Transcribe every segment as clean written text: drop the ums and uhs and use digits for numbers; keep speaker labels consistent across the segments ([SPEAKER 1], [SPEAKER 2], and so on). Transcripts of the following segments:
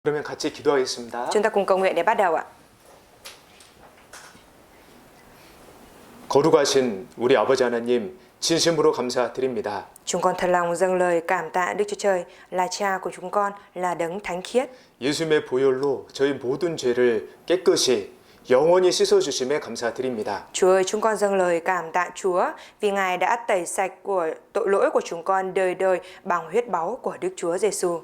[SPEAKER 1] 그러면 같이 기도하겠습니다.
[SPEAKER 2] Chúng ta cùng cầu nguyện để bắt đầu ạ.
[SPEAKER 1] 거룩하신 우리 아버지 하나님, 진심으로 감사드립니다.
[SPEAKER 2] Chúng con thật lòng dâng lời cảm tạ Đức Chúa Trời là Cha của chúng con, là Đấng Thánh Khiết.
[SPEAKER 1] 예수님의 보혈로 저희 모든 죄를 깨끗이 영원히 씻어주심에 감사드립니다.
[SPEAKER 2] Chúa ơi, chúng con dâng lời cảm tạ Chúa vì Ngài đã tẩy sạch của tội lỗi của chúng con đời đời bằng huyết báu của Đức Chúa Giêsu.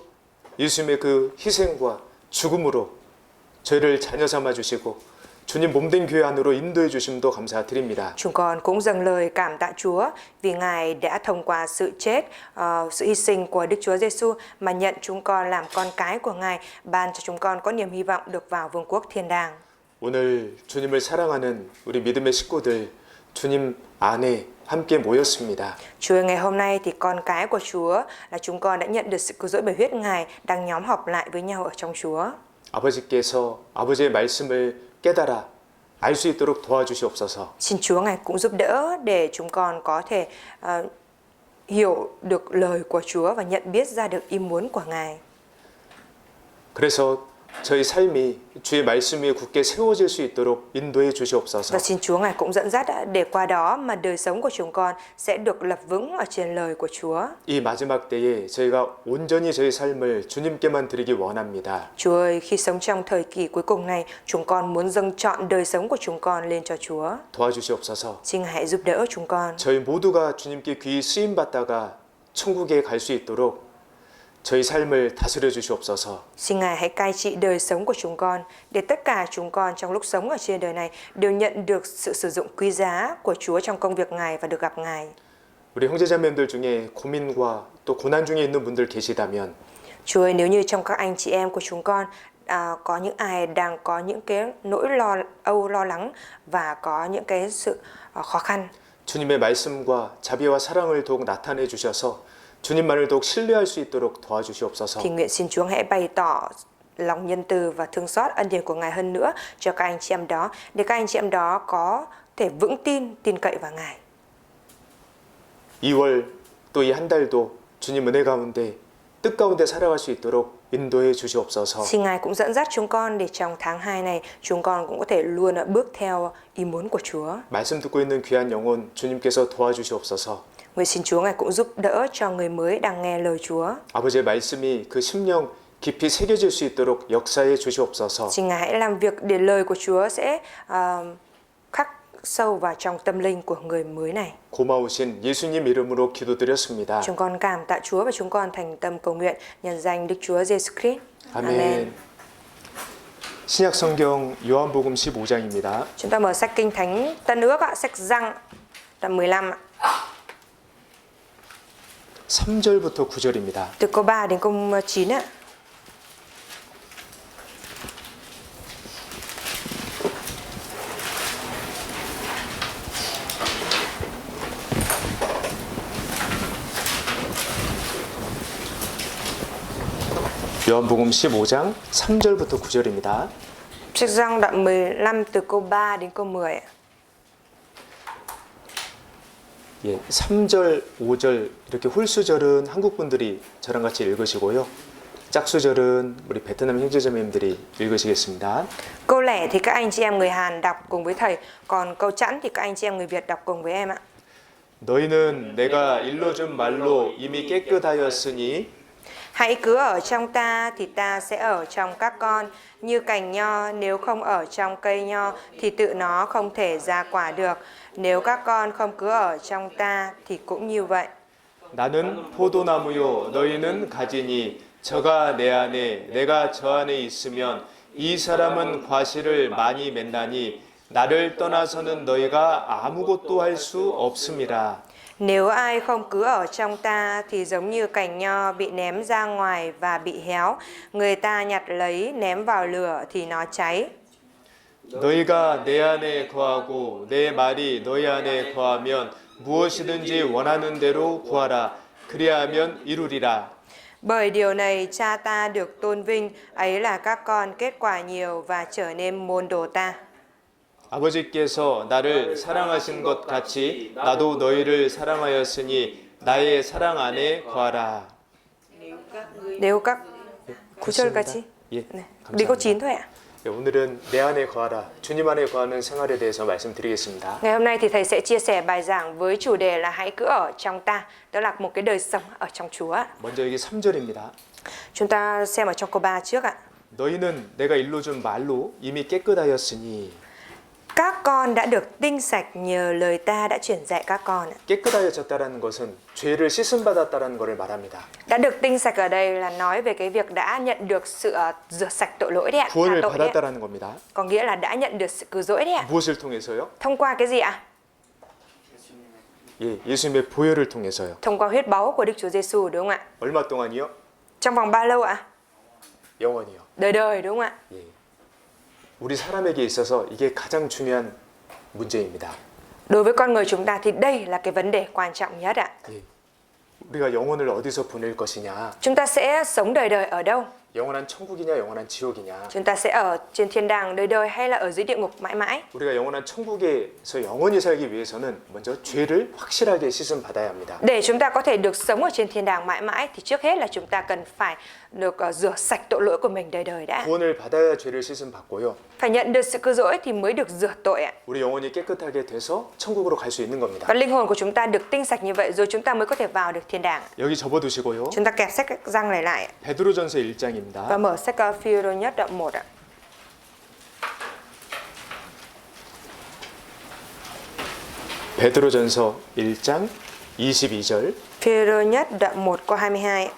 [SPEAKER 1] 예수님의 그 희생과 죽음으로 저희를 자녀 삼아 주시고 주님 몸된 교회 안으로 인도해 주심도 감사드립니다.
[SPEAKER 2] Chúng con cũng dâng lời cảm tạ Chúa vì Ngài đã thông qua sự chết, sự hy sinh của Đức Chúa Giêsu mà nhận chúng con làm con cái của Ngài, ban cho chúng con có niềm hy vọng được vào vương quốc thiên đàng.
[SPEAKER 1] 오늘 주님을 사랑하는 우리 믿음의 식구들 주님 안에 함께 모였습니다.
[SPEAKER 2] Chúa ơi, ngày hôm nay thì con cái của Chúa là chúng con đã nhận được sự cứu rỗi bởi huyết Ngài đang nhóm họp lại với nhau ở trong Chúa.
[SPEAKER 1] 아버지께서 아버지의 말씀을 깨달아 알 수 있도록 도와주시옵소서.
[SPEAKER 2] Xin Chúa Ngài cũng giúp đỡ để chúng con có thể hiểu được lời của Chúa và nhận biết ra được ý muốn của Ngài.
[SPEAKER 1] 그래서 저희 삶이 주의 말씀 위에 굳게 세워질 수 있도록 인도해 주시옵소서.
[SPEAKER 2] Và xin Chúa Ngài cũng dẫn dắt để qua đó mà đời sống của chúng con sẽ được lập vững ở trên lời của Chúa.
[SPEAKER 1] 이 마지막 때에 저희가 온전히 저희 삶을 주님께만 드리기 원합니다.
[SPEAKER 2] Chúa ơi, khi sống trong thời kỳ cuối cùng này, chúng con muốn dâng trọn đời sống của chúng con lên cho Chúa.
[SPEAKER 1] 도와주시옵소서.
[SPEAKER 2] Xin Ngài hãy giúp đỡ chúng con.
[SPEAKER 1] 저희 모두가 주님께 귀히 쓰임 받다가 천국에 갈 수 있도록 저희 삶을 다스려 주시옵소서.
[SPEAKER 2] Xin Ngài hãy cai trị đời sống của chúng con để tất cả chúng con trong lúc sống ở trên đời này đều nhận được sự sử dụng quý giá của Chúa trong công việc Ngài và được gặp Ngài.
[SPEAKER 1] 우리 형제자매들 중에 고민과 또 고난 중에 있는 분들 계시다면
[SPEAKER 2] Chúa ơi, nếu như trong các anh chị em của chúng con có những ai đang có những cái nỗi lo lắng và có những cái sự khó khăn,
[SPEAKER 1] 주님의 말씀과 자비와 사랑을 더욱 나타내 주셔서 주님만을 더욱 신뢰할 수 있도록 도와주시옵소서.
[SPEAKER 2] thì nguyện xin Chúa hãy bày tỏ lòng nhân từ và thương xót ân điển của Ngài hơn nữa cho các anh chị em đó, để các anh chị em đó có thể vững tin cậy vào Ngài.
[SPEAKER 1] 2월 또 이 한 달도 주님 은혜 가운데 뜻 가운데 살아갈 수 있도록 인도해 주시옵소서.
[SPEAKER 2] Xin Ngài cũng dẫn dắt chúng con để trong tháng 2 này chúng con cũng có thể luôn bước theo ý muốn của Chúa.
[SPEAKER 1] 말씀 듣고 있는 귀한 영혼 주님께서 도와주시옵소서.
[SPEAKER 2] Nguyện xin Chúa Ngài cũng giúp đỡ cho người mới đang nghe lời Chúa.
[SPEAKER 1] 아버지의 말씀이 그 심령 깊이 새겨질 수 있도록 역사해 주시옵소서.
[SPEAKER 2] Xin Ngài hãy làm việc để lời của Chúa sẽ khắc sâu vào trong tâm linh của người mới này.
[SPEAKER 1] 고마우신 예수님 이름으로 기도드렸습니다.
[SPEAKER 2] Chúng con cảm tạ Chúa và chúng con thành tâm cầu nguyện nhân danh Đức Chúa Giêsu Christ.
[SPEAKER 1] 아멘. 신약 성경 요한복음 15장입니다.
[SPEAKER 2] Chúng ta mở sách Kinh Thánh Tân Ước ạ, sách Giăng đoạn 15 ạ.
[SPEAKER 1] 3절부터 9절입니다.
[SPEAKER 2] Từ câu 3 đến câu 9 ạ.
[SPEAKER 1] 요한복음 15장 3절부터 9절입니다.
[SPEAKER 2] Sách Giăng đoạn 15 từ câu 3 đến câu 10 ạ.
[SPEAKER 1] 예, 3절, 5절 이렇게 홀수절은 한국 분들이 저랑 같이 읽으시고요. 짝수절은 우리 베트남 형제자매님들이 읽으시겠습니다.
[SPEAKER 2] Câu lẻ thì các anh chị em người Hàn đọc cùng với thầy, còn câu chẵn thì các anh chị em người Việt đọc cùng với em ạ.
[SPEAKER 1] 너희는 내가 일러준 말로 이미 깨끗하였으니
[SPEAKER 2] Hãy cứ ở trong ta thì ta sẽ ở trong các con, như cành nho nếu không ở trong cây nho thì tự nó không thể ra quả được. Nếu các con không cứ ở trong ta thì cũng như vậy.
[SPEAKER 1] 나는 포도나무요 너희는 가지니 저가 내 안에 내가 저 안에 있으면 이 사람은 과실을 많이 맺나니 나를 떠나서는 너희가 아무것도 할 수 없음이라.
[SPEAKER 2] Nếu ai không cứ ở trong ta thì giống như cành nho bị ném ra ngoài và bị héo, người ta nhặt lấy ném vào lửa thì nó cháy.
[SPEAKER 1] 너희가 내 안에 거하고 내 말이 너희 안에 거하면 무엇이든지 원하는 대로 구하라. 그리하면 이루리라.
[SPEAKER 2] Bởi điều này cha ta được tôn vinh, ấy là các con kết quả nhiều và trở nên môn đồ ta.
[SPEAKER 1] 아버지께서 나를 사랑하신 것 같이 나도 너희를 사랑하였으니 나의 사랑 안에 거하라.
[SPEAKER 2] Nếu các 9절까지
[SPEAKER 1] 예,
[SPEAKER 2] Đi câu
[SPEAKER 1] 감사합니다.
[SPEAKER 2] 9 thôi ạ.
[SPEAKER 1] 예, 오늘은 내 안에 거하라, 주님 안에 거하는 생활에 대해서 말씀드리겠습니다.
[SPEAKER 2] Ngày hôm nay thì thầy sẽ chia sẻ bài giảng với chủ đề là hãy cứ ở trong ta, đó là một cái đời sống ở trong Chúa ạ.
[SPEAKER 1] 먼저 여기 3절입니다.
[SPEAKER 2] Chúng ta xem ở trong câu 3 trước ạ.
[SPEAKER 1] 너희는 내가 일러준 말로 이미 깨끗하였으니.
[SPEAKER 2] Các con đã được tinh sạch nhờ lời ta đã truyền dạy các con ạ.
[SPEAKER 1] 깨끗하여졌다라는 것은 죄를 씻음 받았다라는 것을 말합니다.
[SPEAKER 2] Đã được tinh sạch ở đây là nói về cái việc đã nhận được sự rửa sạch tội lỗi đấy ạ.
[SPEAKER 1] 구원을
[SPEAKER 2] Tha tội đấy ạ.
[SPEAKER 1] 받았다라는 겁니다.
[SPEAKER 2] Có nghĩa là đã nhận được sự cứu rỗi đấy ạ.
[SPEAKER 1] 무엇을 통해서요?
[SPEAKER 2] Thông qua cái gì ạ?
[SPEAKER 1] 예, 예수님의 보혈을 통해서요.
[SPEAKER 2] Thông qua huyết báu của Đức Chúa Giêsu đúng không ạ?
[SPEAKER 1] 얼마 동안이요?
[SPEAKER 2] Trong vòng bao lâu ạ?
[SPEAKER 1] 영원히요.
[SPEAKER 2] Đời đời đúng không ạ?
[SPEAKER 1] 예. 우리 사람에게 있어서 이게 가장 중요한 문제입니다.
[SPEAKER 2] Đối với con người chúng ta thì đây là cái vấn đề quan trọng nhất ạ.
[SPEAKER 1] 예. 우리가 영혼을 어디서 보낼 것이냐?
[SPEAKER 2] Chúng ta sẽ sống đời đời ở đâu?
[SPEAKER 1] 영원한 천국이냐, 영원한 지옥이냐?
[SPEAKER 2] Chúng ta sẽ ở trên thiên đàng đời đời hay là ở dưới địa ngục mãi mãi?
[SPEAKER 1] 우리가 영원한 천국에서 영원히 살기 위해서는 먼저 죄를 확실하게 씻음 받아야 합니다.
[SPEAKER 2] Để chúng ta có thể được sống ở trên thiên đàng mãi mãi thì trước hết là chúng ta cần phải được rửa sạch tội lỗi của mình đời đời đã.
[SPEAKER 1] 구원을 받아야 죄를 씻음 받고요.
[SPEAKER 2] Phải nhận được sự cứu rỗi thì mới được rửa tội ạ.
[SPEAKER 1] 우리 영혼이 깨끗하게 돼서 천국으로 갈 수 있는 겁니다.
[SPEAKER 2] Và linh hồn của chúng ta được tinh sạch như vậy rồi chúng ta mới có thể vào được thiên đàng.
[SPEAKER 1] 여기 접어두시고요.
[SPEAKER 2] Chúng ta kẹp sách răng này lại
[SPEAKER 1] 베드로전서
[SPEAKER 2] và
[SPEAKER 1] 1장입니다.
[SPEAKER 2] mở sách Phi-rô nhất đoạn 1 ạ.
[SPEAKER 1] 베드로전서 1장 22절.
[SPEAKER 2] Phi-rô nhất đoạn 1 câu 22 ạ.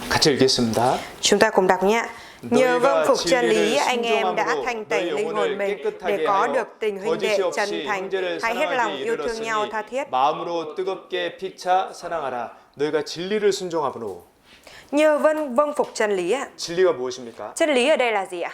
[SPEAKER 1] 같이 읽겠습니다.
[SPEAKER 2] Chúng ta cùng đọc nhé. Nhờ vâng phục chân lý,
[SPEAKER 1] 진리를
[SPEAKER 2] anh em đã
[SPEAKER 1] 순종함으로
[SPEAKER 2] thanh tẩy
[SPEAKER 1] 너희
[SPEAKER 2] linh hồn
[SPEAKER 1] 영혼을
[SPEAKER 2] mình
[SPEAKER 1] 깨끗하게
[SPEAKER 2] để có
[SPEAKER 1] 하여
[SPEAKER 2] được tình huynh đệ
[SPEAKER 1] 거짓이
[SPEAKER 2] chân
[SPEAKER 1] 없이
[SPEAKER 2] thành,
[SPEAKER 1] 형제를
[SPEAKER 2] hãy hết lòng
[SPEAKER 1] 사랑하기
[SPEAKER 2] yêu thương nhau tha thiết.
[SPEAKER 1] 이르렀으니 마음으로 뜨겁게 피차 사랑하라. 너희가 진리를 순종함으로.
[SPEAKER 2] Nhờ vâng phục chân lý ạ.
[SPEAKER 1] 진리가 무엇입니까?
[SPEAKER 2] Chân lý ở đây là gì ạ?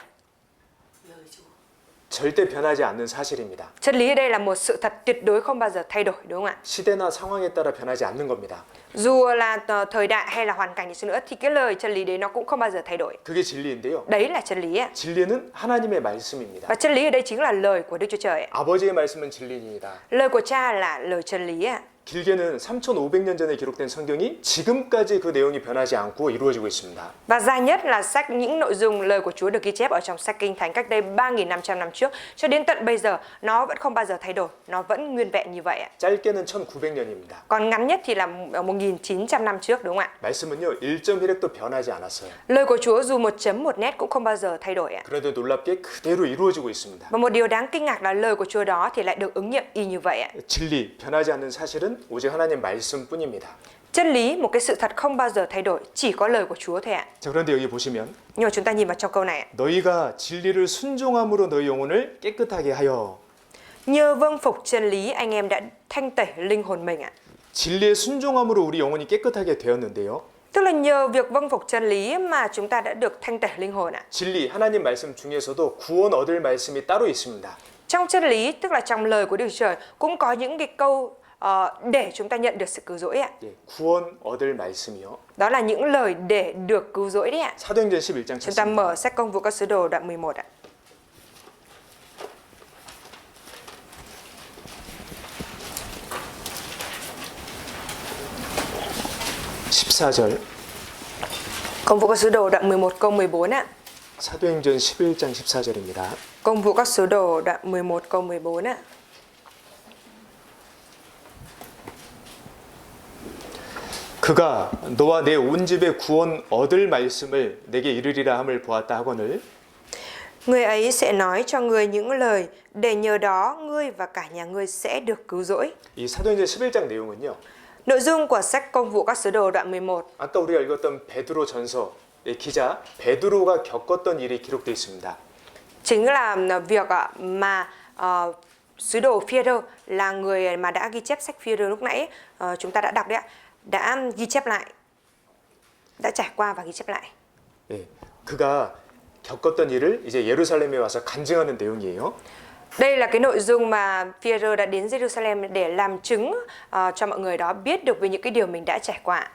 [SPEAKER 1] 절대 변하지 않는 사실입니다.
[SPEAKER 2] Chân lý ở đây là một sự thật tuyệt đối không bao giờ thay đổi đúng không ạ?
[SPEAKER 1] 시대나 상황에 따라 변하지 않는 겁니다.
[SPEAKER 2] Dù là thời đại hay là hoàn cảnh gì nữa thì cái lời chân lý đấy nó cũng không bao giờ thay đổi.
[SPEAKER 1] 그게 진리인데요.
[SPEAKER 2] Đấy là chân lý ạ.
[SPEAKER 1] 진리는 하나님의 말씀입니다.
[SPEAKER 2] Và chân lý ở đây chính là lời của Đức Chúa Trời ạ.
[SPEAKER 1] 아버지의 말씀은 진리입니다.
[SPEAKER 2] Lời của Cha là lời chân lý ạ.
[SPEAKER 1] 길게는 3,500년 전에 기록된 성경이 지금까지 그 내용이 변하지 않고 이루어지고 있습니다.
[SPEAKER 2] Và dài nhất là sách những nội dung lời của Chúa được ghi chép ở trong sách Kinh Thánh cách đây 3.500 năm trước cho đến tận bây giờ nó vẫn không bao giờ thay đổi, nó vẫn nguyên vẹn như vậy ạ.
[SPEAKER 1] 짧게는 1900년입니다.
[SPEAKER 2] Còn ngắn nhất thì là 1.900 năm trước đúng không ạ?
[SPEAKER 1] 말씀은요 1.1획도 변하지 않았어요.
[SPEAKER 2] Lời của Chúa dù 1 chấm 1 nét cũng không bao giờ thay đổi ạ.
[SPEAKER 1] 그런데 놀랍게 그대로 이루어지고 있습니다.
[SPEAKER 2] Và một điều đáng kinh ngạc là lời của Chúa đó thì lại được ứng nghiệm y như vậy ạ.
[SPEAKER 1] 진리 변하지 않는 사실은 오직 하나님 말씀뿐입니다.
[SPEAKER 2] Chân lý, một cái sự thật không bao giờ thay đổi, chỉ có lời của Chúa thôi ạ.
[SPEAKER 1] 자, 그런데 여기 보시면
[SPEAKER 2] Nhưng mà chúng ta nhìn vào trong câu này ạ.
[SPEAKER 1] 너희가 진리를 순종함으로 너희 영혼을 깨끗하게 하여.
[SPEAKER 2] Nhờ vâng phục chân lý, anh em đã thanh tẩy linh hồn mình ạ.
[SPEAKER 1] 진리의 순종함으로 우리 영혼이 깨끗하게 되었는데요.
[SPEAKER 2] Tức là nhờ việc vâng phục chân lý mà chúng ta đã được thanh tẩy linh hồn ạ.
[SPEAKER 1] 진리 하나님 말씀 중에서도 구원 얻을 말씀이 따로 있습니다.
[SPEAKER 2] Trong chân lý, tức là trong lời của Đức Chúa Trời cũng có những cái câu để chúng ta nhận được sự cứu rỗi ạ.
[SPEAKER 1] 예, 구원 얻을 말씀이요.
[SPEAKER 2] Đó là những lời để được cứu rỗi đấy ạ.
[SPEAKER 1] 사도행전 11장
[SPEAKER 2] Chúng ta
[SPEAKER 1] 찾습니다.
[SPEAKER 2] mở sách Công vụ các sứ đồ đoạn 11 ạ. Công vụ các sứ đồ đoạn 11 câu 14 ạ.
[SPEAKER 1] 사도행전 11장 14절입니다.
[SPEAKER 2] Công vụ các sứ đồ đoạn 11 câu 14 ạ.
[SPEAKER 1] 그가 너와 내 온 집에 구원 얻을 말씀을 내게 이르리라 함을 보았다 하거늘.
[SPEAKER 2] Người ấy sẽ nói cho ngươi những lời để nhờ đó ngươi và cả nhà ngươi sẽ được cứu rỗi.
[SPEAKER 1] 이 사도행전 11장 내용은요.
[SPEAKER 2] Nội dung của sách Công vụ các sứ đồ đoạn 11
[SPEAKER 1] 아까 우리가 읽었던 베드로 전서의 기자 베드로가 겪었던 일이 기록되어 있습니다.
[SPEAKER 2] chính là việc mà sứ đồ Phi-rơ là người mà đã ghi chép sách Phi-rơ lúc nãy chúng ta đã đọc đấy ạ, đã ghi chép lại, đã trải qua và ghi chép lại.
[SPEAKER 1] 예, 그가 겪었던 일을 이제 예루살렘에 와서 간증하는 내용이에요.
[SPEAKER 2] Đây là cái nội dung mà Phi-rơ đã đến Jerusalem để làm chứng cho mọi người đó biết được về những cái điều mình đã trải qua.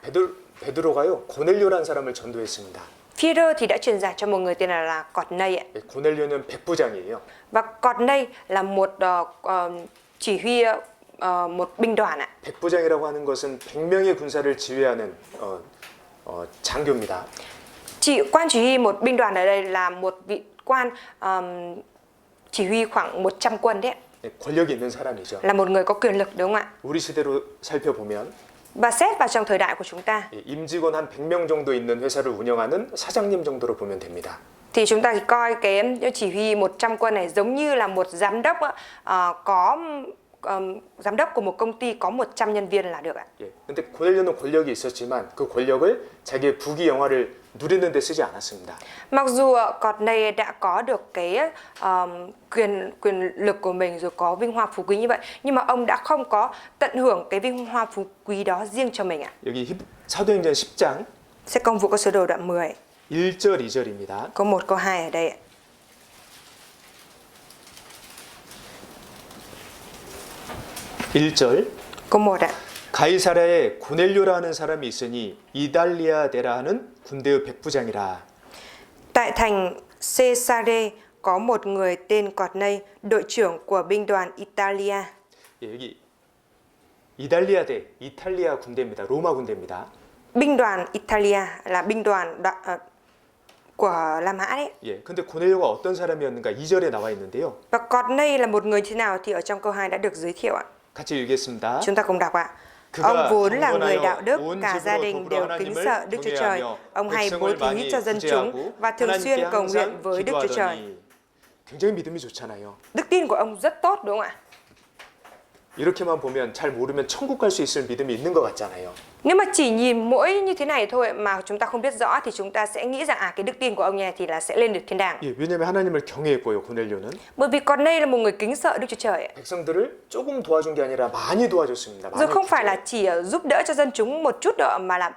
[SPEAKER 1] 베드로가요 고넬료라는 사람을 전도했습니다.
[SPEAKER 2] Phi-rơ thì đã truyền giải cho một người tên là Cọt-nây ạ.
[SPEAKER 1] 예, 고넬료는 백부장이에요.
[SPEAKER 2] Và Cọt-nây là một chỉ huy một binh đoàn ạ.
[SPEAKER 1] 백부장이라고 하는 것은 100명의 군사를 지휘하는 장교입니다.
[SPEAKER 2] Quan chỉ huy một binh đoàn ở đây là một vị quan chỉ huy khoảng 100 quân đấy.
[SPEAKER 1] 예, 권력이 있는 사람이죠.
[SPEAKER 2] Là một người có quyền lực đúng không ạ?
[SPEAKER 1] 우리 시대로 살펴보면
[SPEAKER 2] Và xét vào trong thời đại của chúng ta
[SPEAKER 1] 예, 임직원 한 100명 정도 있는 회사를 운영하는 사장님 정도로 보면 됩니다.
[SPEAKER 2] thì chúng ta coi cái chỉ huy 100 quân này giống như là một giám đốc giám đốc của một công ty có 100 nhân viên là được ạ.
[SPEAKER 1] 예, 근데 고넬료는 권력이 있었지만 그 권력을 자기의 부귀 영화를 누리는 데 쓰지 않았습니다.
[SPEAKER 2] Mặc dù Cọt-nây đã có được cái quyền lực của mình rồi có vinh hoa phú quý như vậy, nhưng mà ông đã không có tận hưởng cái vinh hoa phú quý đó riêng cho mình ạ.
[SPEAKER 1] 여기 사도행전 10장
[SPEAKER 2] Sách Công vụ Các Sứ Đồ đoạn 10
[SPEAKER 1] 1절 2절입니다.
[SPEAKER 2] câu 1 câu 2 ở đây ạ.
[SPEAKER 1] 1절
[SPEAKER 2] Câu 1 ạ.
[SPEAKER 1] 가이사랴에 고넬료라는 사람이 있으니 이달리아데라 하는 군대의 백부장이라.
[SPEAKER 2] Tại thành Caesarea có một người tên Cọt-nây, đội trưởng của binh đoàn Italia.
[SPEAKER 1] 예, 여기 이달리아대, 이탈리아 군대입니다. 로마 군대입니다.
[SPEAKER 2] Binh đoàn Italia là binh đoàn của La Mã đấy.
[SPEAKER 1] 예, 근데 고넬료가 어떤 사람이었는가 2절에 나와 있는데요.
[SPEAKER 2] Và Cọt-nây là một người thế nào thì ở trong câu 2 đã được giới thiệu ạ.
[SPEAKER 1] 같이 읽겠습니다.
[SPEAKER 2] Chúng ta cùng đọc ạ. Ông vốn là người đạo đức, cả gia đình đều kính sợ Đức Chúa Trời. Ông hay bố thí cho dân chúng và thường xuyên cầu nguyện với Đức Chúa Trời.
[SPEAKER 1] 굉장히 믿음이 좋잖아요.
[SPEAKER 2] Đức tin của ông rất tốt đúng không ạ?
[SPEAKER 1] 이렇게만 보면 잘 모르면 천국 갈 수 있을 믿음이 있는 것 같잖아요.
[SPEAKER 2] Nếu mà chỉ nhìn mỗi như thế này thôi mà chúng ta không biết rõ thì chúng ta sẽ nghĩ rằng cái đức tin của ông này thì là sẽ lên được thiên đàng.
[SPEAKER 1] 예, 왜냐하면 하나님을 경외했고요. 고넬료는
[SPEAKER 2] Bởi vì Cọt-nây là một người kính sợ Đức Chúa Trời.
[SPEAKER 1] 백성들을 조금 도와준 게 아니라 많이 도와줬습니다.
[SPEAKER 2] Rồi không phải là chỉ giúp đỡ cho dân chúng một chút đâu mà là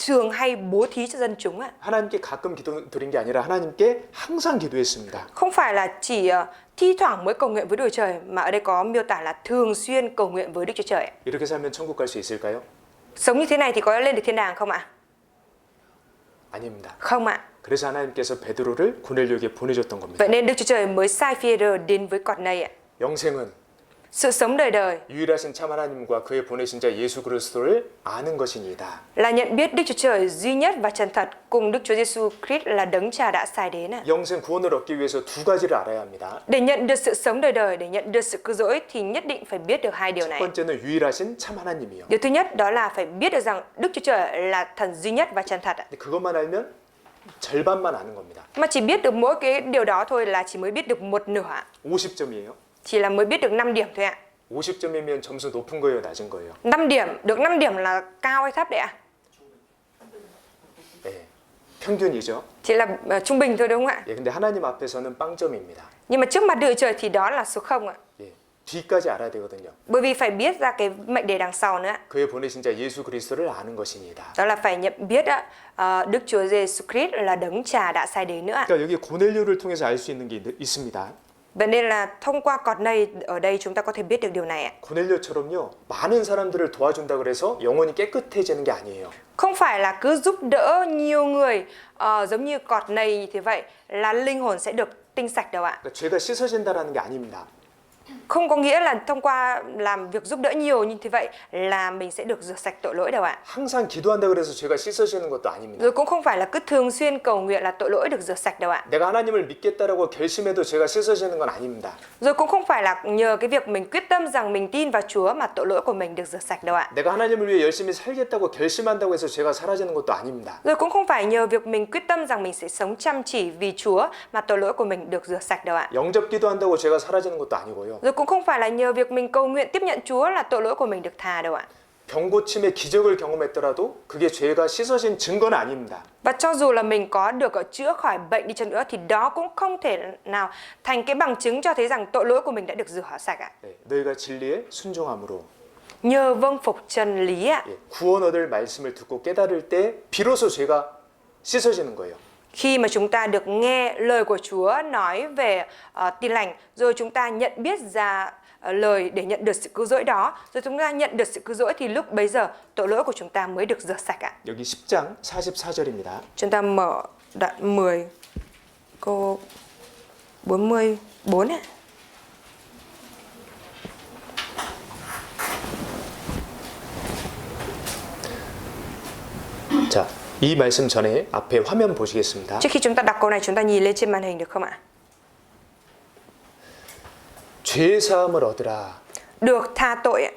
[SPEAKER 2] thường hay bố thí cho dân chúng ạ.
[SPEAKER 1] 하나님께 가끔 기도 드린 게 아니라 하나님께 항상 기도했습니다.
[SPEAKER 2] Không phải là chỉ thi thoảng mới cầu nguyện với Đức Chúa Trời mà ở đây có miêu tả là thường xuyên cầu nguyện với Đức Chúa Trời.
[SPEAKER 1] 이렇게 살면 천국 갈 수 있을까요?
[SPEAKER 2] Sống như thế này thì có lên được thiên đàng không ạ?
[SPEAKER 1] 아닙니다.
[SPEAKER 2] Không ạ.
[SPEAKER 1] 그래서 하나님께서 베드로를 고넬료에게 보내줬던 겁니다.
[SPEAKER 2] Vậy nên Đức Chúa Trời mới sai Phi-rơ đến với Cọt-nây ạ.
[SPEAKER 1] 영생은
[SPEAKER 2] Sự sống đời đời
[SPEAKER 1] 유일하신 참 하나님과 그의 보내신 자 예수 그리스도를 아는 것이니이다.
[SPEAKER 2] là nhận biết Đức Chúa Trời duy nhất và chân thật cùng Đức Chúa Giêsu Christ là đấng Cha đã sai đến ạ.
[SPEAKER 1] 영생 구원을 얻기 위해서 두 가지를 알아야 합니다.
[SPEAKER 2] Để nhận được sự sống đời đời, để nhận được sự cứu rỗi thì nhất định phải biết được hai điều
[SPEAKER 1] 첫
[SPEAKER 2] này.
[SPEAKER 1] 번째는 유일하신 참 하나님이요.
[SPEAKER 2] Điều thứ nhất đó là phải biết được rằng Đức Chúa Trời là thần duy nhất và chân thật ạ.
[SPEAKER 1] 근데 그것만 알면 절반만 아는 겁니다.
[SPEAKER 2] Mà chỉ biết được mỗi cái điều đó thôi là chỉ mới biết được một nửa ạ.
[SPEAKER 1] 50점이에요.
[SPEAKER 2] Chỉ là mới biết được 5 điểm thôi ạ.
[SPEAKER 1] 50점이면 점수 높은 거예요, 낮은 거예요?
[SPEAKER 2] 5 điểm, được 5 điểm là cao hay thấp đấy ạ?
[SPEAKER 1] 네, 평균이죠.
[SPEAKER 2] Chỉ là trung bình thôi đúng không ạ?
[SPEAKER 1] 예, 근데 하나님 앞에서는 빵점입니다.
[SPEAKER 2] Nhưng mà trước mặt Đức Chúa Trời thì đó là số 0 ạ.
[SPEAKER 1] 예, 뒤까지 알아야 되거든요.
[SPEAKER 2] Bởi vì phải biết ra cái mệnh đề đằng sau nữa ạ.
[SPEAKER 1] 그의 보내신 자 예수 그리스도를 아는 것이니이다.
[SPEAKER 2] Đó là phải nhận biết Đức Chúa Giêsu Christ là đấng Cha đã sai đến nữa ạ.
[SPEAKER 1] 그러니까 여기 고넬료를 통해서 알 수 있는 게 있습니다.
[SPEAKER 2] Vậy nên là thông qua Cọt-nây ở đây chúng ta có thể biết được điều này ạ.
[SPEAKER 1] 고넬료처럼요, 많은 사람들을 도와준다 그래서 영혼이 깨끗해지는 게 아니에요.
[SPEAKER 2] Không phải là cứ giúp đỡ nhiều người giống như Cọt-nây như thế vậy là linh hồn sẽ được tinh sạch đâu ạ.
[SPEAKER 1] 그러니까 죄가 씻어진다라는 게 아닙니다.
[SPEAKER 2] Không có nghĩa là thông qua làm việc giúp đỡ nhiều như thế vậy là mình sẽ được rửa sạch tội lỗi đâu ạ.
[SPEAKER 1] 항상 기도한다 그래서 죄가 씻어지는 것도 아닙니다.
[SPEAKER 2] Rồi cũng không phải là cứ thường xuyên cầu nguyện là tội lỗi được rửa sạch đâu ạ.
[SPEAKER 1] 내가 하나님을 믿겠다라고 결심해도 죄가 씻어지는 건 아닙니다.
[SPEAKER 2] Rồi cũng không phải là nhờ cái việc mình quyết tâm rằng mình tin vào Chúa mà tội lỗi của mình được rửa sạch đâu ạ.
[SPEAKER 1] 내가 하나님을 위해 열심히 살겠다고 결심한다고 해서 죄가 사라지는 것도 아닙니다.
[SPEAKER 2] Rồi cũng không phải nhờ việc mình quyết tâm rằng mình sẽ sống chăm chỉ vì Chúa mà tội lỗi của mình được rửa sạch đâu ạ.
[SPEAKER 1] 영접 기도한다고 죄가 사라지는 것도 아니고요.
[SPEAKER 2] Rồi cũng không phải là nhờ việc mình cầu nguyện tiếp nhận Chúa là tội lỗi của mình được tha đâu ạ.
[SPEAKER 1] 병 고침의 기적을 경험했더라도 그게 죄가 씻어진 증거는 아닙니다.
[SPEAKER 2] Và cho dù là mình có được chữa khỏi bệnh đi chăng nữa thì đó cũng không thể nào thành cái bằng chứng cho thấy rằng tội lỗi của mình đã được rửa sạch ạ.
[SPEAKER 1] 네, 너희가 진리에 순종함으로
[SPEAKER 2] Nhờ vâng phục chân lý ạ.
[SPEAKER 1] 예, 구원 얻을 말씀을 듣고 깨달을 때 비로소 죄가 씻어지는 거예요.
[SPEAKER 2] Khi mà chúng ta được nghe lời của Chúa nói về tin lành, rồi chúng ta nhận biết ra lời để nhận được sự cứu rỗi đó, rồi chúng ta nhận được sự cứu rỗi thì lúc bấy giờ tội lỗi của chúng ta mới được rửa sạch ạ.
[SPEAKER 1] 여기 10장 44절입니다.
[SPEAKER 2] Chúng ta mở đoạn 10 câu 44 ạ.
[SPEAKER 1] 자, 이 말씀 전에 앞에 화면 보시겠습니다.
[SPEAKER 2] Trước khi chúng ta đọc câu này, chúng ta nhìn lên trên màn hình được không ạ?
[SPEAKER 1] 죄 사함을 얻으라.
[SPEAKER 2] Được tha tội ạ.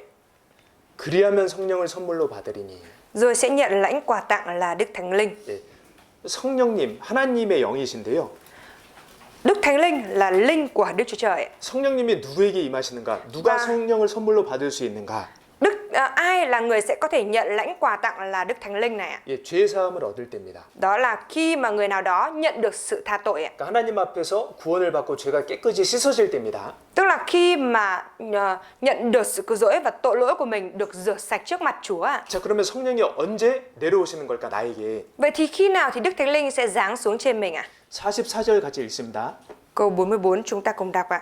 [SPEAKER 1] 그리하면 성령을 선물로 받으리니.
[SPEAKER 2] Rồi sẽ nhận lãnh quà tặng là Đức Thánh Linh.
[SPEAKER 1] 예, 성령님, 하나님의 영이신데요.
[SPEAKER 2] Đức Thánh Linh là linh của Đức Chúa Trời ạ.
[SPEAKER 1] 성령님이 누구에게 임하시는가? 누가
[SPEAKER 2] 와.
[SPEAKER 1] 성령을 선물로 받을 수 있는가?
[SPEAKER 2] Ai là người sẽ có thể nhận lãnh quà tặng là Đức Thánh Linh này ạ?
[SPEAKER 1] 예, 죄 사함을 얻을 때입니다.
[SPEAKER 2] Đó là khi mà người nào đó nhận được sự tha tội ạ.
[SPEAKER 1] 그러니까 하나님 앞에서 구원을 받고 죄가 깨끗이 씻어질 때입니다.
[SPEAKER 2] Tức là khi mà nhận được sự cứu rỗi và tội lỗi của mình được rửa sạch trước mặt Chúa ạ.
[SPEAKER 1] 자, 그러면 성령이 언제 내려오시는 걸까 나에게?
[SPEAKER 2] Vậy thì khi nào thì Đức Thánh Linh sẽ giáng xuống trên mình ạ?
[SPEAKER 1] 44절 같이 읽습니다.
[SPEAKER 2] Câu 44 chúng ta cùng đọc ạ.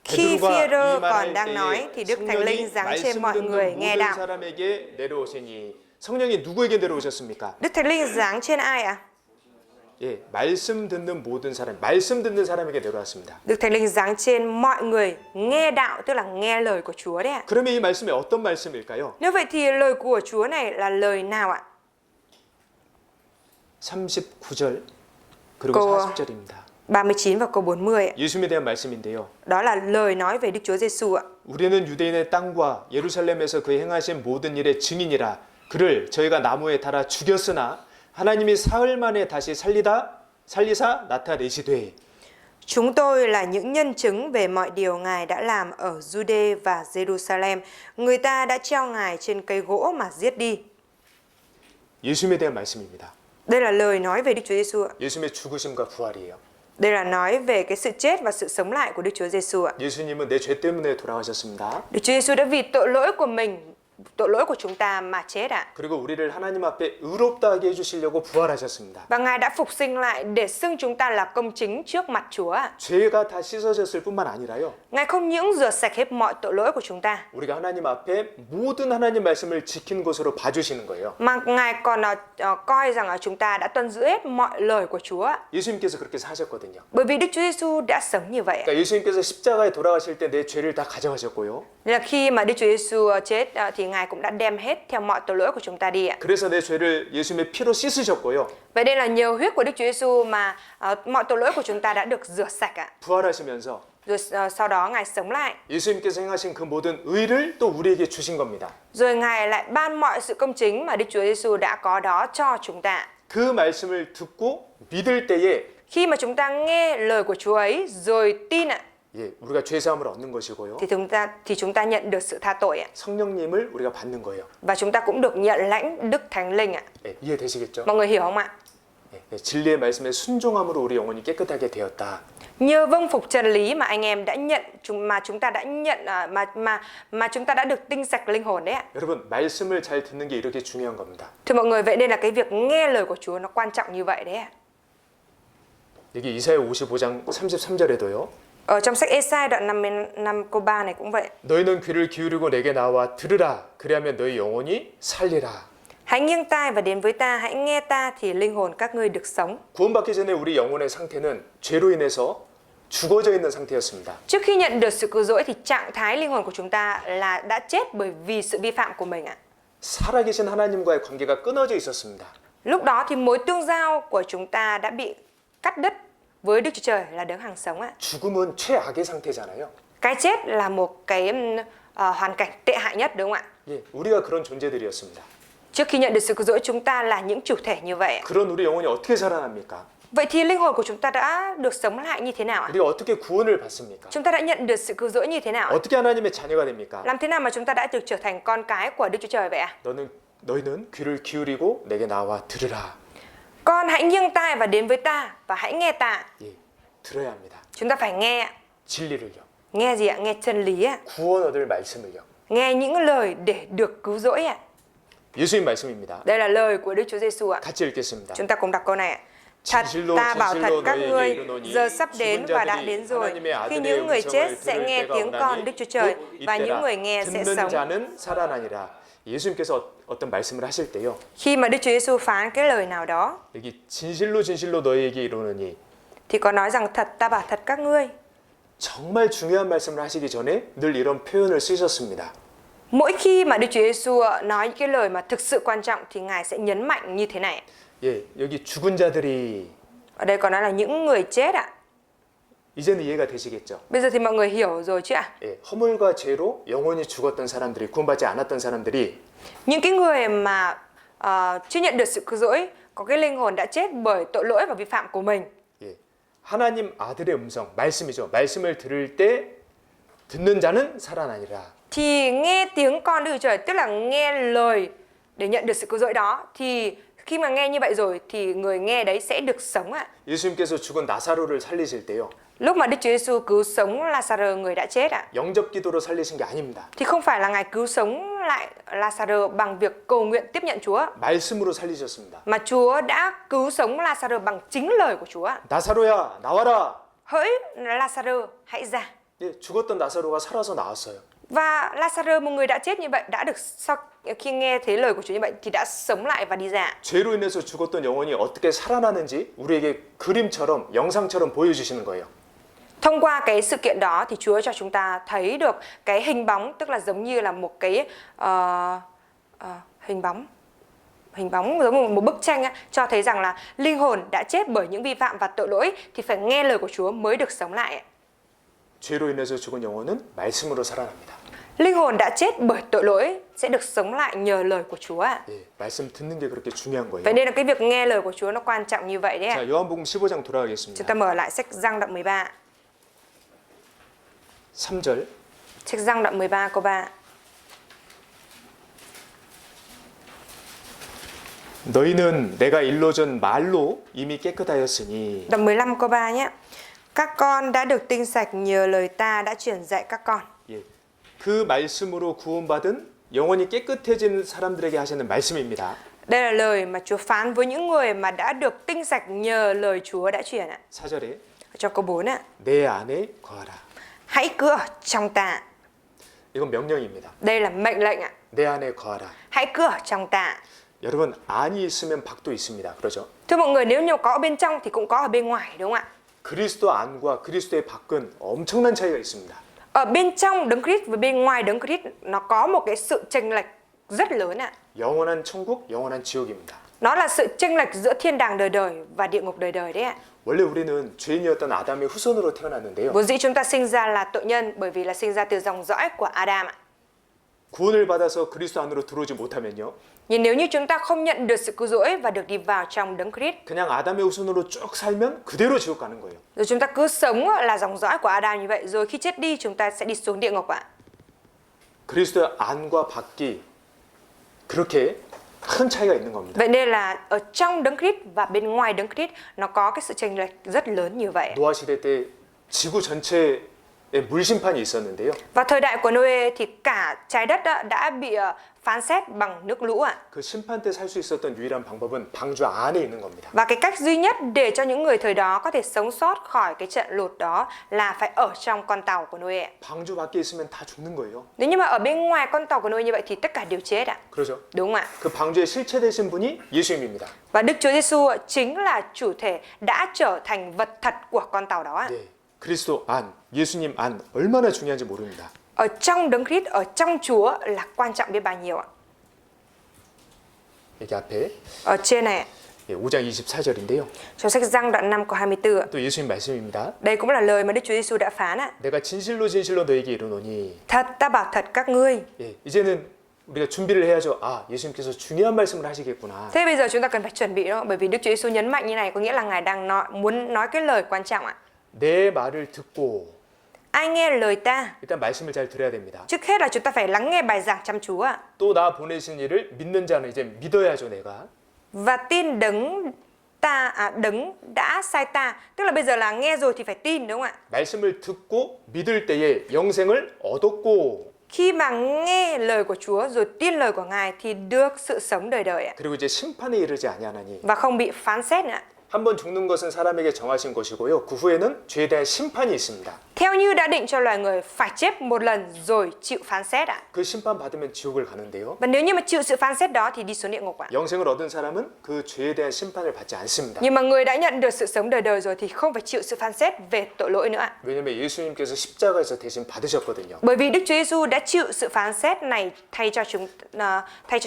[SPEAKER 2] Khi Phi-e-rơ còn đang nói thì Đức Thánh Linh giáng trên mọi người nghe đạo.
[SPEAKER 1] 사람에게 내려오시니. 성령이 누구에게 내려오셨습니까?
[SPEAKER 2] Đức Thánh Linh giáng trên ai ạ?
[SPEAKER 1] 예, 말씀 듣는 모든 사람, 말씀 듣는 사람에게 내려왔습니다.
[SPEAKER 2] Đức Thánh Linh giáng trên mọi người nghe đạo, tức là nghe lời của Chúa đấy ạ.
[SPEAKER 1] 그러면 이 말씀이 어떤 말씀일까요?
[SPEAKER 2] Nếu vậy thì lời của Chúa này là lời nào ạ?
[SPEAKER 1] 39절 그리고
[SPEAKER 2] câu
[SPEAKER 1] 40절입니다.
[SPEAKER 2] 39 và câu 40 ạ.
[SPEAKER 1] 예수님에 대한 말씀인데요.
[SPEAKER 2] Đó là lời nói về Đức Chúa Giêsu ạ.
[SPEAKER 1] 우리는 유대인의 땅과 예루살렘에서 그 행하신 모든 일의 증인이라. 그를 저희가 나무에 달아 죽였으나 하나님이 사흘 만에 다시 살리사 나타내시되.
[SPEAKER 2] Chúng tôi là những nhân chứng về mọi điều Ngài đã làm ở Jude và Jerusalem. Người ta đã treo Ngài trên cây gỗ mà giết đi.
[SPEAKER 1] 예수님에 대한 말씀입니다.
[SPEAKER 2] Đây là lời nói về Đức Chúa Giêsu ạ.
[SPEAKER 1] 예수님의 죽으심과 부활이에요.
[SPEAKER 2] Đây là nói về cái sự chết và sự sống lại của Đức Chúa Giêsu ạ.
[SPEAKER 1] 예수님은 내 죄 때문에 돌아가셨습니다.
[SPEAKER 2] Đức Chúa Giêsu đã vì tội lỗi của mình, tội lỗi của chúng ta mà chết ạ.
[SPEAKER 1] 그리고 우리를 하나님 앞에 의롭다 하게 해주시려고 부활하셨습니다.
[SPEAKER 2] Và Ngài đã phục sinh lại để xưng chúng ta là công chính trước mặt Chúa ạ.
[SPEAKER 1] 죄가 다 씻어졌을 뿐만 아니라요.
[SPEAKER 2] Ngài không những rửa sạch hết mọi tội lỗi của chúng ta,
[SPEAKER 1] 우리가 하나님 앞에 모든 하나님 말씀을 지킨 것으로 봐주시는 거예요.
[SPEAKER 2] mà Ngài còn coi rằng chúng ta đã tuân giữ hết mọi lời của Chúa ạ.
[SPEAKER 1] 예수님께서 그렇게 사셨거든요.
[SPEAKER 2] Bởi vì Đức Chúa Giêsu đã sống như vậy ạ.
[SPEAKER 1] 그러니까 예수님께서 십자가에 돌아가실 때 내 죄를 다 가져가셨고요.
[SPEAKER 2] Nên là khi mà Đức Chúa Giêsu chết thì Ngài cũng đã đem hết theo mọi tội lỗi của chúng ta đi ạ.
[SPEAKER 1] 그래서 내 죄를 예수님의 피로 씻으셨고요.
[SPEAKER 2] Vậy đây là nhờ huyết của Đức Chúa Giêsu mà mọi tội lỗi của chúng ta đã được rửa sạch ạ.
[SPEAKER 1] 부활하시면서
[SPEAKER 2] Rồi sau đó Ngài sống lại.
[SPEAKER 1] 예수님께서 행하신 그 모든 의를 또 우리에게 주신 겁니다.
[SPEAKER 2] Rồi Ngài lại ban mọi sự công chính mà Đức Chúa Giêsu đã có đó cho chúng ta.
[SPEAKER 1] 그 말씀을 듣고 믿을 때에
[SPEAKER 2] Khi mà chúng ta nghe lời của Chúa ấy rồi tin ạ,
[SPEAKER 1] 예, 우리가 죄 사함을 얻는 것이고요.
[SPEAKER 2] thì chúng ta nhận được sự tha tội ạ.
[SPEAKER 1] 성령님을 우리가 받는 거예요.
[SPEAKER 2] Và chúng ta cũng được nhận lãnh Đức Thánh Linh ạ.
[SPEAKER 1] 예, 이해되시겠죠?
[SPEAKER 2] Mọi người hiểu không ạ?
[SPEAKER 1] 예, 진리의 말씀에 순종함으로 우리 영혼이 깨끗하게 되었다.
[SPEAKER 2] Nhờ vâng phục chân lý mà anh em đã nhận, mà chúng ta đã nhận mà chúng ta đã được tinh sạch linh hồn đấy ạ.
[SPEAKER 1] 여러분, 말씀을 잘 듣는 게 이렇게 중요한 겁니다.
[SPEAKER 2] Thưa mọi người, vậy nên là cái việc nghe lời của Chúa nó quan trọng như vậy đấy ạ.
[SPEAKER 1] 여기 이사야 55장 33절에도요.
[SPEAKER 2] Ở trong sách Ê-sai đoạn 55 câu 3 này cũng vậy.
[SPEAKER 1] 너희는 귀를 기울이고 내게 나와 들으라. 그리하면 너희 영혼이 살리라.
[SPEAKER 2] Hãy nghiêng tai và đến với ta, hãy nghe ta thì linh hồn các ngươi được sống.
[SPEAKER 1] 구원받기 전에 우리 영혼의 상태는 죄로 인해서 죽어져 있는 상태였습니다.
[SPEAKER 2] Trước khi nhận được sự cứu rỗi thì trạng thái linh hồn của chúng ta là đã chết bởi vì sự vi phạm của mình ạ.
[SPEAKER 1] 살아계신 하나님과의 관계가 끊어져 있었습니다.
[SPEAKER 2] Lúc đó thì mối tương giao của chúng ta đã bị cắt đứt với Đức Chúa Trời là đấng hằng sống ạ.
[SPEAKER 1] 죽음은 최악의 상태잖아요.
[SPEAKER 2] Cái chết là một cái hoàn cảnh tệ hại nhất, đúng không ạ?
[SPEAKER 1] 예, 우리가 그런 존재들이었습니다.
[SPEAKER 2] Trước khi nhận được sự cứu rỗi chúng ta là những chủ thể như vậy.
[SPEAKER 1] 그런 우리 영혼이 어떻게 살아납니까?
[SPEAKER 2] Vậy thì linh hồn của chúng ta đã được sống lại như thế nào ạ?
[SPEAKER 1] 우리가 어떻게 구원을 받습니까?
[SPEAKER 2] Chúng ta đã nhận được sự cứu rỗi như thế nào ạ?
[SPEAKER 1] 어떻게 하나님의 자녀가 됩니까?
[SPEAKER 2] Làm thế nào mà chúng ta đã được trở thành con cái của Đức Chúa Trời vậy ạ?
[SPEAKER 1] 너희는 귀를 기울이고 내게 나와 들으라.
[SPEAKER 2] Con hãy nghiêng tai và đến với ta và hãy nghe ta.
[SPEAKER 1] 예, 들어야 합니다.
[SPEAKER 2] Chúng ta phải nghe ạ.
[SPEAKER 1] 진리를요.
[SPEAKER 2] Nghe gì ạ? Nghe chân lý ạ.
[SPEAKER 1] 구원 얻을 말씀을요.
[SPEAKER 2] Nghe những lời để được cứu rỗi ạ.
[SPEAKER 1] 예수님 말씀입니다.
[SPEAKER 2] Đây là lời của Đức Chúa Giêsu ạ.
[SPEAKER 1] 같이 읽겠습니다.
[SPEAKER 2] Chúng ta cùng đọc câu này ạ. Thật, ta bảo thật các ngươi, giờ sắp đến và đã đến rồi, khi những người chết sẽ nghe tiếng con Đức Chúa Trời và những người nghe sẽ sống.
[SPEAKER 1] 듣는 자는 살아나니라. 예수님께서 어떤 말씀을 하실 때요.
[SPEAKER 2] Khi mà Đức Chúa Giêsu phán cái lời nào đó
[SPEAKER 1] 여기 진실로 너희에게 이르노니
[SPEAKER 2] thì có nói rằng thật ta bảo thật các ngươi.
[SPEAKER 1] 정말 중요한 말씀을 하시기 전에 늘 이런 표현을 쓰셨습니다.
[SPEAKER 2] Mỗi khi mà Đức Chúa Giêsu nói những cái lời mà thực sự quan trọng thì Ngài sẽ nhấn mạnh như thế này.
[SPEAKER 1] 예, 여기 죽은 자들이
[SPEAKER 2] Ở đây có nói là những người chết ạ.
[SPEAKER 1] 이제는 이해가 되시겠죠?
[SPEAKER 2] Bây giờ thì mọi người hiểu rồi chứ ạ?
[SPEAKER 1] 예, 허물과 죄로 영원히 죽었던 사람들이 구원받지 않았던 사람들이
[SPEAKER 2] Những cái người mà chưa nhận được sự cứu rỗi, có cái linh hồn đã chết bởi tội lỗi và vi phạm của mình.
[SPEAKER 1] 예, 하나님 아들의 음성, 말씀이죠. 말씀을 들을 때 듣는 자는 살아나니라.
[SPEAKER 2] Thì nghe tiếng con Đức Chúa Trời, tức là nghe lời để nhận được sự cứu rỗi đó, thì khi mà nghe như vậy rồi thì người nghe đấy sẽ được sống ạ.
[SPEAKER 1] 예수님께서 죽은 나사로를 살리실 때요.
[SPEAKER 2] Lúc mà Đức Chúa Giêsu cứu sống Lazarơ người đã chết ạ,
[SPEAKER 1] 영접 기도로 살리신 게 아닙니다.
[SPEAKER 2] thì không phải là Ngài cứu sống lại Lazarơ bằng việc cầu nguyện tiếp nhận Chúa,
[SPEAKER 1] 말씀으로 살리셨습니다.
[SPEAKER 2] mà Chúa đã cứu sống Lazarơ bằng chính lời của Chúa.
[SPEAKER 1] 나사로야, 나와라.
[SPEAKER 2] Hỡi Lazarơ, hãy ra.
[SPEAKER 1] 예, 죽었던 나사로가 살아서 나왔어요.
[SPEAKER 2] Và Lazarơ, một người đã chết như vậy, đã được sau khi nghe thấy lời của Chúa như vậy thì đã sống lại và đi ra.
[SPEAKER 1] 죄로 인해서 죽었던 영혼이 어떻게 살아나는지 우리에게 그림처럼 영상처럼 보여주시는 거예요.
[SPEAKER 2] Thông qua cái sự kiện đó thì Chúa cho chúng ta thấy được cái hình bóng, tức là giống như là một cái hình bóng giống như một bức tranh á, cho thấy rằng là linh hồn đã chết bởi những vi phạm và tội lỗi thì phải nghe lời của Chúa mới được sống lại.
[SPEAKER 1] 죄로 인해서 죽은 영혼은 말씀으로 살아납니다.
[SPEAKER 2] Linh hồn đã chết bởi tội lỗi sẽ được sống lại nhờ lời của Chúa ạ.
[SPEAKER 1] 예, 말씀 듣는 게 그렇게 중요한 거예요.
[SPEAKER 2] Vậy nên là cái việc nghe lời của Chúa nó quan trọng như vậy đấy ạ.
[SPEAKER 1] 자, 요한복음 15장
[SPEAKER 2] Chúng
[SPEAKER 1] 돌아가겠습니다.
[SPEAKER 2] ta mở lại sách Giăng đoạn 13.
[SPEAKER 1] 3절.
[SPEAKER 2] Sách Giăng đoạn 13 câu 3.
[SPEAKER 1] 너희는 내가 일러준 말로 이미 깨끗하였으니
[SPEAKER 2] Đoạn 15 câu 3 nhé. Các con đã được tinh sạch nhờ lời ta đã truyền dạy các con.
[SPEAKER 1] 예, 그 말씀으로 구원받은 영혼이 깨끗해진 사람들에게 하시는 말씀입니다.
[SPEAKER 2] Đây là lời mà Chúa phán với những người mà đã được tinh sạch nhờ lời Chúa đã truyền ạ.
[SPEAKER 1] 4절에
[SPEAKER 2] Trong câu 4 ạ.
[SPEAKER 1] 내 안에 거하라.
[SPEAKER 2] Hãy cứ ở trong ta.
[SPEAKER 1] 이건 명령입니다.
[SPEAKER 2] Đây là mệnh lệnh ạ.
[SPEAKER 1] 내 안에 거하라.
[SPEAKER 2] Hãy cứ ở trong ta.
[SPEAKER 1] 여러분, 안이 있으면 밖도 있습니다. 그러죠?
[SPEAKER 2] Thưa mọi người, nếu như có ở bên trong thì cũng có ở bên ngoài, đúng không ạ?
[SPEAKER 1] 그리스도 안과 그리스도의 밖은 엄청난 차이가 있습니다.
[SPEAKER 2] Ở bên trong Đấng Christ và bên ngoài Đấng Christ nó có một cái sự chênh lệch rất lớn ạ.
[SPEAKER 1] 영원한 천국, 영원한 지옥입니다.
[SPEAKER 2] Nó là sự chênh lệch giữa thiên đàng đời đời và địa ngục đời đời đấy ạ.
[SPEAKER 1] 원래 우리는 죄인이었던 아담의 후손으로 태어났는데요.
[SPEAKER 2] Vốn dĩ chúng ta sinh ra là tội nhân bởi vì là sinh ra từ dòng dõi của Adam ạ.
[SPEAKER 1] 구원을 받아서 그리스도 안으로 들어오지 못하면요.
[SPEAKER 2] Nhưng nếu như chúng ta không nhận được sự cứu rỗi và được đi vào trong Đấng Christ,
[SPEAKER 1] 그냥 아담의 후손으로 쭉 살면 그대로 지옥 가는 거예요.
[SPEAKER 2] rồi chúng ta cứ sống là dòng dõi của Adam như vậy, rồi khi chết đi chúng ta sẽ đi xuống địa ngục ạ.
[SPEAKER 1] 그리스도의 안과 밖이 그렇게 큰 차이가 있는 겁니다.
[SPEAKER 2] Vậy nên là ở trong Đấng Christ và bên ngoài Đấng Christ nó có cái sự chênh lệch rất lớn như vậy.
[SPEAKER 1] 노아 시대 때 지구 전체에 물심판이 있었는데요.
[SPEAKER 2] Và thời đại của Noe thì cả trái đất đã bị phán xét bằng nước lũ ạ.
[SPEAKER 1] 그 심판 때 살 수 있었던 유일한 방법은 방주 안에 있는 겁니다.
[SPEAKER 2] Và cái cách duy nhất để cho những người thời đó có thể sống sót khỏi cái trận lụt đó là phải ở trong con tàu của Noe.
[SPEAKER 1] 방주 밖에 있으면 다 죽는 거예요.
[SPEAKER 2] Nếu như mà ở bên ngoài con tàu của Noe như vậy thì tất cả đều chết ạ.
[SPEAKER 1] 그렇죠?
[SPEAKER 2] Đúng không ạ?
[SPEAKER 1] 그 방주의 실체 되신 분이 예수님입니다.
[SPEAKER 2] Và Đức Chúa Giêsu chính là chủ thể đã trở thành vật thật của con tàu đó ạ.
[SPEAKER 1] 네, 그리스도 안, 예수님 안 얼마나 중요한지 모릅니다.
[SPEAKER 2] Ở trong Đấng Christ, ở trong Chúa là quan trọng biết bao nhiêu ạ.
[SPEAKER 1] 여기 앞에
[SPEAKER 2] Ở trên này,
[SPEAKER 1] 5장 24절인데요.
[SPEAKER 2] trong sách Giăng đoạn 5 câu 24 ạ.
[SPEAKER 1] 또 예수님 말씀입니다.
[SPEAKER 2] Đây cũng là lời mà Đức Chúa Giêsu đã phán ạ.
[SPEAKER 1] 내가 진실로 너에게 이르노니.
[SPEAKER 2] Thật ta bảo thật các ngươi.
[SPEAKER 1] 예, 이제는 우리가 준비를 해야죠. 아, 예수님께서 중요한 말씀을 하시겠구나.
[SPEAKER 2] Thế bây giờ chúng ta cần phải chuẩn bị đó, bởi vì Đức Chúa Giêsu nhấn mạnh như này có nghĩa là Ngài đang muốn nói cái lời quan trọng ạ.
[SPEAKER 1] 내 말을 듣고
[SPEAKER 2] Ai nghe lời ta?
[SPEAKER 1] 일단 말씀을 잘 들어야 됩니다.
[SPEAKER 2] Trước hết là chúng ta phải lắng nghe bài giảng chăm chú ạ.
[SPEAKER 1] 또 나 보내신 이를 믿는 자는 이제 믿어야죠, 내가.
[SPEAKER 2] Và tin đấng đã sai ta. Tức là bây giờ là nghe rồi thì phải tin, đúng không ạ?
[SPEAKER 1] 말씀을 듣고 믿을 때에 영생을 얻었고
[SPEAKER 2] Khi mà nghe lời của Chúa rồi tin lời của Ngài thì được sự sống đời đời ạ.
[SPEAKER 1] 그리고 이제 심판에 이르지 아니하나니.
[SPEAKER 2] Và không bị phán xét nữa.
[SPEAKER 1] 한 번 죽는 것은 사람에게 정하신 것이고요. 그 후에는 죄에 대한 심판이 있습니다.
[SPEAKER 2] Theo như đã định cho loài người phải chết một lần rồi chịu phán xét ạ.
[SPEAKER 1] 그 심판 받으면 지옥을 가는데요.
[SPEAKER 2] Và nếu như mà chịu sự phán xét đó thì đi xuống địa ngục ạ.
[SPEAKER 1] 영생을 얻은 사람은 그 죄에 대한 심판을 받지 않습니다.
[SPEAKER 2] Nhưng mà người đã nhận được sự sống đời đời rồi thì không phải chịu sự phán xét về tội lỗi nữa ạ.
[SPEAKER 1] 왜냐면 예수님께서 십자가에서 대신 받으셨거든요.
[SPEAKER 2] Bởi vì Đức Chúa Giêsu đã chịu sự phán xét này thay cho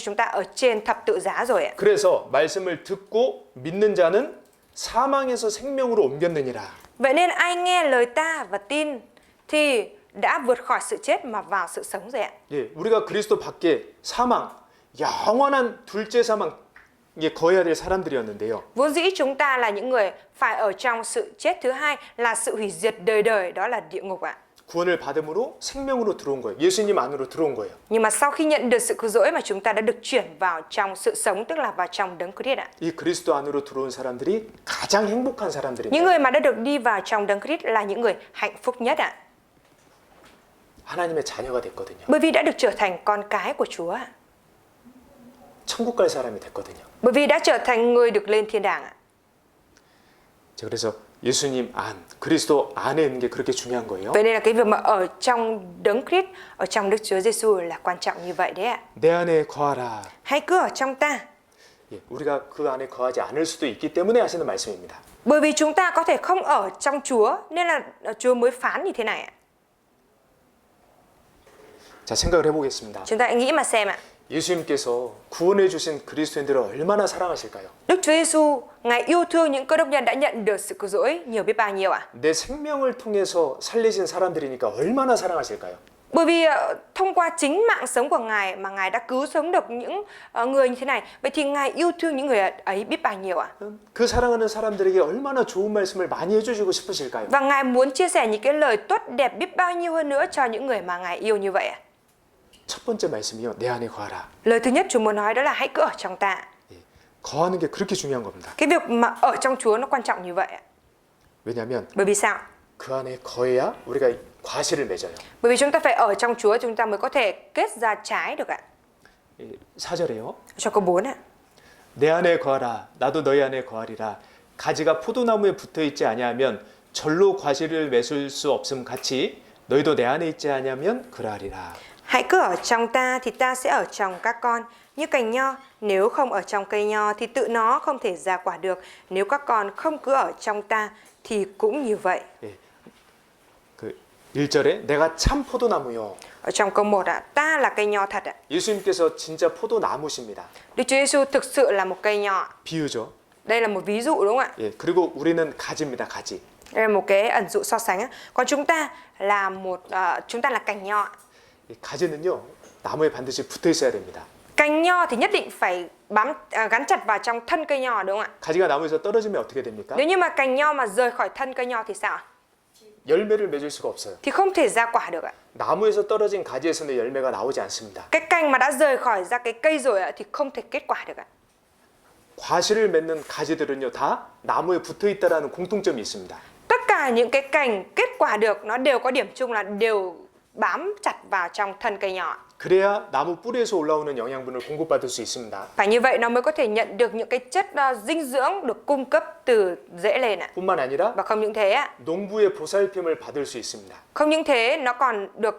[SPEAKER 2] chúng ta ở trên thập tự giá rồi ạ.
[SPEAKER 1] 그래서 말씀을 듣고 믿는 자는 사망에서 생명으로 옮겼느니라.
[SPEAKER 2] Vậy nên ai nghe lời ta và tin thì đã vượt khỏi sự chết mà vào sự sống rồi ạ.
[SPEAKER 1] 예, 우리가 그리스도 밖에 사망, 영원한 둘째 사망에 거해야 될 사람들이었는데요.
[SPEAKER 2] Vốn dĩ chúng ta là những người phải ở trong sự chết thứ hai là sự hủy diệt đời đời, đó là địa ngục ạ.
[SPEAKER 1] 구원을 받음으로 생명으로 들어온 거예요. 예수님 안으로 들어온 거예요.
[SPEAKER 2] Nhưng mà sau khi nhận được sự cứu rỗi mà chúng ta đã được chuyển vào trong sự sống, tức là vào trong đấng Christ ạ.
[SPEAKER 1] 이 그리스도 안으로 들어온 사람들이 가장 행복한 사람들입니다.
[SPEAKER 2] Những người mà đã được đi vào trong đấng Christ là những người hạnh phúc nhất ạ.
[SPEAKER 1] 하나님의 자녀가 됐거든요.
[SPEAKER 2] Bởi vì đã được trở thành con cái của Chúa ạ.
[SPEAKER 1] 천국 갈 사람이 됐거든요.
[SPEAKER 2] Bởi vì đã trở thành người được lên thiên đàng ạ.
[SPEAKER 1] 자, 그래서 예수님 안, 그리스도 안에 있는 게 그렇게 중요한 거예요.
[SPEAKER 2] Vậy nên là cái việc mà ở trong đấng Christ, ở trong Đức Chúa Giêsu là quan trọng như vậy đấy ạ.
[SPEAKER 1] 내 안에 거하라.
[SPEAKER 2] Hãy cứ ở trong ta.
[SPEAKER 1] 예, 우리가 그 안에 거하지 않을 수도 있기 때문에 하시는 말씀입니다.
[SPEAKER 2] Bởi vì chúng ta có thể không ở trong Chúa nên là Chúa mới phán như thế này ạ.
[SPEAKER 1] 자, 생각을 해보겠습니다.
[SPEAKER 2] Chúng ta hãy nghĩ mà xem ạ.
[SPEAKER 1] 예수님께서 구원해 주신 그리스도인들을 얼마나 사랑하실까요?
[SPEAKER 2] Đức Chúa Giêsu, Ngài yêu thương những cơ đốc nhân đã nhận được sự cứu rỗi nhiều biết bao nhiêu ạ.
[SPEAKER 1] 내 생명을 통해서 살리신 사람들이니까 얼마나 사랑하실까요?
[SPEAKER 2] Bởi vì thông qua chính mạng sống của Ngài mà Ngài đã cứu sống được những người như thế này. Vậy thì Ngài yêu thương những người ấy biết bao nhiêu ạ.
[SPEAKER 1] 그 사랑하는 사람들에게 얼마나 좋은 말씀을 많이 해주시고 싶으실까요?
[SPEAKER 2] Và Ngài muốn chia sẻ những cái lời tốt đẹp biết bao nhiêu hơn nữa cho những người mà Ngài yêu như vậy ạ.
[SPEAKER 1] 첫 번째 말씀이요. 내 안에 거하라.
[SPEAKER 2] Lời thứ nhất Chúa muốn nói đó là hãy cứ ở trong ta.
[SPEAKER 1] 예, 거하는 게 그렇게 중요한 겁니다.
[SPEAKER 2] Cái việc mà ở trong Chúa nó quan trọng như vậy ạ.
[SPEAKER 1] 왜냐하면
[SPEAKER 2] Bởi vì sao?
[SPEAKER 1] 그 안에 거해야 우리가 과실을 맺어요.
[SPEAKER 2] Bởi vì chúng ta phải ở trong Chúa chúng ta mới có thể kết ra trái được ạ.
[SPEAKER 1] 4절에요.
[SPEAKER 2] Cho câu 4 ạ.
[SPEAKER 1] 내 안에 거하라. 나도 너희 안에 거하리라. 가지가 포도나무에 붙어 있지 아니하면 절로 과실을 맺을 수 없음 같이 너희도 내 안에 있지 아니하면 그러하리라.
[SPEAKER 2] Hãy cứ ở trong ta thì ta sẽ ở trong các con. Như cành nho, nếu không ở trong cây nho thì tự nó không thể ra quả được. Nếu các con không cứ ở trong ta thì cũng như vậy.
[SPEAKER 1] 예, 그 1절에 내가 참 포도나무요.
[SPEAKER 2] Ở trong câu 1 ạ, ta là cây nho thật ạ.
[SPEAKER 1] 예수님께서 진짜 포도나무십니다.
[SPEAKER 2] Đức Chúa Giêsu thực sự là một cây nho.
[SPEAKER 1] 비유죠.
[SPEAKER 2] Đây là một ví dụ đúng không ạ?
[SPEAKER 1] 예, 그리고 우리는 가지입니다. 가지.
[SPEAKER 2] Đây là một cái ẩn dụ so sánh á. Còn chúng ta là cành nho.
[SPEAKER 1] 이 가지는요. 나무에 반드시 붙어 있어야 됩니다.
[SPEAKER 2] Cành nho thì nhất định phải gắn chặt vào trong thân cây nho đúng không ạ?
[SPEAKER 1] 가지가 나무에서 떨어지면 어떻게 됩니까?
[SPEAKER 2] Nếu như mà cành nho mà rời khỏi thân cây nho thì sao ạ?
[SPEAKER 1] 열매를 맺을 수가 없어요.
[SPEAKER 2] Thì không thể ra quả được ạ.
[SPEAKER 1] 나무에서 떨어진 가지에서는 열매가 나오지 않습니다.
[SPEAKER 2] Cái cành mà đã rời khỏi ra cái cây rồi ạ thì không thể kết quả được ạ.
[SPEAKER 1] 과실을 맺는 가지들은요. 다 나무에 붙어 있다라는 공통점이 있습니다.
[SPEAKER 2] Tất cả những cái cành kết quả được nó đều có điểm chung là đều bám chặt vào trong thân cây nho.
[SPEAKER 1] 그래야 나무 뿌리에서 올라오는 영양분을 공급받을 수 있습니다.
[SPEAKER 2] Phải như vậy nó mới có thể nhận được những cái chất dinh dưỡng được cung cấp từ rễ lên ạ.
[SPEAKER 1] 뿐만 아니라
[SPEAKER 2] Và không những thế ạ,
[SPEAKER 1] 농부의 보살핌을 받을 수 있습니다.
[SPEAKER 2] không những thế nó còn được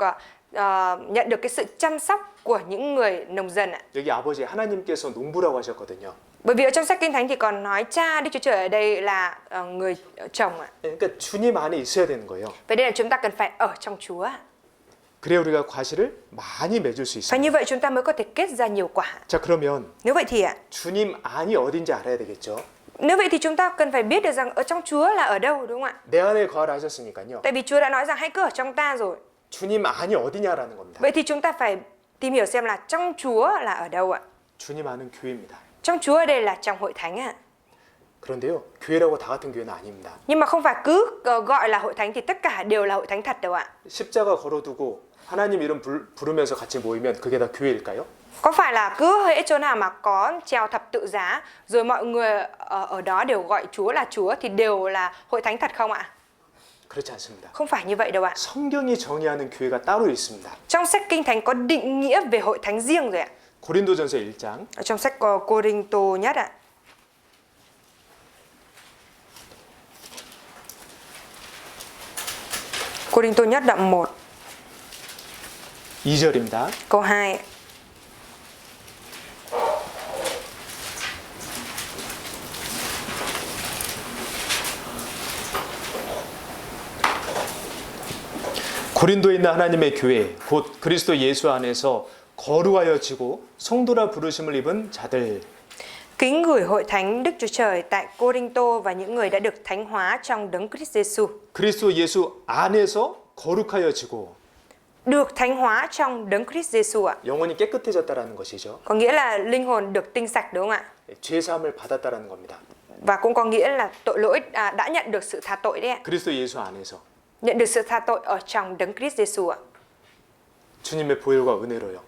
[SPEAKER 2] nhận được cái sự chăm sóc của những người nông dân ạ.
[SPEAKER 1] 여기 아버지 하나님께서 농부라고 하셨거든요.
[SPEAKER 2] Bởi vì ở trong sách Kinh Thánh thì còn nói cha Đức Chúa Trời ở đây là người chồng ạ.
[SPEAKER 1] 그러니까 주님 안에 있어야 되는 거예요.
[SPEAKER 2] Vậy nên là chúng ta cần phải ở trong Chúa ạ.
[SPEAKER 1] 그래야 우리가 과실을 많이 맺을 수
[SPEAKER 2] Và
[SPEAKER 1] 있습니다.
[SPEAKER 2] như vậy chúng ta mới có thể kết ra nhiều quả.
[SPEAKER 1] 자, 그러면
[SPEAKER 2] Nếu vậy thì ạ,
[SPEAKER 1] 주님 안이 어딘지 알아야 되겠죠.
[SPEAKER 2] nếu vậy thì chúng ta cần phải biết được rằng ở trong Chúa là ở đâu đúng không ạ?
[SPEAKER 1] 내 안에 거하라 하셨으니까요.
[SPEAKER 2] Tại vì Chúa đã nói rằng hãy cứ ở trong ta rồi.
[SPEAKER 1] 주님 안이 어디냐라는 겁니다.
[SPEAKER 2] Vậy thì chúng ta phải tìm hiểu xem là trong Chúa là ở đâu ạ?
[SPEAKER 1] 주님 안은 교회입니다.
[SPEAKER 2] Trong Chúa ở đây là trong hội thánh ạ.
[SPEAKER 1] 그런데요. 교회라고 다 같은 교회는 아닙니다.
[SPEAKER 2] Nhưng mà không phải cứ gọi là hội thánh thì tất cả đều là hội thánh thật đâu ạ.
[SPEAKER 1] 십자가 걸어두고 하나님 이름 부르면서 같이 모이면 그게 다 교회일까요?
[SPEAKER 2] Có phải là cứ hễ chỗ nào mà có treo thập tự giá rồi mọi người ở đó đều gọi Chúa là Chúa thì đều là hội thánh thật không ạ?
[SPEAKER 1] 그렇지 않습니다.
[SPEAKER 2] Không phải như vậy đâu ạ.
[SPEAKER 1] 성경이 정의하는 교회가 따로 있습니다.
[SPEAKER 2] Trong sách Kinh Thánh có định nghĩa về hội thánh riêng rồi ạ.
[SPEAKER 1] 고린도전서 1장
[SPEAKER 2] Ở trong sách Cô-rinh-tô nhất ạ. Cô-rinh-tô nhất đoạn 1
[SPEAKER 1] 2절입니다.
[SPEAKER 2] câu 2.
[SPEAKER 1] 고린도에 있는 하나님의 교회 곧 그리스도 예수 안에서 거룩하여지고 성도라 부르심을 입은 자들.
[SPEAKER 2] Kính gửi hội thánh Đức Chúa Trời tại Cô-rinh-tô và những người đã được thánh hóa trong đấng Christ Giêsu.
[SPEAKER 1] 그리스도 예수 안에서 거룩하여지고
[SPEAKER 2] Được thánh hóa trong đấng Christ Giêsu ạ.
[SPEAKER 1] 영혼이 깨끗해졌다라는 것이죠.
[SPEAKER 2] Có nghĩa là linh hồn được tinh sạch đúng không ạ?
[SPEAKER 1] 죄 사함을 받았다라는 겁니다.
[SPEAKER 2] Và cũng có nghĩa là tội lỗi đã nhận được sự tha tội đấy ạ.
[SPEAKER 1] 그리스도 예수 안에서
[SPEAKER 2] Nhận được sự tha tội ở trong đấng Christ Giêsu ạ.
[SPEAKER 1] 주님의 보혈과 은혜로요.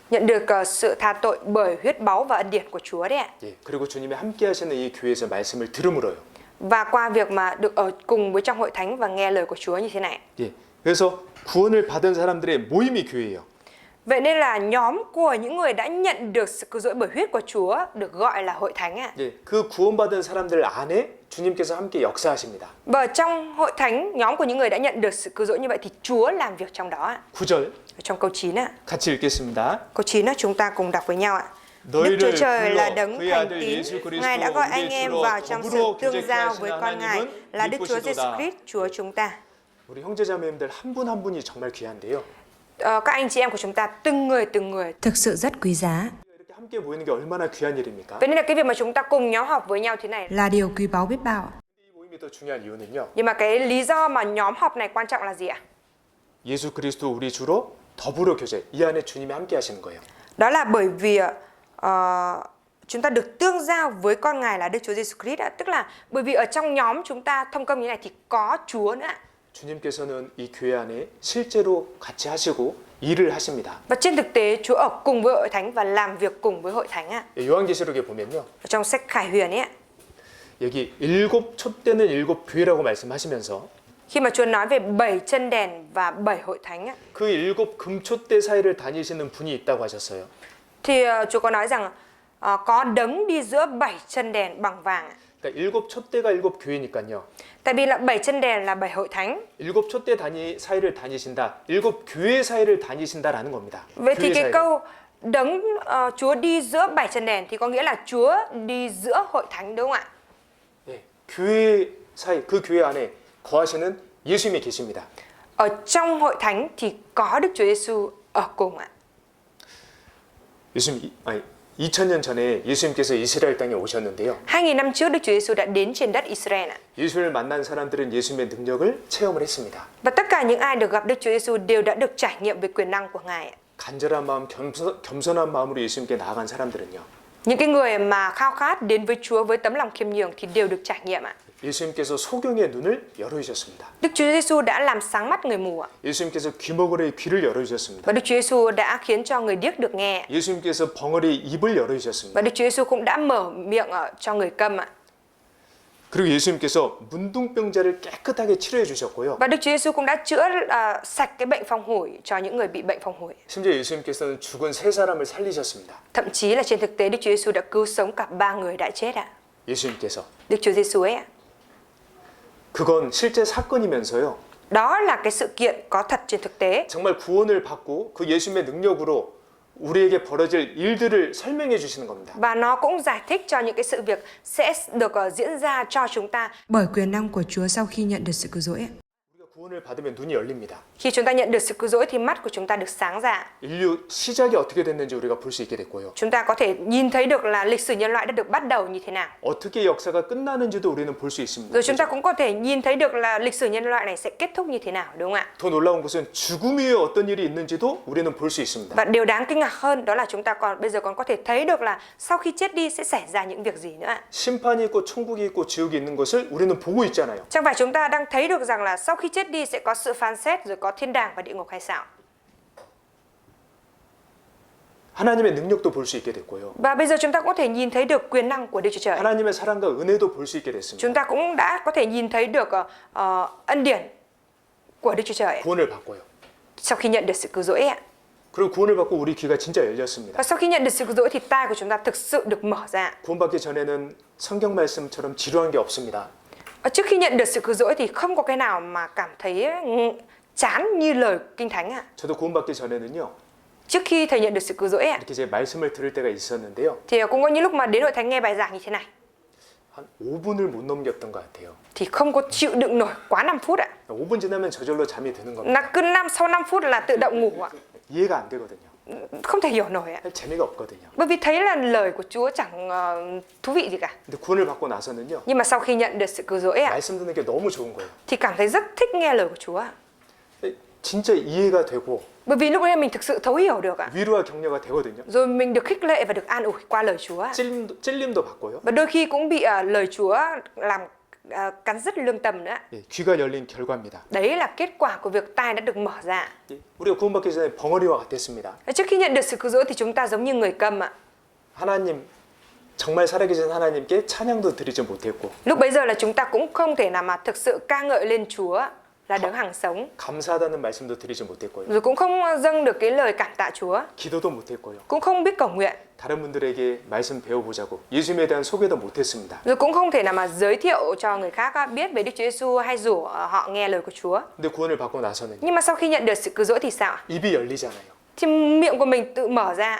[SPEAKER 2] Nhận được sự tha tội bởi huyết báu và ân điển của Chúa đấy ạ.
[SPEAKER 1] 예, 그리고 주님이 함께 하시는 이 교회에서 말씀을 들음으로요.
[SPEAKER 2] Và qua việc mà được ở cùng với trong hội thánh và nghe lời của Chúa như thế này.
[SPEAKER 1] 예, 그래서 구원을 받은 사람들의 모임이 교회예요.
[SPEAKER 2] Vậy nên là nhóm của những người đã nhận được sự cứu rỗi bởi huyết của Chúa được gọi là hội thánh ạ.
[SPEAKER 1] 예, 그 구원받은 사람들 안에 주님께서 함께 역사하십니다.
[SPEAKER 2] Và trong hội thánh, nhóm của những người đã nhận được sự cứu rỗi như vậy thì Chúa làm việc trong đó ạ.
[SPEAKER 1] 9절
[SPEAKER 2] Ở trong câu 9 ạ.
[SPEAKER 1] 같이 읽겠습니다.
[SPEAKER 2] Câu 9 đó chúng ta cùng đọc với nhau ạ. Đức
[SPEAKER 1] 너희를
[SPEAKER 2] Chúa Trời là
[SPEAKER 1] 불러
[SPEAKER 2] đấng
[SPEAKER 1] 그의
[SPEAKER 2] thành
[SPEAKER 1] 아들
[SPEAKER 2] tín.
[SPEAKER 1] 예수
[SPEAKER 2] Ngài đã
[SPEAKER 1] 그리스도
[SPEAKER 2] gọi
[SPEAKER 1] 우리의
[SPEAKER 2] anh em
[SPEAKER 1] 주로
[SPEAKER 2] vào trong sự
[SPEAKER 1] 더불어
[SPEAKER 2] tương
[SPEAKER 1] 교제케
[SPEAKER 2] giao
[SPEAKER 1] 하시는
[SPEAKER 2] với con Ngài
[SPEAKER 1] 하나님은
[SPEAKER 2] là Đức Chúa Giêsu
[SPEAKER 1] 믿으시도다.
[SPEAKER 2] Christ, Chúa chúng ta.
[SPEAKER 1] 우리 형제자매님들 한 분 한 분이 정말 귀한데요.
[SPEAKER 2] Các anh chị em của chúng ta từng người thực sự rất quý giá.
[SPEAKER 1] 이렇게 함께 모이는 게 얼마나 귀한 일입니까?
[SPEAKER 2] Vậy nên là cái việc mà chúng ta cùng nhóm họp với nhau thế này
[SPEAKER 3] là điều quý báu biết bao.
[SPEAKER 1] 이 모임이 더 중요한 이유는요.
[SPEAKER 2] nhưng mà cái lý do mà nhóm họp này quan trọng là gì ạ?
[SPEAKER 1] 예수 그리스도 우리 주로 더불어 교제. 이 안에 주님이 함께 하시는 거예요.
[SPEAKER 2] Đó là bởi vì chúng ta được tương giao với con Ngài là Đức Chúa Giêsu Christ ạ. Tức là bởi vì ở trong nhóm chúng ta thông công như này thì có Chúa nữa ạ.
[SPEAKER 1] 주님께서는 이 교회 안에 실제로 같이 하시고 일을 하십니다.
[SPEAKER 2] Và trên thực tế Chúa ở cùng với hội thánh và làm việc cùng với hội thánh ạ.
[SPEAKER 1] 예, 요한계시록에 보면요.
[SPEAKER 2] Ở trong sách Khải Huyền ấy ạ.
[SPEAKER 1] 여기 일곱 촛대는 일곱 교회라고 말씀하시면서
[SPEAKER 2] Khi mà Chúa nói về 7 chân đèn và 7 hội thánh ạ,
[SPEAKER 1] 그 일곱 금촛대 사이를 다니시는 분이 있다고 하셨어요.
[SPEAKER 2] thì Chúa có nói rằng có đấng đi giữa 7 chân đèn bằng vàng ạ.
[SPEAKER 1] 그러니까 일곱 촛대가 일곱 교회니까요.
[SPEAKER 2] Tại vì là 7 chân đèn là 7 hội thánh.
[SPEAKER 1] 일곱 촛대 사이를 다니신다. 일곱 교회 사이를 다니신다라는 겁니다.
[SPEAKER 2] Vậy thì
[SPEAKER 1] 교회
[SPEAKER 2] cái
[SPEAKER 1] 사이를.
[SPEAKER 2] câu đấng Chúa đi giữa 7 chân đèn thì có nghĩa là Chúa đi giữa hội thánh đúng không ạ?
[SPEAKER 1] 예, 교회 사이 그 교회 안에 거하시는 예수님이 계십니다.
[SPEAKER 2] Ở trong hội thánh thì có Đức Chúa Giêsu ở cùng ạ.
[SPEAKER 1] 예수님 2000년 전에 예수님께서 이스라엘 땅에 오셨는데요.
[SPEAKER 2] 2000 năm trước Đức Chúa Giêsu đã đến trên đất Israel ạ.
[SPEAKER 1] 예수를 만난 사람들은 예수님의 능력을 체험을 했습니다.
[SPEAKER 2] Và tất cả những ai được gặp Đức Chúa Giêsu đều đã được trải nghiệm về quyền năng của Ngài ạ.
[SPEAKER 1] 간절한 마음, 겸손한 마음으로 예수님께 나아간 사람들은요.
[SPEAKER 2] Những cái người mà khao khát đến với Chúa với tấm lòng khiêm nhường thì đều được trải nghiệm ạ.
[SPEAKER 1] 예수님께서 소경의 눈을 열어주셨습니다.
[SPEAKER 2] Đức Chúa Giêsu đã làm sáng mắt người mù ạ.
[SPEAKER 1] 예수님께서 귀머거리의 귀를 열어주셨습니다.
[SPEAKER 2] Và Đức Chúa Giêsu đã khiến cho người điếc được nghe.
[SPEAKER 1] 예수님께서 벙어리의 입을 열어주셨습니다.
[SPEAKER 2] Và Đức Chúa Giêsu cũng đã mở miệng cho người câm ạ.
[SPEAKER 1] 그리고 예수님께서 문둥병자를 깨끗하게 치료해 주셨고요.
[SPEAKER 2] Và Đức Chúa Giêsu cũng đã chữa sạch cái bệnh phong hủi cho những người bị bệnh phong hủi.
[SPEAKER 1] 심지어 예수님께서는 죽은 세 사람을 살리셨습니다.
[SPEAKER 2] Thậm chí là trên thực tế Đức Chúa Giêsu đã cứu sống cả 3 người đã chết ạ.
[SPEAKER 1] 예수님께서
[SPEAKER 2] Đức Chúa Giêsu ấy ạ.
[SPEAKER 1] 그건 실제 사건이면서요.
[SPEAKER 2] Đó là cái sự kiện có thật trên thực tế.
[SPEAKER 1] 정말 구원을 받고 그 예수님의 능력으로 우리에게 벌어질 일들을 설명해 주시는 겁니다.
[SPEAKER 2] Và nó cũng giải thích cho những cái sự việc sẽ được diễn ra cho chúng ta.
[SPEAKER 3] Bởi quyền năng của Chúa sau khi nhận được sự cứu rỗi.
[SPEAKER 1] 우리가 구원을 받으면 눈이 열립니다.
[SPEAKER 2] Khi chúng ta nhận được sự cứu rỗi thì mắt của chúng ta được sáng ra.
[SPEAKER 1] 인류 시작이 어떻게 됐는지 우리가 볼 수 있게 됐고요.
[SPEAKER 2] Chúng ta có thể nhìn thấy được là lịch sử nhân loại đã được bắt đầu như thế nào.
[SPEAKER 1] 어떻게 역사가 끝나는지도 우리는 볼 수 있습니다.
[SPEAKER 2] Rồi chúng ta cũng có thể nhìn thấy được là lịch sử nhân loại này sẽ kết thúc như thế nào, đúng không ạ?
[SPEAKER 1] 더 놀라운 것은 죽음 위에 어떤 일이 있는지도 우리는 볼 수 있습니다.
[SPEAKER 2] Và điều đáng kinh ngạc hơn đó là chúng ta bây giờ còn có thể thấy được là sau khi chết đi sẽ xảy ra những việc gì nữa ạ.
[SPEAKER 1] 심판이 있고 천국이 있고 지옥이 있는 것을 우리는 보고 있잖아요.
[SPEAKER 2] Chẳng phải chúng ta đang thấy được rằng là sau khi chết đi sẽ có sự phán xét rồi có thiên đàng và địa ngục hay sao?
[SPEAKER 1] 하나님의 능력도 볼 수 있게 됐고요.
[SPEAKER 2] Và bây giờ chúng ta có thể nhìn thấy được quyền năng của Đức Chúa Trời.
[SPEAKER 1] 하나님의 사랑과 은혜도 볼 수 있게 됐습니다.
[SPEAKER 2] Chúng ta cũng đã có thể nhìn thấy được ân điển của Đức Chúa Trời
[SPEAKER 1] 구원을 받고요.
[SPEAKER 2] sau khi nhận được sự cứu rỗi ạ.
[SPEAKER 1] 그리고 구원을 받고 우리 귀가 진짜 열렸습니다.
[SPEAKER 2] Và sau khi nhận được sự cứu rỗi thì tai của chúng ta thực sự được mở ra.
[SPEAKER 1] 구원받기 전에는 성경 말씀처럼 지루한 게 없습니다.
[SPEAKER 2] Trước khi nhận được sự cứu rỗi thì không có cái nào mà cảm thấy chán như lời Kinh Thánh ạ.
[SPEAKER 1] 저도 구원받기 전에는요.
[SPEAKER 2] Trước khi thầy nhận được sự cứu rỗi ạ,
[SPEAKER 1] 이렇게 제 말씀을 들을 때가 있었는데요.
[SPEAKER 2] thì cũng có những lúc mà đến hội thánh nghe bài giảng như thế này
[SPEAKER 1] 한 5분을 못 넘겼던 것 같아요.
[SPEAKER 2] thì không có chịu đựng nổi quá 5 phút ạ.
[SPEAKER 1] 5분 지나면 저절로 잠이 드는 겁니다.
[SPEAKER 2] Là cứ sau 5 phút là tự động ngủ ạ.
[SPEAKER 1] 이해가 안 되거든요.
[SPEAKER 2] Không thể hiểu nổi ạ.
[SPEAKER 1] 재미가 없거든요.
[SPEAKER 2] Bởi vì thấy là lời của Chúa chẳng thú vị gì cả.
[SPEAKER 1] 근데 구원을 받고 나서는요.
[SPEAKER 2] Nhưng mà sau khi nhận được sự cứu rỗi ạ,
[SPEAKER 1] 말씀 듣는 게 너무 좋은 거예요.
[SPEAKER 2] thì cảm thấy rất thích nghe lời của Chúa ạ.
[SPEAKER 1] 진짜 이해가 되고
[SPEAKER 2] Bởi vì lúc ấy mình thực sự thấu hiểu được ạ.
[SPEAKER 1] 위로와 격려가 되거든요.
[SPEAKER 2] Rồi mình được khích lệ và được an ủi qua lời Chúa ạ.
[SPEAKER 1] 찔림도 받고요.
[SPEAKER 2] Và đôi khi cũng bị lời Chúa làm cắn rứt lương tâm nữa.
[SPEAKER 1] 예, 귀가 열린 결과입니다.
[SPEAKER 2] Đấy là kết quả của việc tai đã được mở ra.
[SPEAKER 1] 예, 우리가 구원받기 전에 벙어리와 같았습니다.
[SPEAKER 2] Trước khi nhận được sự cứu rỗi thì chúng ta giống như người câm ạ.
[SPEAKER 1] 하나님 정말 살아계신 하나님께 찬양도 드리지 못했고
[SPEAKER 2] Lúc bấy giờ là chúng ta cũng không thể nào mà thực sự ca ngợi lên Chúa là đấng hằng sống.
[SPEAKER 1] 감사하다는 말씀도 드리지 못했고요.
[SPEAKER 2] Rồi cũng không dâng được cái lời cảm tạ Chúa.
[SPEAKER 1] 기도도 못했고요.
[SPEAKER 2] Cũng không biết cầu nguyện.
[SPEAKER 1] 다른 분들에게 말씀 배워보자고 예수님에 대한 소개도 못했습니다.
[SPEAKER 2] Rồi cũng không thể nào mà giới thiệu cho người khác biết về Đức Chúa Giêsu hay rủ họ nghe lời của Chúa.
[SPEAKER 1] 근데 구원을 받고 나서는
[SPEAKER 2] Nhưng mà sau khi nhận được sự cứu rỗi thì sao?
[SPEAKER 1] 입이 열리잖아요.
[SPEAKER 2] Thì miệng của mình tự mở ra.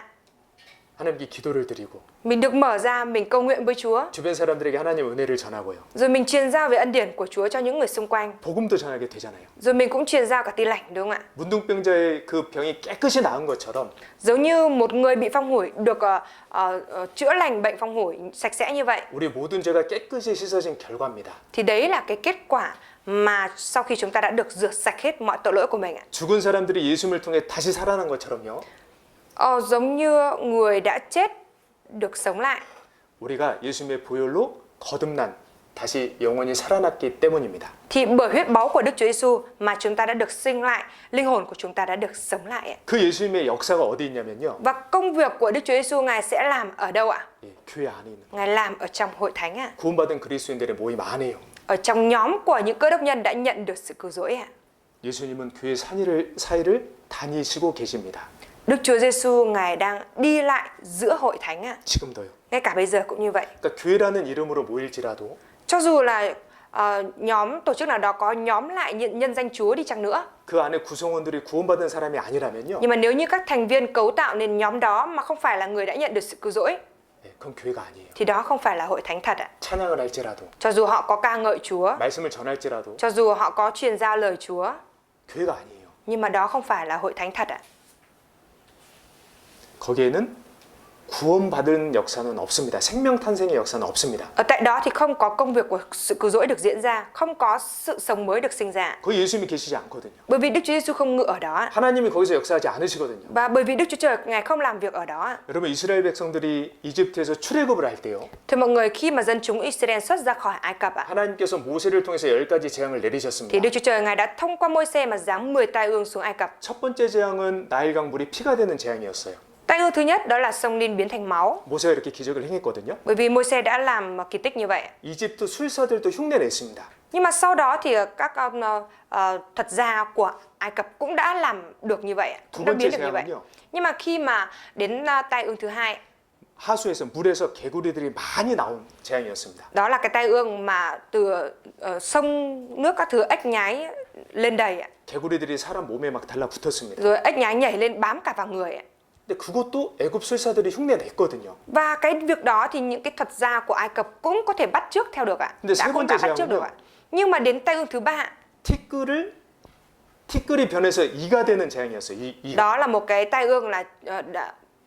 [SPEAKER 1] 하나님께 기도를 드리고
[SPEAKER 2] Mình được mở ra, mình cầu nguyện với Chúa.
[SPEAKER 1] 주변 사람들에게 하나님 은혜를 전하고요.
[SPEAKER 2] Rồi mình truyền giao về ân điển của Chúa cho những người xung quanh.
[SPEAKER 1] 복음도 전하게 되잖아요.
[SPEAKER 2] Rồi mình cũng truyền giao cả tin lành, đúng không ạ?
[SPEAKER 1] 문둥병자의 그 병이 깨끗이 나은 것처럼
[SPEAKER 2] Giống như một người bị phong hủi được chữa lành bệnh phong hủi sạch sẽ như vậy.
[SPEAKER 1] 우리 모든 죄가 깨끗이 씻어진 결과입니다.
[SPEAKER 2] Thì đấy là cái kết quả mà sau khi chúng ta đã được rửa sạch hết mọi tội lỗi của mình ạ.
[SPEAKER 1] 죽은 사람들이 예수님을 통해 다시 살아난 것처럼요.
[SPEAKER 2] Giống như người đã chết được sống lại.
[SPEAKER 1] 우리가 예수님의 보혈로 거듭난 다시 영원히 살아났기 때문입니다.
[SPEAKER 2] Thì bởi huyết báu của Đức Chúa Giêsu mà chúng ta đã được sinh lại, linh hồn của chúng ta đã được sống lại ạ.
[SPEAKER 1] 그 예수님의 역사가 어디 있냐면요.
[SPEAKER 2] Và công việc của Đức Chúa Giêsu Ngài sẽ làm ở đâu ạ?
[SPEAKER 1] 예, 교회 안에 있는
[SPEAKER 2] Ngài làm ở trong hội thánh ạ.
[SPEAKER 1] 구원받은 그리스도인들의 모임 안에요.
[SPEAKER 2] Ở trong nhóm của những cơ đốc nhân đã nhận được sự cứu rỗi ạ.
[SPEAKER 1] 예수님은 교회 사이를 다니시고 계십니다.
[SPEAKER 2] Đức Chúa Giêsu Ngài đang đi lại giữa hội thánh ạ.
[SPEAKER 1] 지금도요.
[SPEAKER 2] Ngay cả bây giờ cũng như vậy.
[SPEAKER 1] 그러니까 교회라는 이름으로 모일지라도
[SPEAKER 2] Cho dù là nhóm tổ chức nào đó có nhóm lại nhân danh Chúa đi chăng nữa,
[SPEAKER 1] 그 안에 구성원들이 구원받은 사람이 아니라면요.
[SPEAKER 2] nhưng mà nếu như các thành viên cấu tạo nên nhóm đó mà không phải là người đã nhận được sự cứu rỗi,
[SPEAKER 1] 네, 그건 교회가 아니에요.
[SPEAKER 2] thì đó không phải là hội thánh thật ạ.
[SPEAKER 1] 찬양을 할지라도
[SPEAKER 2] Cho dù họ có ca ngợi Chúa,
[SPEAKER 1] 말씀을 전할지라도
[SPEAKER 2] cho dù họ có truyền giao lời Chúa,
[SPEAKER 1] 교회가 아니에요.
[SPEAKER 2] nhưng mà đó không phải là hội thánh thật ạ.
[SPEAKER 1] 거기에는 구원받은 역사는 없습니다. 생명 탄생의 역사는 없습니다.
[SPEAKER 2] Ở tại đó thì không có công việc của sự cứu rỗi được diễn ra, không có sự sống mới được sinh ra.
[SPEAKER 1] 거기 예수님이 계시지 않거든요.
[SPEAKER 2] Bởi vì Đức Chúa Giêsu không ngự ở đó
[SPEAKER 1] 하나님이 거기서 역사하지 않으시거든요.
[SPEAKER 2] và bởi vì Đức Chúa Trời Ngài không làm việc ở đó.
[SPEAKER 1] 여러분 이스라엘 백성들이 이집트에서 출애굽을 할 때요.
[SPEAKER 2] Thưa mọi người, khi mà dân chúng Israel xuất ra khỏi Ai Cập ạ,
[SPEAKER 1] 하나님께서 모세를 통해서 10가지 재앙을
[SPEAKER 2] thì
[SPEAKER 1] 내리셨습니다.
[SPEAKER 2] Đức Chúa Trời Ngài đã thông qua Môi-se mà giáng 10 tai ương xuống Ai Cập.
[SPEAKER 1] 첫 번째 재앙은 나일강 물이 피가 되는 재앙이었어요.
[SPEAKER 2] Tai ương thứ nhất đó là sông Nin biến thành máu,
[SPEAKER 1] 모세가 이렇게 기적을 행했거든요.
[SPEAKER 2] bởi vì Môi-se đã làm kỳ tích như vậy.
[SPEAKER 1] 이집트 술사들도 흉내냈습니다.
[SPEAKER 2] Nhưng mà sau đó thì các thuật gia của Ai Cập cũng đã làm được như vậy, cũng đã biến được như vậy. Nhưng mà khi mà đến tai ương thứ hai,
[SPEAKER 1] 하수에서 물에서 개구리들이 많이 나온 재앙이었습니다.
[SPEAKER 2] đó là cái tai ương mà từ sông nước các thứ ếch nhái lên đầy,
[SPEAKER 1] 개구리들이 사람 몸에 막 달라붙었습니다.
[SPEAKER 2] rồi ếch nhái nhảy lên bám cả vào người.
[SPEAKER 1] 근데 그것도 애굽 술사들이 흉내냈거든요.
[SPEAKER 2] Và cái việc đó thì những cái thuật gia của Ai Cập cũng có thể bắt chước theo được ạ.
[SPEAKER 1] 근데 세
[SPEAKER 2] Cũng
[SPEAKER 1] 번째
[SPEAKER 2] đã bắt chước được
[SPEAKER 1] 재앙은요.
[SPEAKER 2] ạ. Nhưng mà đến tai ương thứ ba,
[SPEAKER 1] 티끌이 변해서 이가 되는 재앙이었어요. 이가.
[SPEAKER 2] đó là một cái tai ương là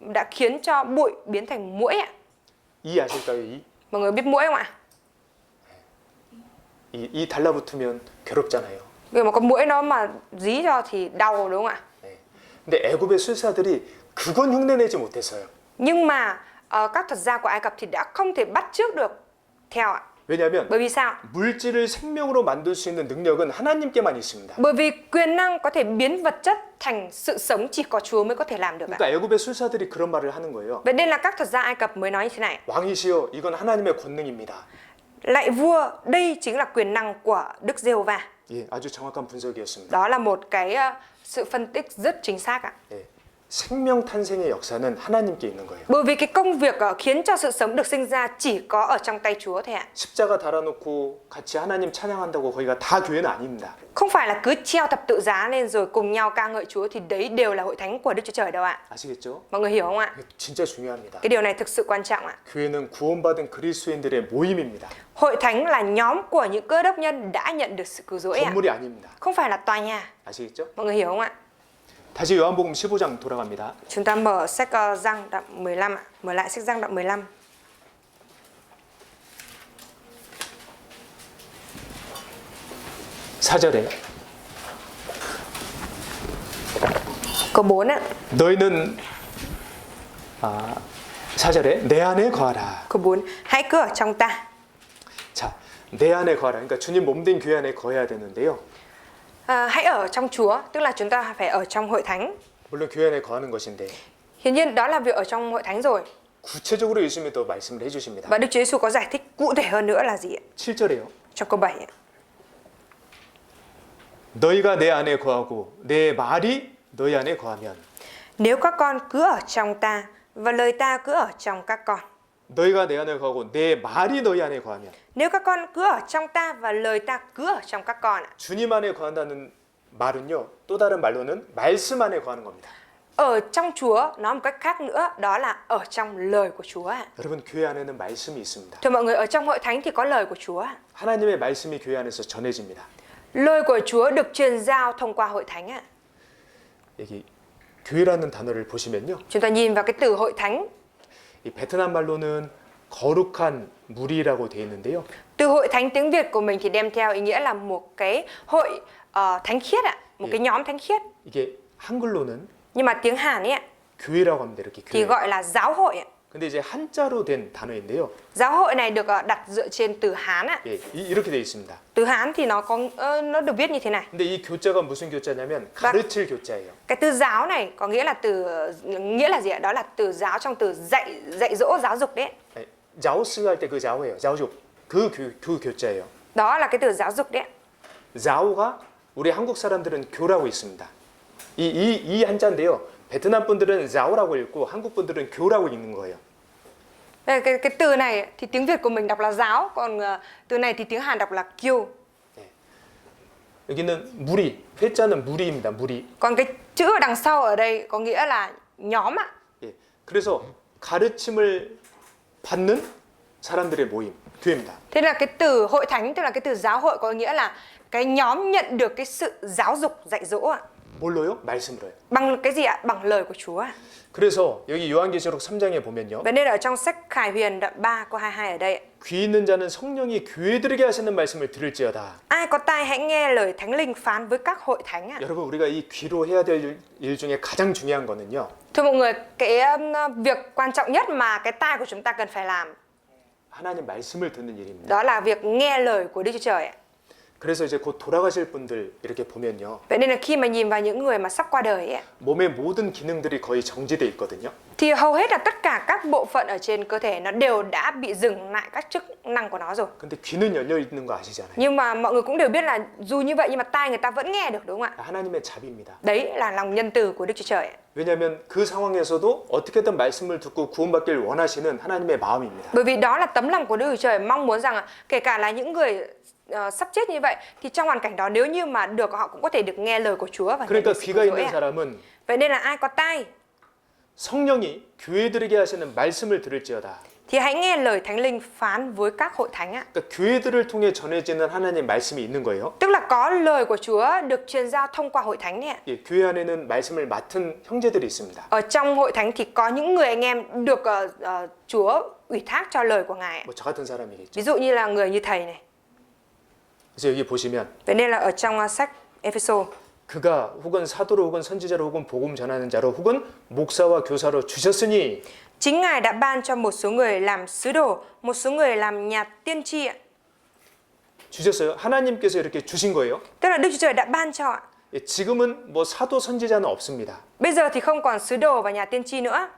[SPEAKER 2] đã khiến cho bụi biến thành muỗi ạ.
[SPEAKER 1] 이 아실까요? 이?
[SPEAKER 2] Mọi người biết muỗi không ạ?
[SPEAKER 1] 이 달라붙으면 괴롭잖아요.
[SPEAKER 2] Vì một con muỗi nó mà dí cho thì đau, đúng không ạ?
[SPEAKER 1] 네. 근데 애굽의 술사들이 그건 흉내내지 못했어요.
[SPEAKER 2] Nhưng mà các thuật gia của Ai Cập thì đã không thể bắt chước được theo ạ.
[SPEAKER 1] 왜냐하면
[SPEAKER 2] Bởi vì sao?
[SPEAKER 1] 물질을 생명으로 만들 수 있는 능력은 하나님께만 있습니다.
[SPEAKER 2] Bởi vì quyền năng có thể biến vật chất thành sự sống chỉ có Chúa mới có thể làm được ạ.
[SPEAKER 1] 그러니까 애굽의 술사들이 그런 말을 하는 거예요.
[SPEAKER 2] Vậy nên là các thuật gia Ai Cập mới nói như thế này:
[SPEAKER 1] 왕이시여, 이건 하나님의 권능입니다.
[SPEAKER 2] lạy vua, đây chính là quyền năng của Đức Giê-hô-va.
[SPEAKER 1] 예, 아주 정확한 분석이었습니다.
[SPEAKER 2] Đó là một cái sự phân tích rất chính xác ạ.
[SPEAKER 1] 예, 생명 탄생의 역사는 하나님께 있는 거예요.
[SPEAKER 2] Bởi vì cái công việc khiến cho sự sống được sinh ra chỉ có ở trong tay Chúa thôi ạ.
[SPEAKER 1] 십자가 달아놓고 같이 하나님 찬양한다고 거기가 다 교회는 아닙니다.
[SPEAKER 2] Không phải là cứ treo thập tự giá lên rồi cùng nhau ca ngợi Chúa thì đấy đều là hội thánh của Đức Chúa Trời đâu ạ.
[SPEAKER 1] 아시겠죠?
[SPEAKER 2] Mọi người hiểu không ạ?
[SPEAKER 1] 이게 진짜 중요합니다.
[SPEAKER 2] Cái điều này thực sự quan trọng ạ.
[SPEAKER 1] 교회는 구원받은 그리스도인들의 모임입니다.
[SPEAKER 2] Hội thánh là nhóm của những cơ đốc nhân đã nhận được sự cứu rỗi ạ.
[SPEAKER 1] 건물이 아닙니다.
[SPEAKER 2] Không phải là tòa nhà.
[SPEAKER 1] 아시겠죠?
[SPEAKER 2] Mọi người hiểu không ạ?
[SPEAKER 1] 다시 요한복음 15장 돌아갑니다.
[SPEAKER 2] Chúng ta mở sách Giăng đoạn 15 ạ. Mở lại sách Giăng đoạn 15.
[SPEAKER 1] 사절에
[SPEAKER 2] Câu 4 ạ.
[SPEAKER 1] 너희는 4절에 내 안에 거하라.
[SPEAKER 2] Câu 4. Hãy cứ ở trong ta.
[SPEAKER 1] 자, 내 안에 거하라. 그러니까 주님 몸된 교회 안에 거해야 되는데요.
[SPEAKER 2] Hãy ở trong Chúa, tức là chúng ta phải ở trong hội thánh.
[SPEAKER 1] 물론 교회 안에 거하는 것인데
[SPEAKER 2] Hiển nhiên đó là việc ở trong hội thánh rồi.
[SPEAKER 1] 구체적으로 예수님이 또 말씀을 해주십니다.
[SPEAKER 2] Và Đức Chúa Giêsu có giải thích cụ thể hơn nữa là gì ạ?
[SPEAKER 1] 7절에요.
[SPEAKER 2] Trong câu 7 ạ.
[SPEAKER 1] 너희가 내 안에 거하고 내 말이 너희 안에 거하면
[SPEAKER 2] Nếu các con cứ ở trong ta và lời ta cứ ở trong các con.
[SPEAKER 1] 너희가 내 안에 거하고 내 말이 너희 안에 거하면
[SPEAKER 2] Nếu các con cứ ở trong ta và lời ta cứ ở trong các con ạ.
[SPEAKER 1] 주님 안에 거한다는 말은요. 또 다른 말로는 말씀 안에 거하는 겁니다.
[SPEAKER 2] Ở trong Chúa, nói một cách khác nữa, đó là ở trong lời của Chúa ạ.
[SPEAKER 1] 여러분 교회 안에는 말씀이 있습니다.
[SPEAKER 2] Thưa mọi người, ở trong hội thánh thì có lời của Chúa ạ.
[SPEAKER 1] 하나님의 말씀이 교회 안에서 전해집니다.
[SPEAKER 2] Lời của Chúa được truyền giao thông qua hội thánh ạ.
[SPEAKER 1] 여기 교회라는 단어를 보시면요.
[SPEAKER 2] Chúng ta nhìn vào cái từ hội thánh.
[SPEAKER 1] 이 베트남 말로는 거룩한 무리라고 되어 있는데요.
[SPEAKER 2] Từ hội thánh tiếng Việt của mình thì đem theo ý nghĩa là một cái hội thánh khiết ạ, một cái nhóm thánh khiết.
[SPEAKER 1] 이게 한글로는
[SPEAKER 2] Nhưng mà tiếng Hàn ấy ạ,
[SPEAKER 1] 교회라고 합니다. 이렇게
[SPEAKER 2] thì
[SPEAKER 1] 교회.
[SPEAKER 2] gọi là giáo hội ạ.
[SPEAKER 1] 근데 이제 한자로 된 단어인데요.
[SPEAKER 2] Giáo hội này được đặt dựa trên từ Hán ạ.
[SPEAKER 1] 예, 이렇게 되어 있습니다.
[SPEAKER 2] Từ Hán thì nó được viết như thế này.
[SPEAKER 1] 근데 이 교자가 무슨 교자냐면 가르칠 교자예요.
[SPEAKER 2] Cái từ giáo này có nghĩa là nghĩa là gì ạ? Đó là từ giáo trong từ dạy dỗ, giáo dục đấy.
[SPEAKER 1] 예, 자오스 할 때 그 자오예요. 자오족. 그 교자예요.
[SPEAKER 2] Đó là cái từ giáo dục đấy.
[SPEAKER 1] 자오가 우리 한국 사람들은 교라고 있습니다. 이 한자인데요. 베트남 분들은 자오라고 읽고 한국 분들은 교라고 읽는 거예요.
[SPEAKER 2] Cái từ này thì tiếng Việt của mình đọc là giáo, còn từ này thì tiếng Hàn đọc là kiêu.
[SPEAKER 1] 여기는 무리, 회자는 무리입니다. 무리.
[SPEAKER 2] Còn cái chữ ở đằng sau ở đây có nghĩa là nhóm ạ.
[SPEAKER 1] 예, 그래서 가르침을 받는 사람들의 모임, 교회입니다.
[SPEAKER 2] Thế là cái từ hội thánh, tức là cái từ giáo hội có nghĩa là cái nhóm nhận được cái sự giáo dục, dạy dỗ ạ.
[SPEAKER 1] 뭘로요? 말씀으로요.
[SPEAKER 2] Bằng cái gì ạ? Bằng lời của Chúa ạ.
[SPEAKER 1] 그래서 여기 요한계시록 3장에 보면요.
[SPEAKER 2] Vậy nên ở trong sách Khải Huyền đoạn 3 câu 22 ở đây ạ.
[SPEAKER 1] 귀 있는 자는 성령이 교회들에게 하시는 말씀을 들을지어다.
[SPEAKER 2] Ai có tai hãy nghe lời Thánh Linh phán với các hội thánh ạ.
[SPEAKER 1] 여러분 우리가 이 귀로 해야 될 일 중에 가장 중요한 거는요.
[SPEAKER 2] Thưa mọi người, cái việc quan trọng nhất mà cái tai của chúng ta cần phải làm
[SPEAKER 1] 하나님 말씀을 듣는 일입니다.
[SPEAKER 2] đó là việc nghe lời của Đức Chúa Trời ạ.
[SPEAKER 1] 그래서 이제 곧 돌아가실 분들 이렇게 보면요.
[SPEAKER 2] Vậy nên là khi mà nhìn vào những người mà sắp qua đời ấy,
[SPEAKER 1] 몸의 모든 기능들이 거의 정지돼 있거든요.
[SPEAKER 2] thì hầu hết là tất cả các bộ phận ở trên cơ thể nó đều đã bị dừng lại các chức năng của nó rồi.
[SPEAKER 1] 근데 귀는 열려 있는 거 아시잖아요.
[SPEAKER 2] Nhưng mà mọi người cũng đều biết là dù như vậy nhưng mà tai người ta vẫn nghe được, đúng không ạ?
[SPEAKER 1] 하나님의 자비입니다.
[SPEAKER 2] Đấy là lòng nhân từ của Đức Chúa Trời ạ.
[SPEAKER 1] 왜냐하면 그 상황에서도 어떻게든 말씀을 듣고 구원받길 원하시는 하나님의 마음입니다.
[SPEAKER 2] Bởi vì đó là tấm lòng của Đức Chúa Trời mong muốn rằng kể cả là những người sắp chết như vậy thì trong hoàn cảnh đó nếu như mà được họ cũng có thể được nghe lời của Chúa và nhận
[SPEAKER 1] 그러니까
[SPEAKER 2] được sự
[SPEAKER 1] 귀가
[SPEAKER 2] cứu rỗi
[SPEAKER 1] 있는
[SPEAKER 2] ạ.
[SPEAKER 1] 사람은
[SPEAKER 2] Vậy nên là ai có tai
[SPEAKER 1] 성령이 교회들에게 하시는 말씀을 들을지어다.
[SPEAKER 2] thì hãy nghe lời Thánh Linh phán với các hội thánh ạ.
[SPEAKER 1] 그러니까 교회들을 통해 전해지는 하나님 말씀이 있는 거예요.
[SPEAKER 2] Tức là có lời của Chúa được truyền giao thông qua hội thánh ạ.
[SPEAKER 1] 예, 교회 안에는 말씀을 맡은 형제들이 있습니다.
[SPEAKER 2] Ở trong hội thánh thì có những người anh em được Chúa ủy thác cho lời của Ngài ạ.
[SPEAKER 1] 뭐 저 같은 사람이겠죠.
[SPEAKER 2] Ví dụ như là người như thầy này.
[SPEAKER 1] 그래서 여기 보시면
[SPEAKER 2] Vậy nên là ở trong sách Ephesos
[SPEAKER 1] 그가 혹은 사도로 혹은 선지자로 혹은 복음 전하는 자로 혹은 목사와 교사로 주셨으니
[SPEAKER 2] chính Ngài đã ban cho một số người làm sứ đồ, một số người làm nhà tiên tri ạ.
[SPEAKER 1] 주셨어요. 하나님께서 이렇게 주신 거예요.
[SPEAKER 2] Tức là Đức Chúa Trời đã ban cho ạ.
[SPEAKER 1] 예, 지금은 뭐 사도 선지자는 없습니다.
[SPEAKER 2] Bây giờ thì không còn sứ đồ và nhà tiên tri nữa.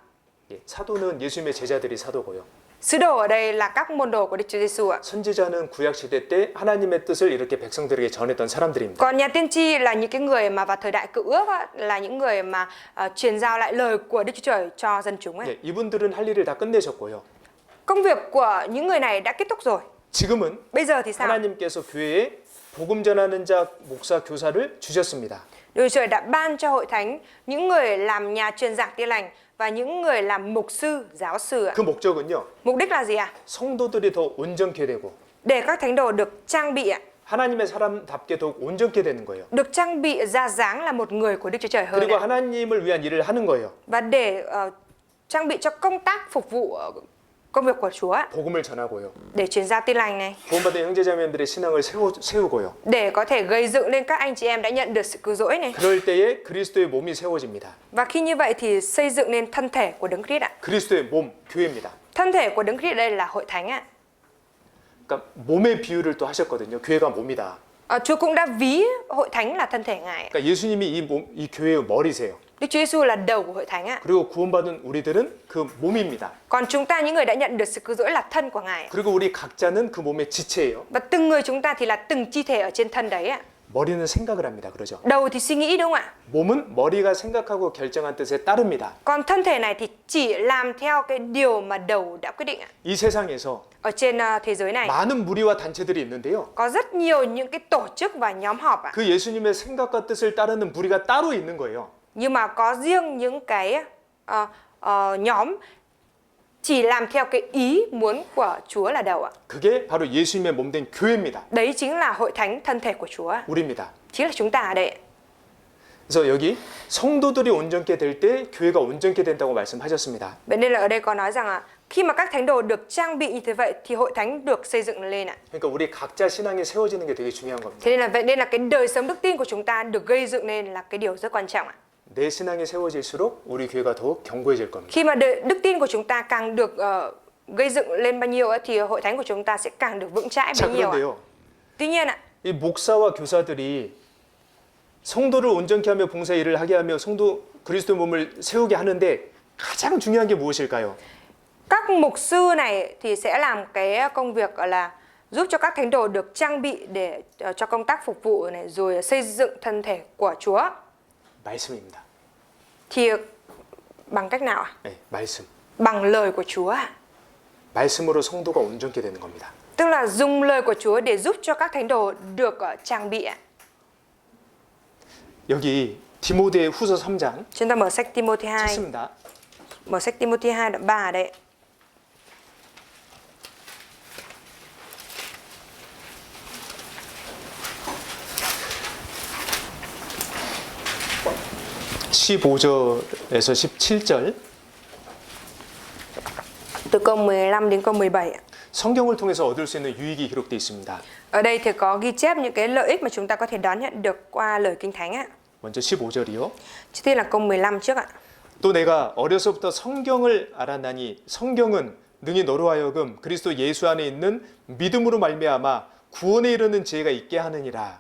[SPEAKER 1] 예, 사도는 예수님의 제자들이 사도고요.
[SPEAKER 2] Sứ đồ ở đây là các môn đồ của Đức Chúa Giêsu ạ.
[SPEAKER 1] 선지자는 구약 시대 때 하나님의 뜻을 이렇게 백성들에게 전했던 사람들입니다.
[SPEAKER 2] Còn nhà tiên tri là những cái người mà vào thời đại Cựu Ước á, là những người mà truyền giao lại lời của Đức Chúa Trời cho dân chúng ấy.
[SPEAKER 1] 예, 이분들은 할 일을 다 끝내셨고요.
[SPEAKER 2] Công việc của những người này đã kết thúc rồi.
[SPEAKER 1] 지금은
[SPEAKER 2] Bây giờ thì sao?
[SPEAKER 1] 하나님께서 교회에 복음 전하는 자, 목사, 교사를 주셨습니다.
[SPEAKER 2] Đức Chúa Trời đã ban cho hội thánh những người làm nhà truyền giảng tin lành và những người làm mục sư, giáo sư ạ.
[SPEAKER 1] 그 목적은요.
[SPEAKER 2] Mục đích là gì ạ?
[SPEAKER 1] 성도들이 더 온전케 되고
[SPEAKER 2] Để các thánh đồ được trang bị ạ,
[SPEAKER 1] 하나님의 사람답게 더욱 온전케 되는 거예요.
[SPEAKER 2] được trang bị ra dáng là một người của Đức Chúa Trời hơn
[SPEAKER 1] 그리고
[SPEAKER 2] ạ.
[SPEAKER 1] 하나님을 위한 일을 하는 거예요.
[SPEAKER 2] Và để trang bị cho công tác phục vụ công việc của Chúa ạ,
[SPEAKER 1] 복음을 전하고요.
[SPEAKER 2] để truyền giao tin lành này,
[SPEAKER 1] 구원받은 형제자매들의 신앙을 세우고요.
[SPEAKER 2] để có thể gây dựng lên các anh chị em đã nhận được sự cứu rỗi này.
[SPEAKER 1] 그럴 때에 그리스도의 몸이 세워집니다.
[SPEAKER 2] Và khi như vậy thì xây dựng nên thân thể của Đấng Christ ạ.
[SPEAKER 1] 그리스도의 몸, 교회입니다.
[SPEAKER 2] Thân thể của Đấng Christ đây là hội thánh ạ.
[SPEAKER 1] 그러니까 몸의 비유를 또 하셨거든요. 교회가 몸이다.
[SPEAKER 2] Chúa cũng đã ví hội thánh là thân thể Ngài ạ.
[SPEAKER 1] 그러니까 예수님이 이 교회의 머리세요.
[SPEAKER 2] Đức Chúa Giêsu là đầu của hội thánh ạ.
[SPEAKER 1] 그리고 구원받은 우리들은 그 몸입니다.
[SPEAKER 2] Còn chúng ta những người đã nhận được sự cứu rỗi là thân của Ngài ạ.
[SPEAKER 1] 그리고 우리 각자는 그 몸의 지체예요.
[SPEAKER 2] Và từng người chúng ta thì là từng chi thể ở trên thân đấy ạ.
[SPEAKER 1] 머리는 생각을 합니다. 그러죠?
[SPEAKER 2] Đầu thì suy nghĩ đúng không ạ?
[SPEAKER 1] 몸은 머리가 생각하고 결정한 뜻에 따릅니다.
[SPEAKER 2] Còn thân thể này thì chỉ làm theo cái điều mà đầu đã quyết định ạ.
[SPEAKER 1] 이 세상에서
[SPEAKER 2] Ở trên thế giới này
[SPEAKER 1] 많은 무리와 단체들이 있는데요.
[SPEAKER 2] có rất nhiều những cái tổ chức và nhóm họp ạ.
[SPEAKER 1] 그 예수님의 생각과 뜻을 따르는 무리가 따로 있는 거예요.
[SPEAKER 2] Nhưng mà có riêng những cái nhóm chỉ làm theo cái ý muốn của Chúa là đầu ạ.
[SPEAKER 1] 그게 바로 예수님의 몸된 교회입니다.
[SPEAKER 2] Đấy chính là hội thánh thân thể của Chúa ạ.
[SPEAKER 1] 우리입니다.
[SPEAKER 2] Chính là chúng ta ở đây ạ.
[SPEAKER 1] 그래서 여기 성도들이 온전케 될 때 교회가 온전케 된다고 말씀하셨습니다.
[SPEAKER 2] Vậy nên là ở đây có nói rằng khi mà các thánh đồ được trang bị như thế vậy thì hội thánh được xây dựng lên ạ.
[SPEAKER 1] 그러니까 우리 각자 신앙이 세워지는 게 되게 중요한 겁니다.
[SPEAKER 2] Thế nên là vậy nên là cái đời sống đức tin của chúng ta được gây dựng nên là cái điều rất quan trọng ạ.
[SPEAKER 1] 내 신앙이 세워질수록 우리 교회가 더욱 견고해질 겁니다.
[SPEAKER 2] Khi mà đức tin của chúng ta càng được gây dựng lên bao nhiêu thì hội thánh của chúng ta sẽ càng được vững chãi
[SPEAKER 1] 자,
[SPEAKER 2] bấy nhiêu ạ.
[SPEAKER 1] 그런데요.
[SPEAKER 2] Tuy nhiên ạ,
[SPEAKER 1] 이 목사와 교사들이 성도를 온전케 하며 봉사 일을 하게 하며 성도 그리스도 몸을 세우게 하는데 가장 중요한 게 무엇일까요?
[SPEAKER 2] các mục sư này thì sẽ làm cái công việc gọi là giúp cho các thánh đồ được trang bị để cho công tác phục vụ này rồi xây dựng thân thể của Chúa.
[SPEAKER 1] 말씀입니다.
[SPEAKER 2] Thì bằng cách nào ạ?
[SPEAKER 1] 네, 말씀.
[SPEAKER 2] Bằng lời của Chúa ạ.
[SPEAKER 1] 말씀으로 성도가 온전케 되는 겁니다.
[SPEAKER 2] Tức là dùng lời của Chúa để giúp cho các thánh đồ được trang bị ạ.
[SPEAKER 1] 여기 디모데 후서 3장
[SPEAKER 2] Chúng ta mở sách Timôthê 2.
[SPEAKER 1] 찾습니다.
[SPEAKER 2] Mở sách Timôthê 2 đoạn 3 ở đây.
[SPEAKER 1] (15절에서 17절)
[SPEAKER 2] Từ câu 15 đến câu 17 ạ.
[SPEAKER 1] 성경을 통해서 얻을 수 있는 유익이 기록되어 있습니다.
[SPEAKER 2] Ở đây thì có ghi chép những cái lợi ích mà chúng ta có thể đón nhận được qua lời Kinh Thánh ạ.
[SPEAKER 1] 먼저 15절이요.
[SPEAKER 2] Trước tiên là câu 15 trước ạ.
[SPEAKER 1] 또 내가 어려서부터 성경을 알았나니 성경은 능히 너로 하여금 그리스도 예수 안에 있는 믿음으로 말미암아 구원에 이르는 지혜가 있게 하느니라.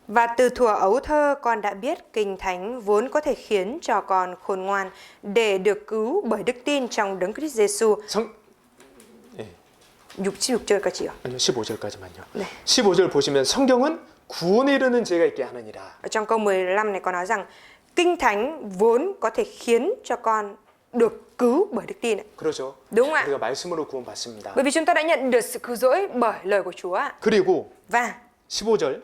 [SPEAKER 2] Và từ thuở ấu thơ con đã biết Kinh Thánh vốn có thể khiến cho con khôn ngoan để được cứu bởi đức tin trong Đấng Christ Giêsu.
[SPEAKER 1] 예.
[SPEAKER 2] 16절까지요.
[SPEAKER 1] 아니요, 15절까지만요.
[SPEAKER 2] 네.
[SPEAKER 1] 15절 보시면 성경은 구원에 이르는 지혜가 있게 하느니라.
[SPEAKER 2] Ở trong câu 15 này có nói rằng Kinh Thánh vốn có thể khiến cho con được cứu bởi đức tin.
[SPEAKER 1] 그렇죠.
[SPEAKER 2] Đúng không ạ?
[SPEAKER 1] 우리가 말씀으로 구원받습니다.
[SPEAKER 2] Bởi vì chúng ta đã nhận được sự cứu rỗi bởi lời của Chúa ạ.
[SPEAKER 1] 그리고
[SPEAKER 2] Và
[SPEAKER 1] 16절,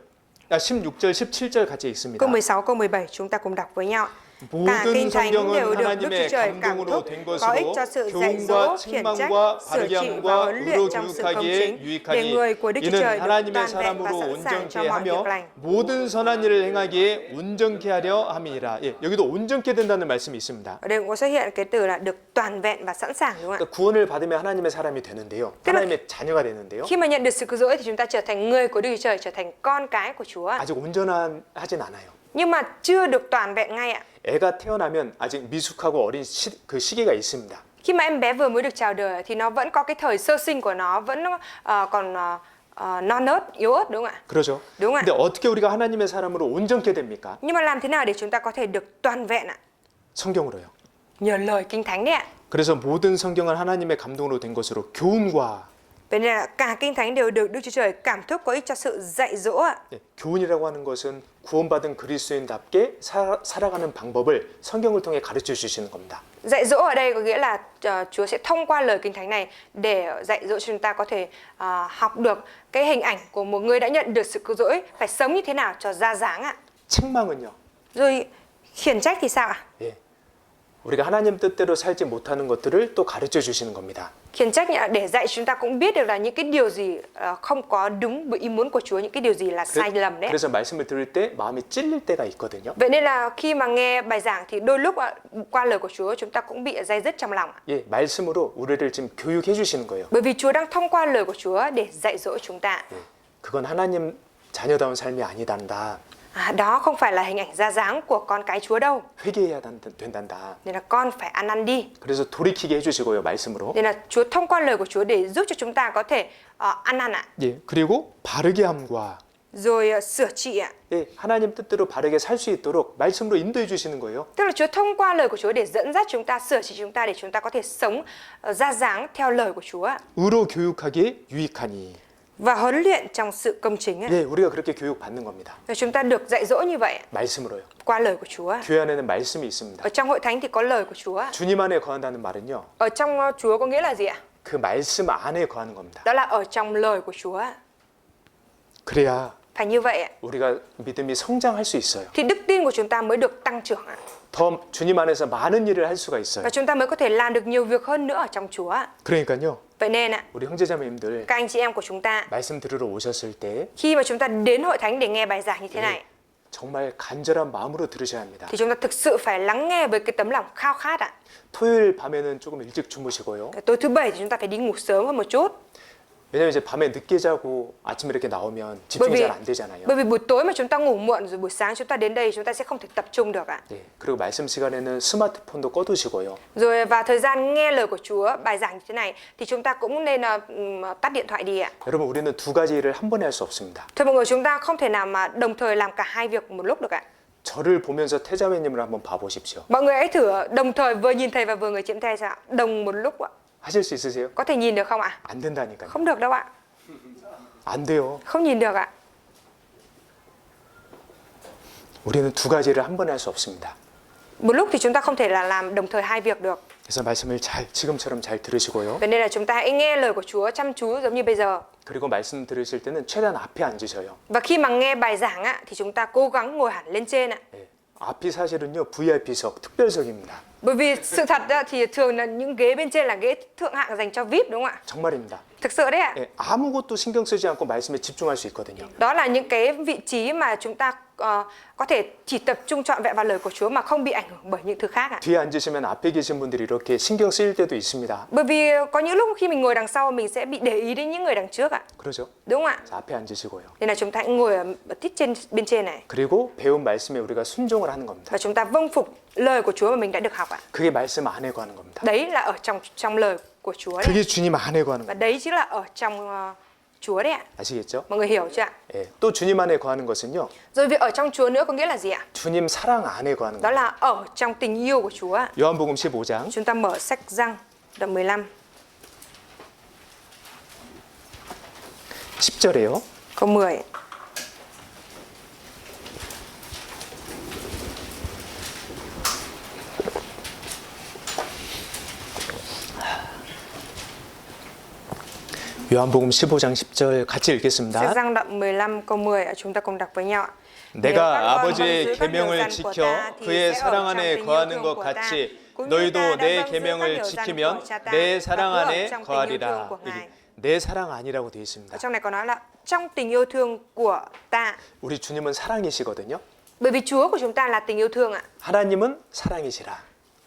[SPEAKER 1] 16절, 17절 같이 읽습니다.
[SPEAKER 2] câu 16, câu 17 chúng ta cùng đọc với nhau. Cả
[SPEAKER 1] 모든
[SPEAKER 2] Kinh Thánh đều
[SPEAKER 1] 성경은
[SPEAKER 2] được Đức
[SPEAKER 1] 하나님의
[SPEAKER 2] Chúa Trời cảm
[SPEAKER 1] 감동으로
[SPEAKER 2] thúc,
[SPEAKER 1] 된
[SPEAKER 2] có ích
[SPEAKER 1] 것으로
[SPEAKER 2] cho sự dạy dỗ,
[SPEAKER 1] 교훈과
[SPEAKER 2] khiển trách,
[SPEAKER 1] 책망과
[SPEAKER 2] sửa
[SPEAKER 1] 바르게
[SPEAKER 2] trị và
[SPEAKER 1] 함과
[SPEAKER 2] huấn luyện
[SPEAKER 1] 의로
[SPEAKER 2] trong sự công
[SPEAKER 1] 교육하기에
[SPEAKER 2] chính, để
[SPEAKER 1] 유익하니
[SPEAKER 2] người của Đức Chúa
[SPEAKER 1] 이는
[SPEAKER 2] Trời được
[SPEAKER 1] 하나님의
[SPEAKER 2] toàn vẹn và
[SPEAKER 1] 사람으로
[SPEAKER 2] sẵn sàng cho
[SPEAKER 1] 온전케
[SPEAKER 2] mọi việc
[SPEAKER 1] 하며
[SPEAKER 2] lành.
[SPEAKER 1] 모든 선한 일을 행하기에 온전케 하려 함이니라. 예, 여기도 온전케 된다는 말씀이 있습니다.
[SPEAKER 2] Ở đây cũng có xuất hiện cái từ là được toàn vẹn và sẵn sàng, đúng không ạ?
[SPEAKER 1] 그러니까 구원을 받으면 하나님의 사람이 되는데요. 하나님의 자녀가 되는데요.
[SPEAKER 2] Khi mà nhận được sự cứu rỗi thì chúng ta trở thành người của Đức Chúa Trời, trở thành con cái của Chúa.
[SPEAKER 1] 아직 온전하진 않아요.
[SPEAKER 2] Nhưng mà chưa được toàn vẹn ngay ạ.
[SPEAKER 1] 애가 태어나면 아직 미숙하고 어린 그 시기가 있습니다.
[SPEAKER 2] Khi mà em bé vừa mới được chào đời thì nó vẫn có cái thời sơ sinh của nó, vẫn còn non nớt, yếu ớt, đúng không ạ?
[SPEAKER 1] 그렇죠.
[SPEAKER 2] đúng ạ.
[SPEAKER 1] 근데 어떻게 우리가 하나님의 사람으로 온전케 됩니까?
[SPEAKER 2] Nhưng mà làm thế nào để chúng ta có thể được toàn vẹn ạ?
[SPEAKER 1] 성경으로요.
[SPEAKER 2] Nhờ lời Kinh Thánh đấy ạ.
[SPEAKER 1] 그래서 모든 성경은 하나님의 감동으로 된 것으로 교훈과
[SPEAKER 2] Vậy nên là cả Kinh Thánh đều được Đức Chúa Trời cảm thúc có ích cho sự dạy dỗ ạ.
[SPEAKER 1] 예, 교훈이라고 하는 것은 구원받은 그리스도인답게 살아가는 방법을 성경을 통해 가르쳐 주시는 겁니다.
[SPEAKER 2] Dạy dỗ ở đây có nghĩa là Chúa sẽ thông qua lời Kinh Thánh này để dạy dỗ cho chúng ta có thể học được cái hình ảnh của một người đã nhận được sự cứu rỗi phải sống như thế nào cho ra dáng ạ.
[SPEAKER 1] 책망은요.
[SPEAKER 2] Rồi khiển trách thì sao ạ?
[SPEAKER 1] 예, 우리가 하나님 뜻대로 살지 못하는 것들을 또 가르쳐 주시는 겁니다.
[SPEAKER 2] Khiển trách để dạy chúng ta cũng biết được là những cái điều gì không có đúng với ý muốn của Chúa, những cái điều gì là sai lầm đấy.
[SPEAKER 1] 그래서 말씀을 들을 때 마음이 찔릴 때가 있거든요.
[SPEAKER 2] Vậy nên là khi mà nghe bài giảng thì đôi lúc qua lời của Chúa chúng ta cũng bị day dứt trong lòng.
[SPEAKER 1] 예, 말씀으로 우리를 지금 교육해 주시는 거예요.
[SPEAKER 2] Bởi vì Chúa đang thông qua lời của Chúa để dạy dỗ chúng ta.
[SPEAKER 1] 예, 그건 하나님 자녀다운 삶이 아니단다.
[SPEAKER 2] Đó không phải là hình ảnh ra dáng của con cái Chúa đâu.
[SPEAKER 1] 회개해야 된단다.
[SPEAKER 2] Nên là con phải ăn năn đi.
[SPEAKER 1] 그래서 돌이키게 해주시고요, 말씀으로.
[SPEAKER 2] Nên là Chúa thông qua lời của Chúa để giúp cho chúng ta có thể ăn năn ạ.
[SPEAKER 1] 예, 그리고 바르게 함과
[SPEAKER 2] Rồi sửa trị ạ.
[SPEAKER 1] 예, 하나님 뜻대로 바르게 살 수 있도록 말씀으로 인도해 주시는 거예요.
[SPEAKER 2] Tức là Chúa thông qua lời của Chúa để dẫn dắt chúng ta, sửa trị chúng ta để chúng ta có thể sống ra dáng theo lời của Chúa ạ.
[SPEAKER 1] 의로 교육하기에 유익하니.
[SPEAKER 2] Và huấn luyện trong sự công chính ạ.
[SPEAKER 1] 예, 우리가 그렇게 교육 받는 겁니다.
[SPEAKER 2] Và chúng ta được dạy dỗ như vậy ạ,
[SPEAKER 1] 말씀으로요.
[SPEAKER 2] qua lời của Chúa.
[SPEAKER 1] 교회 안에는 말씀이 있습니다.
[SPEAKER 2] Ở trong hội thánh thì có lời của Chúa.
[SPEAKER 1] 주님 안에 거한다는 말은요.
[SPEAKER 2] Ở trong Chúa có nghĩa là gì ạ?
[SPEAKER 1] 그 말씀 안에 거하는 겁니다.
[SPEAKER 2] Đó là ở trong lời của Chúa.
[SPEAKER 1] 그래야
[SPEAKER 2] Phải như vậy ạ.
[SPEAKER 1] 우리가 믿음이 성장할 수 있어요.
[SPEAKER 2] Thì đức tin của chúng ta mới được tăng trưởng ạ.
[SPEAKER 1] 더 주님 안에서 많은 일을 할 수가 있어요.
[SPEAKER 2] Và chúng ta mới có thể làm được nhiều việc hơn nữa ở trong Chúa ạ.
[SPEAKER 1] 그러니까요.
[SPEAKER 2] Vậy nên ạ,
[SPEAKER 1] 우리 형제자매님들
[SPEAKER 2] các anh chị em của chúng ta,
[SPEAKER 1] 말씀 들으러 오셨을 때
[SPEAKER 2] khi mà chúng ta đến hội thánh để nghe bài giảng như thế này,
[SPEAKER 1] 정말 간절한 마음으로 들으셔야 합니다.
[SPEAKER 2] thì chúng ta thực sự phải lắng nghe với cái tấm lòng khao khát ạ.
[SPEAKER 1] 토요일 밤에는 조금 일찍 주무시고요.
[SPEAKER 2] Tối thứ bảy thì chúng ta phải đi ngủ sớm hơn một chút.
[SPEAKER 1] 왜냐면 이제 밤에 늦게 자고 아침에 이렇게 나오면 집중이 잘 안 되잖아요.
[SPEAKER 2] Bởi vì buổi tối mà chúng ta ngủ muộn rồi buổi sáng chúng ta đến đây chúng ta sẽ không thể tập trung được ạ.
[SPEAKER 1] 네, 그리고 말씀 시간에는 스마트폰도 꺼두시고요.
[SPEAKER 2] Rồi vào thời gian nghe lời của Chúa, bài giảng như thế này thì chúng ta cũng nên tắt điện thoại đi ạ.
[SPEAKER 1] 여러분 우리는 두 가지 일을 한 번에 할 수 없습니다.
[SPEAKER 2] Thôi mọi người, chúng ta không thể nào mà đồng thời làm cả hai việc một lúc được ạ.
[SPEAKER 1] 저를 보면서 태자매님을 한번 봐보십시오.
[SPEAKER 2] Mọi người hãy thử đồng thời vừa nhìn thầy và vừa người chiếm thầy sao? Đồng một lúc ạ.
[SPEAKER 1] 하실 수 있으세요?
[SPEAKER 2] Có thể nhìn được không ạ?
[SPEAKER 1] 안 된다니까요.
[SPEAKER 2] Không được đâu ạ.
[SPEAKER 1] 안 돼요.
[SPEAKER 2] Không nhìn được ạ.
[SPEAKER 1] 우리는 두 가지를 한 번에 할 수 없습니다.
[SPEAKER 2] Một lúc thì chúng ta không thể là làm đồng thời hai việc được.
[SPEAKER 1] 그래서 말씀을 지금처럼 잘 들으시고요.
[SPEAKER 2] Vậy nên là chúng ta hãy nghe lời của Chúa chăm chú giống như bây giờ.
[SPEAKER 1] 그리고 말씀 들으실 때는 최대한 앞에 앉으셔요.
[SPEAKER 2] Và khi mà nghe bài giảng ạ thì chúng ta cố gắng ngồi hẳn lên trên ạ.
[SPEAKER 1] 네. 앞이 사실은요 VIP석, 특별석입니다.
[SPEAKER 2] Bởi vì sự thật thì thường là những ghế bên trên là ghế thượng hạng dành cho VIP, đúng không ạ?
[SPEAKER 1] 정말입니다.
[SPEAKER 2] Thực sự đấy ạ.
[SPEAKER 1] 네, 아무것도 신경 쓰지 않고 말씀에 집중할 수 있거든요.
[SPEAKER 2] Đó là những cái vị trí mà chúng ta có thể chỉ tập trung trọn vẹn vào lời của Chúa mà không bị ảnh hưởng bởi những thứ khác ạ.
[SPEAKER 1] 뒤에 앉으시면 앞에 계신 분들이 이렇게 신경 쓰일 때도 있습니다.
[SPEAKER 2] Bởi vì có những lúc khi mình ngồi đằng sau mình sẽ bị để ý đến những người đằng trước ạ.
[SPEAKER 1] 그러죠?
[SPEAKER 2] Đúng không ạ?
[SPEAKER 1] 자, 앞에 앉으시고요.
[SPEAKER 2] Nên là chúng ta hãy ngồi ở tít bên trên này.
[SPEAKER 1] 그리고 배운 말씀에 우리가 순종을 하는 겁니다.
[SPEAKER 2] Và chúng ta vâng phục lời của Chúa mà mình đã được học ạ.
[SPEAKER 1] 그게 말씀 안에 거하는 겁니다.
[SPEAKER 2] Đấy là ở trong lời của Chúa đấy.
[SPEAKER 1] 그게 주님 안에 거하는
[SPEAKER 2] Và
[SPEAKER 1] 겁니다.
[SPEAKER 2] đấy chính là ở trong Chúa đấy ạ.
[SPEAKER 1] 아시겠죠?
[SPEAKER 2] Mọi người hiểu chưa ạ?
[SPEAKER 1] 예, 또 주님 안에 거하는 것은요.
[SPEAKER 2] Rồi việc ở trong Chúa nữa có nghĩa là gì ạ?
[SPEAKER 1] 주님 사랑 안에 거하는
[SPEAKER 2] Đó
[SPEAKER 1] 겁니다.
[SPEAKER 2] là ở trong tình yêu của Chúa ạ.
[SPEAKER 1] 요한복음 15장
[SPEAKER 2] Chúng ta mở sách Giăng đoạn 15
[SPEAKER 1] 10절에요.
[SPEAKER 2] câu 10.
[SPEAKER 1] 요한복음 15장 10절 같이
[SPEAKER 2] Sách
[SPEAKER 1] 읽겠습니다.
[SPEAKER 2] Giăng đoạn 15 câu 10 chúng ta cùng đọc với nhau ạ.
[SPEAKER 1] 내가 아버지의 계명을 지켜 그의 사랑 안에 거하는 것 같이 너희도 내 계명을 지키면 내 사랑 안에 거하리라. 여기 내 사랑 아니라고 되어
[SPEAKER 2] Ở
[SPEAKER 1] 있습니다.
[SPEAKER 2] trong này có nói là trong tình yêu thương của ta.
[SPEAKER 1] 우리 주님은 사랑이시거든요.
[SPEAKER 2] Bởi vì Chúa của chúng ta là tình yêu thương ạ.
[SPEAKER 1] 하나님은 사랑이시라.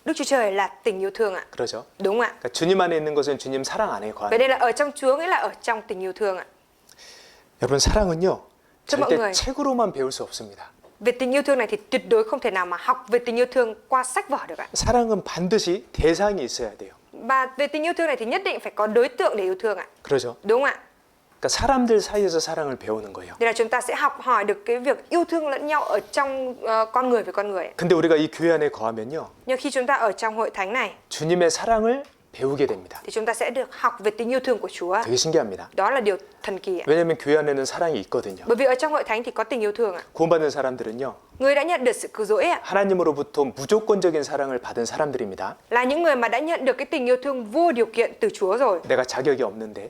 [SPEAKER 2] Đức Chúa Trời là tình yêu thương ạ.
[SPEAKER 1] 그러죠?
[SPEAKER 2] Đúng không ạ?
[SPEAKER 1] 그러니까 주님 안에 있는 것은 주님 사랑 안에
[SPEAKER 2] Vậy
[SPEAKER 1] 거하는.
[SPEAKER 2] đây là ở trong Chúa nghĩa là ở trong tình yêu thương ạ.
[SPEAKER 1] 여러분 사랑은요.
[SPEAKER 2] 저 mọi
[SPEAKER 1] 절대
[SPEAKER 2] người.
[SPEAKER 1] 책으로만 배울 수 없습니다.
[SPEAKER 2] Về tình yêu thương này thì tuyệt đối không thể nào mà học về tình yêu thương qua sách vở được ạ.
[SPEAKER 1] 사랑은 반드시 대상이 있어야 돼요.
[SPEAKER 2] Và về tình yêu thương này thì nhất định phải có đối tượng để yêu thương ạ.
[SPEAKER 1] 그러죠?
[SPEAKER 2] Đúng không ạ?
[SPEAKER 1] 그러니까 사람들 사이에서 사랑을 배우는 거예요.
[SPEAKER 2] Đây là chúng ta sẽ học hỏi được cái việc yêu thương lẫn nhau ở trong con người với con người.
[SPEAKER 1] 근데 우리가 이 교회 안에 거하면요,
[SPEAKER 2] Nhưng khi chúng ta ở trong hội thánh này
[SPEAKER 1] 주님의 사랑을 배우게 됩니다.
[SPEAKER 2] thì chúng ta sẽ được học về tình yêu thương của Chúa.
[SPEAKER 1] 되게 신기합니다.
[SPEAKER 2] Đó là điều thần kỳ ạ.
[SPEAKER 1] 왜냐하면 교회 안에는 사랑이 있거든요.
[SPEAKER 2] Bởi vì ở trong hội thánh thì có tình yêu thương ạ.
[SPEAKER 1] 구원받는 사람들은요,
[SPEAKER 2] Người đã nhận được sự cứu rỗi ạ,
[SPEAKER 1] 하나님으로부터 무조건적인 사랑을 받은 사람들입니다.
[SPEAKER 2] là những người mà đã nhận được cái tình yêu thương vô điều kiện từ Chúa rồi.
[SPEAKER 1] 내가 자격이 없는데,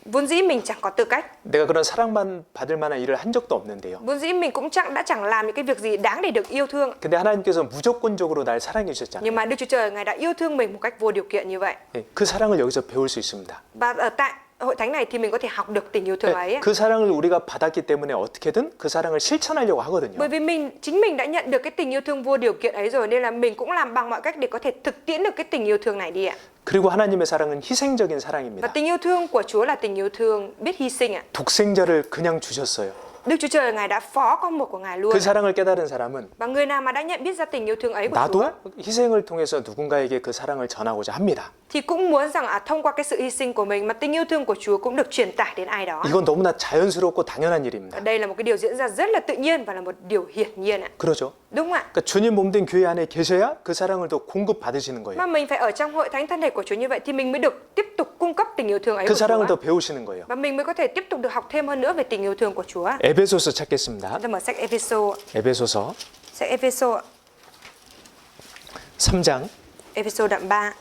[SPEAKER 2] Vốn dĩ mình chẳng có tư cách,
[SPEAKER 1] 내가 그런 사랑만 받을 만한 일을 한 적도 없는데요.
[SPEAKER 2] vốn dĩ mình cũng chẳng làm những cái việc gì đáng để được yêu thương.
[SPEAKER 1] 근데 하나님께서 무조건적으로 날 사랑해 주셨잖아요.
[SPEAKER 2] Nhưng mà Đức Chúa Trời Ngài đã yêu thương mình một cách vô điều kiện như vậy.
[SPEAKER 1] 예, 그 사랑을 여기서 배울 수 있습니다.
[SPEAKER 2] Và ở tại hội thánh này thì mình có thể học được tình yêu thương ấy.
[SPEAKER 1] 예, 그 사랑을 우리가 받았기 때문에 어떻게든 그 사랑을 실천하려고 하거든요.
[SPEAKER 2] Bởi vì chính mình đã nhận được cái tình yêu thương vô điều kiện ấy rồi, nên là mình cũng làm bằng mọi cách để có thể thực tiễn được cái tình yêu thương này đi ạ.
[SPEAKER 1] 그리고 하나님의 사랑은 희생적인
[SPEAKER 2] Và
[SPEAKER 1] 사랑입니다.
[SPEAKER 2] tình yêu thương của Chúa là tình yêu thương biết hy sinh ạ.
[SPEAKER 1] 독생자를 그냥 주셨어요.
[SPEAKER 2] Đức Chúa Trời Ngài đã phó con một của Ngài luôn.
[SPEAKER 1] 그 사랑을 깨달은 사람은
[SPEAKER 2] Và người nào mà đã nhận biết ra tình yêu thương ấy của Chúa
[SPEAKER 1] 나도 희생을 통해서 누군가에게 그 사랑을 전하고자 합니다.
[SPEAKER 2] thì cũng muốn rằng thông qua cái sự hy sinh của mình mà tình yêu thương của Chúa cũng được truyền tải đến ai đó.
[SPEAKER 1] 이건 너무나 자연스럽고 당연한 일입니다.
[SPEAKER 2] Và đây là một cái điều diễn ra rất là tự nhiên và là một điều hiển nhiên ạ.
[SPEAKER 1] 그러죠?
[SPEAKER 2] Đúng không ạ?
[SPEAKER 1] 그러니까 주님 몸된 교회 안에 계셔야 그 사랑을 더 공급 받으시는 거예요.
[SPEAKER 2] Mà mình phải ở trong hội thánh thân thể của Chúa như vậy thì mình mới được tiếp tục cung cấp tình yêu thương ấy
[SPEAKER 1] 그
[SPEAKER 2] của
[SPEAKER 1] 사랑을
[SPEAKER 2] Chúa.
[SPEAKER 1] 더 배우시는 거예요.
[SPEAKER 2] Và mình mới có thể tiếp tục được học thêm hơn nữa về tình yêu thương của Chúa.
[SPEAKER 1] 에베소서 찾겠습니다.
[SPEAKER 2] Chúng ta mở sách Ephesos,
[SPEAKER 1] 에베소서
[SPEAKER 2] sách Ephesos,
[SPEAKER 1] 3장
[SPEAKER 2] Ephesos đoạn 3.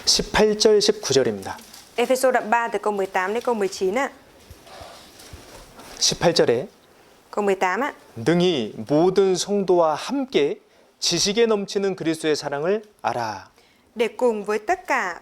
[SPEAKER 1] (18절) (19절입니다)
[SPEAKER 2] Ephesos đoạn 3 từ câu 18 đến câu 19 ạ.
[SPEAKER 1] 18절에
[SPEAKER 2] Câu 18 ạ.
[SPEAKER 1] 능히 모든 성도와 함께 지식에 넘치는 그리스도의 사랑을 알아.
[SPEAKER 2] Để cùng với tất cả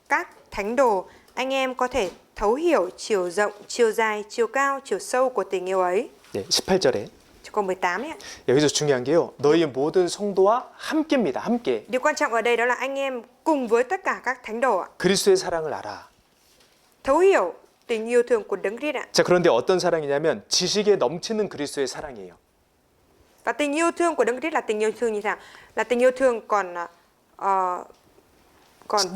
[SPEAKER 2] các thánh đồ, anh em có thể thấu hiểu chiều rộng, chiều dài, chiều cao, chiều sâu của tình yêu ấy.
[SPEAKER 1] 네, 18절에
[SPEAKER 2] Câu 18 nhé.
[SPEAKER 1] 여기서 중요한 게요. 너희 모든 성도와 함께입니다. 함께.
[SPEAKER 2] Điều quan trọng ở đây đó là anh em cùng với tất cả các thánh đồ ạ.
[SPEAKER 1] 그리스도의 사랑을 알아.
[SPEAKER 2] Thấu hiểu tình yêu thương của Đấng Christ ạ.
[SPEAKER 1] 자, 그런데 어떤 사랑이냐면 지식에 넘치는 그리스도의 사랑이에요.
[SPEAKER 2] Và tình yêu thương của Đấng Christ là tình yêu thương như thế nào? Là tình yêu thương còn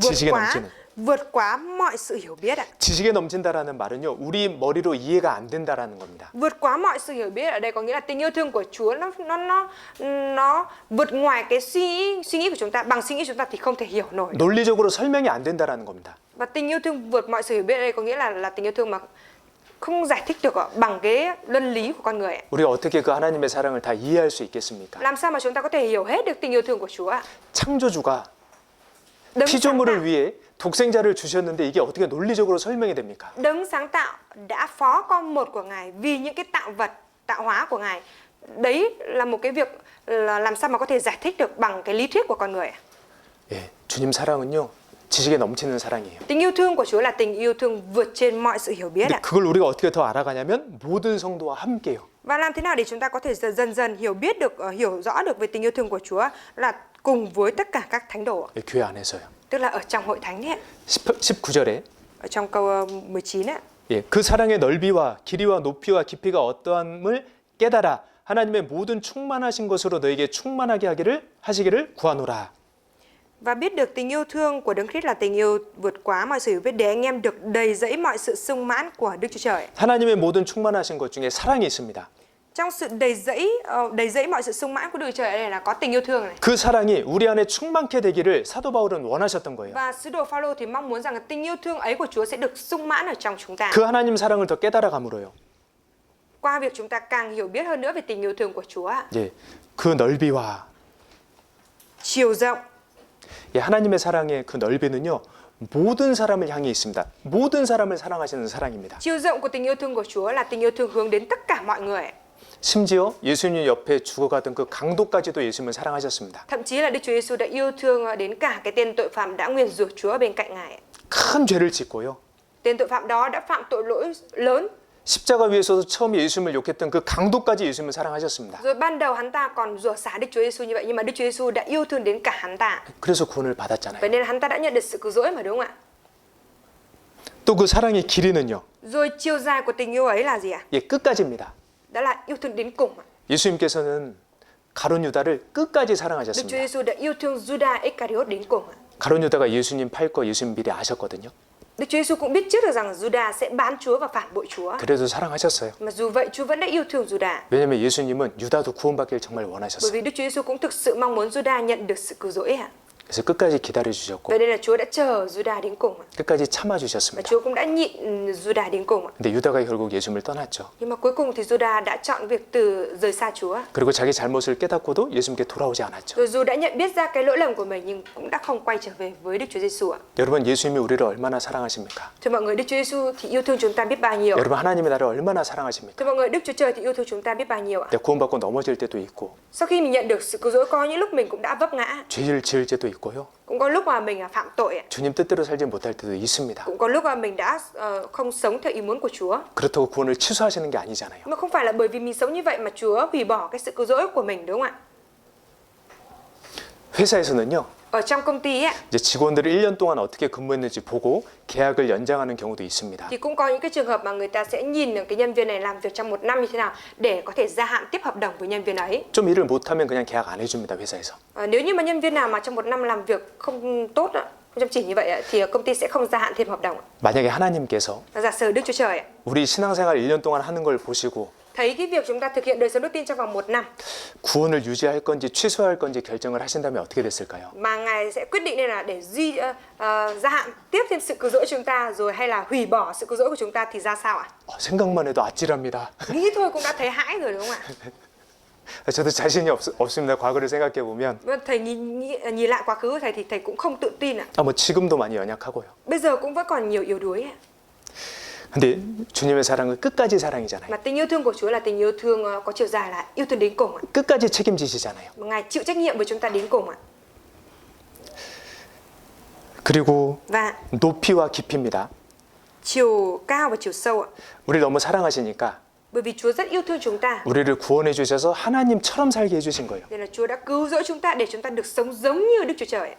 [SPEAKER 1] 지식에 넘치는.
[SPEAKER 2] vượt quá mọi sự hiểu biết ạ.
[SPEAKER 1] 지식에 넘친다라는 말은요. 우리 머리로 이해가 안 된다라는 겁니다.
[SPEAKER 2] Vượt quá mọi sự hiểu biết ở đây có nghĩa là tình yêu thương của Chúa nó vượt ngoài cái suy nghĩ của chúng ta, bằng suy nghĩ chúng ta thì không thể hiểu nổi.
[SPEAKER 1] 논리적으로 설명이 안 된다라는 겁니다.
[SPEAKER 2] Và tình yêu thương vượt mọi sự hiểu biết ở đây có nghĩa là tình yêu thương mà không giải thích được bằng cái luân lý của con người ạ.
[SPEAKER 1] 우리가 어떻게 그 하나님의 사랑을 다 이해할 수 있겠습니까?
[SPEAKER 2] Làm sao mà chúng ta có thể hiểu hết được tình yêu thương của Chúa ạ?
[SPEAKER 1] 창조주가
[SPEAKER 2] Đấng sáng
[SPEAKER 1] 피조물을
[SPEAKER 2] tạo,
[SPEAKER 1] 위해 독생자를 주셨는데 이게 어떻게 논리적으로 설명이 됩니까?
[SPEAKER 2] Đấng sáng tạo đã phó con một của Ngài vì những cái tạo vật, tạo hóa của Ngài. Đấy là một cái việc là làm sao mà có thể giải thích được bằng cái lý thuyết của con người ạ?
[SPEAKER 1] 예, 주님 사랑은요. 지식에 넘치는 사랑이에요.
[SPEAKER 2] Tình yêu thương của Chúa là tình yêu thương vượt trên mọi sự hiểu biết
[SPEAKER 1] 근데
[SPEAKER 2] ạ.
[SPEAKER 1] 그걸 우리가 어떻게 더 알아가냐면 모든 성도와 함께요.
[SPEAKER 2] Và làm thế nào để chúng ta có thể dần dần hiểu biết được, hiểu rõ được về tình yêu thương của Chúa là cùng với tất cả các thánh đồ,
[SPEAKER 1] 예, 교회 안에서요.
[SPEAKER 2] tức là ở trong hội thánh ấy,
[SPEAKER 1] 19절에
[SPEAKER 2] ở trong câu 19 ấy.
[SPEAKER 1] 예, 그 사랑의 넓이와 길이와 높이와 깊이가 어떠함을 깨달아 하나님의 모든 충만하신 것으로 너에게 충만하게 하시기를 구하노라.
[SPEAKER 2] Và biết được tình yêu thương của Đấng Christ là tình yêu vượt quá mọi sự hiểu biết để anh em được đầy dẫy mọi sự sung mãn của Đức Chúa Trời.
[SPEAKER 1] 하나님의 모든 충만하신 것 중에 사랑이 있습니다.
[SPEAKER 2] Trong sự đầy dẫy mọi sự sung mãn của Đức Chúa Trời ở đây là có tình yêu thương này.
[SPEAKER 1] 그 사랑이 우리 안에 충만케 되기를 사도 바울은 원하셨던 거예요.
[SPEAKER 2] Và sứ đồ Phaolô thì mong muốn rằng tình yêu thương ấy của Chúa sẽ được sung mãn ở trong chúng ta.
[SPEAKER 1] 그 하나님 사랑을 더 깨달아감으로요.
[SPEAKER 2] Qua việc chúng ta càng hiểu biết hơn nữa về tình yêu thương của Chúa,
[SPEAKER 1] 예, 그 넓이와
[SPEAKER 2] chiều rộng,
[SPEAKER 1] 예, 하나님의 사랑의 그 넓이는요. 모든 사람을 향해 있습니다. 모든 사람을 사랑하시는 사랑입니다.
[SPEAKER 2] chiều rộng của tình yêu thương của Chúa là tình yêu thương hướng đến tất cả mọi người.
[SPEAKER 1] 심지어 예수님 옆에 죽어가던 그 강도까지도 예수님을 사랑하셨습니다.
[SPEAKER 2] Thậm chí là Đức Chúa Giêsu đã yêu thương đến cả cái tên tội phạm đã nguyền rủa Chúa bên cạnh Ngài.
[SPEAKER 1] 큰 죄를 짓고요.
[SPEAKER 2] Tên tội phạm đó đã phạm tội lỗi lớn.
[SPEAKER 1] 십자가 위에서도 처음 예수님을 욕했던 그 강도까지 예수님을 사랑하셨습니다.
[SPEAKER 2] Rồi ban đầu hắn ta còn rủa xả Đức Chúa Giêsu như vậy, nhưng mà Đức Chúa Giêsu đã yêu thương đến cả hắn ta.
[SPEAKER 1] 그래서 구원을 받았잖아요.
[SPEAKER 2] Vậy nên hắn ta đã nhận được sự cứu rỗi mà, đúng không ạ?
[SPEAKER 1] 또 그 사랑의 길이는요.
[SPEAKER 2] Rồi chiều dài của tình yêu ấy là gì ạ?
[SPEAKER 1] 예, 끝까지입니다.
[SPEAKER 2] đó là yêu thương đến cùng.
[SPEAKER 1] 예수님께서는 가룟 유다를 끝까지
[SPEAKER 2] Đức Chúa
[SPEAKER 1] 사랑하셨습니다.
[SPEAKER 2] Giêsu đã yêu thương Judas Iscariot đến cùng.
[SPEAKER 1] 가룟 유다가 예수님 팔 거 예수님 미리 아셨거든요.
[SPEAKER 2] Đức Chúa Giêsu cũng biết trước được rằng Judas sẽ bán Chúa và phản bội Chúa.
[SPEAKER 1] 그래도 사랑하셨어요.
[SPEAKER 2] Mà dù vậy Chúa vẫn đã yêu thương Judas.
[SPEAKER 1] 왜냐하면 예수님은 유다도 구원받기를 정말
[SPEAKER 2] Bởi
[SPEAKER 1] 원하셨어요.
[SPEAKER 2] vì Đức Chúa Giêsu cũng thực sự mong muốn Judas nhận được sự cứu rỗi.
[SPEAKER 1] 그래서 끝까지 기다려주셨고
[SPEAKER 2] Vậy nên là Chúa đã chờ Judas đến cùng.
[SPEAKER 1] 끝까지
[SPEAKER 2] Và
[SPEAKER 1] 참아주셨습니다.
[SPEAKER 2] Chúa cũng đã nhịn Judas đến cùng.
[SPEAKER 1] 근데 유다가 결국 예수님을 떠났죠.
[SPEAKER 2] Nhưng mà cuối cùng thì Judas đã chọn việc rời xa Chúa.
[SPEAKER 1] 그리고 자기 잘못을 깨닫고도 예수님께 돌아오지 않았죠.
[SPEAKER 2] Rồi dù đã nhận biết ra cái lỗi lầm của mình nhưng cũng đã không quay trở về với Đức Chúa Giêsu ạ.
[SPEAKER 1] 여러분 예수님이 우리를 얼마나 사랑하십니까?
[SPEAKER 2] Thưa mọi người, Đức Chúa Giêsu thì yêu thương chúng ta biết bao nhiêu.
[SPEAKER 1] 여러분 하나님이 나를 얼마나 사랑하십니까?
[SPEAKER 2] Thưa mọi người, Đức Chúa Trời thì yêu thương chúng ta biết bao nhiêu ạ.
[SPEAKER 1] 내가 구원받고 넘어질 때도 있고
[SPEAKER 2] Sau khi mình nhận được sự cứu rỗi có những lúc mình cũng đã vấp ngã,
[SPEAKER 1] 죄를 지을 때도 있고요.
[SPEAKER 2] cũng có lúc mà mình phạm tội ạ.
[SPEAKER 1] 주님 뜻대로 살지 못할 때도 있습니다.
[SPEAKER 2] Cũng có lúc mà mình đã không sống theo ý muốn của Chúa.
[SPEAKER 1] 그렇다고 구원을 취소하시는 게 아니잖아요.
[SPEAKER 2] Nhưng mà không phải là bởi vì mình sống như vậy mà Chúa hủy bỏ cái sự cứu rỗi của mình, đúng không ạ?
[SPEAKER 1] 회사에서는요.
[SPEAKER 2] Ở trong công ty ấy,
[SPEAKER 1] 이제 직원들을 1년 동안 어떻게 근무했는지 보고 계약을 연장하는 경우도 있습니다.
[SPEAKER 2] thì cũng có những cái trường hợp mà người ta sẽ nhìn được cái nhân viên này làm việc trong 1 năm như thế nào để có thể gia hạn tiếp hợp đồng với nhân viên ấy.
[SPEAKER 1] 좀 일을 못하면 그냥 계약 안 해줍니다, 회사에서.
[SPEAKER 2] Nếu như mà nhân viên nào mà trong 1 năm làm việc không tốt, không chăm chỉ như vậy thì công ty sẽ không gia hạn thêm hợp đồng.
[SPEAKER 1] 만약에 하나님께서
[SPEAKER 2] Giả sử Đức Chúa Trời
[SPEAKER 1] 우리 신앙생활 1년 동안 하는 걸 보시고
[SPEAKER 2] thấy cái việc chúng ta thực hiện đời sống đức tin trong vòng 1 năm
[SPEAKER 1] 구원을 유지할 건지 취소할 건지 결정을 하신다면 어떻게 됐을까요?
[SPEAKER 2] mà Ngài sẽ quyết định đây là để gia hạn tiếp thêm sự cứu rỗi chúng ta rồi hay là hủy bỏ sự cứu rỗi của chúng ta thì ra sao ạ?
[SPEAKER 1] 생각만 해도 아찔합니다.
[SPEAKER 2] Nghĩ thôi cũng đã thấy hãi rồi, đúng không ạ?
[SPEAKER 1] 저도 자신이 없습니다. 과거를 생각해 보면
[SPEAKER 2] Thầy nhìn lại quá khứ của thầy thì thầy cũng không tự tin ạ.
[SPEAKER 1] 뭐 지금도 많이 연약하고요.
[SPEAKER 2] Bây giờ cũng vẫn còn nhiều yếu đuối ạ.
[SPEAKER 1] 근데 주님의 사랑은 끝까지 사랑이잖아요.
[SPEAKER 2] Mà tình yêu thương của Chúa là tình yêu thương có chiều dài, là yêu thương đến cùng ạ.
[SPEAKER 1] 끝까지 책임지시잖아요.
[SPEAKER 2] Mà Ngài chịu trách nhiệm với chúng ta đến cùng ạ.
[SPEAKER 1] 그리고
[SPEAKER 2] Và
[SPEAKER 1] 높이와 깊이입니다.
[SPEAKER 2] chiều cao và chiều sâu ạ.
[SPEAKER 1] 우리를 너무 사랑하시니까
[SPEAKER 2] Bởi vì Chúa rất yêu thương chúng ta.
[SPEAKER 1] 우리를 구원해 주셔서 하나님처럼 살게 해주신 거예요.
[SPEAKER 2] Nên là Chúa đã cứu rỗi chúng ta để chúng ta được sống giống như Đức Chúa Trời ạ.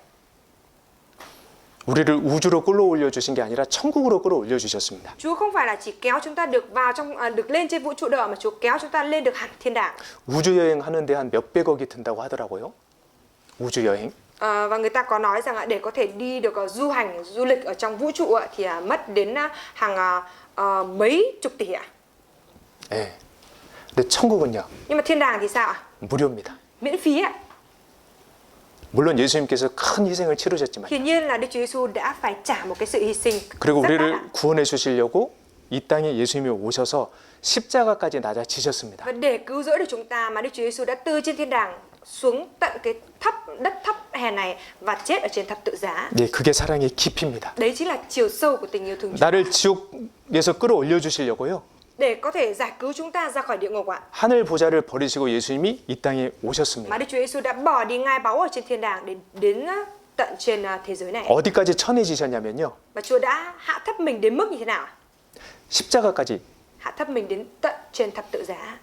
[SPEAKER 1] 우리를 우주로 끌어올려 주신 게 아니라 천국으로 끌어올려 주셨습니다.
[SPEAKER 2] Chúa không phải là chỉ kéo chúng ta được vào được lên trên vũ trụ đời mà Chúa kéo chúng ta lên được hẳn thiên đàng.
[SPEAKER 1] 우주 여행 하는데 한 몇백억이 든다고 하더라고요. 우주 여행.
[SPEAKER 2] Và người ta có nói rằng để có thể đi được du hành du lịch ở trong vũ trụ thì mất đến hàng mấy chục tỷ ạ.
[SPEAKER 1] 예. 근데 천국은요.
[SPEAKER 2] Nhưng mà thiên đàng thì sao ạ?
[SPEAKER 1] 무료입니다.
[SPEAKER 2] Miễn phí ạ.
[SPEAKER 1] 물론 예수님께서 큰 희생을 치르셨지만
[SPEAKER 2] Hiển nhiên là Đức Chúa Giêsu đã phải trả một cái sự hy sinh
[SPEAKER 1] 그리고
[SPEAKER 2] rất đắt
[SPEAKER 1] 우리를
[SPEAKER 2] ạ.
[SPEAKER 1] 구원해 주시려고 이 땅에 예수님이 오셔서 십자가까지 낮아 지셨습니다.
[SPEAKER 2] Và để cứu rỗi được chúng ta mà Đức Chúa Giêsu đã từ trên thiên đàng xuống tận cái đất thấp hèn này và chết ở trên thập tự giá.
[SPEAKER 1] 네, 그게 사랑의 깊이입니다.
[SPEAKER 2] Đấy chính là chiều sâu của tình yêu thương Chúa.
[SPEAKER 1] 나를 지옥에서 끌어올려 주시려고요.
[SPEAKER 2] Để có thể giải cứu chúng ta ra khỏi địa ngục ạ.
[SPEAKER 1] 하늘 보좌를 버리시고 예수님이 이 땅에 오셨습니다.
[SPEAKER 2] Mà Đức Chúa Giêsu đã bỏ đi ngai báu ở trên thiên đàng để đến tận trên thế giới này.
[SPEAKER 1] 어디까지 천해지셨냐면요.
[SPEAKER 2] Và Chúa đã hạ thấp mình đến mức như thế nào ạ?
[SPEAKER 1] 십자가까지.
[SPEAKER 2] Hạ thấp mình đến tận trên thập tự giá.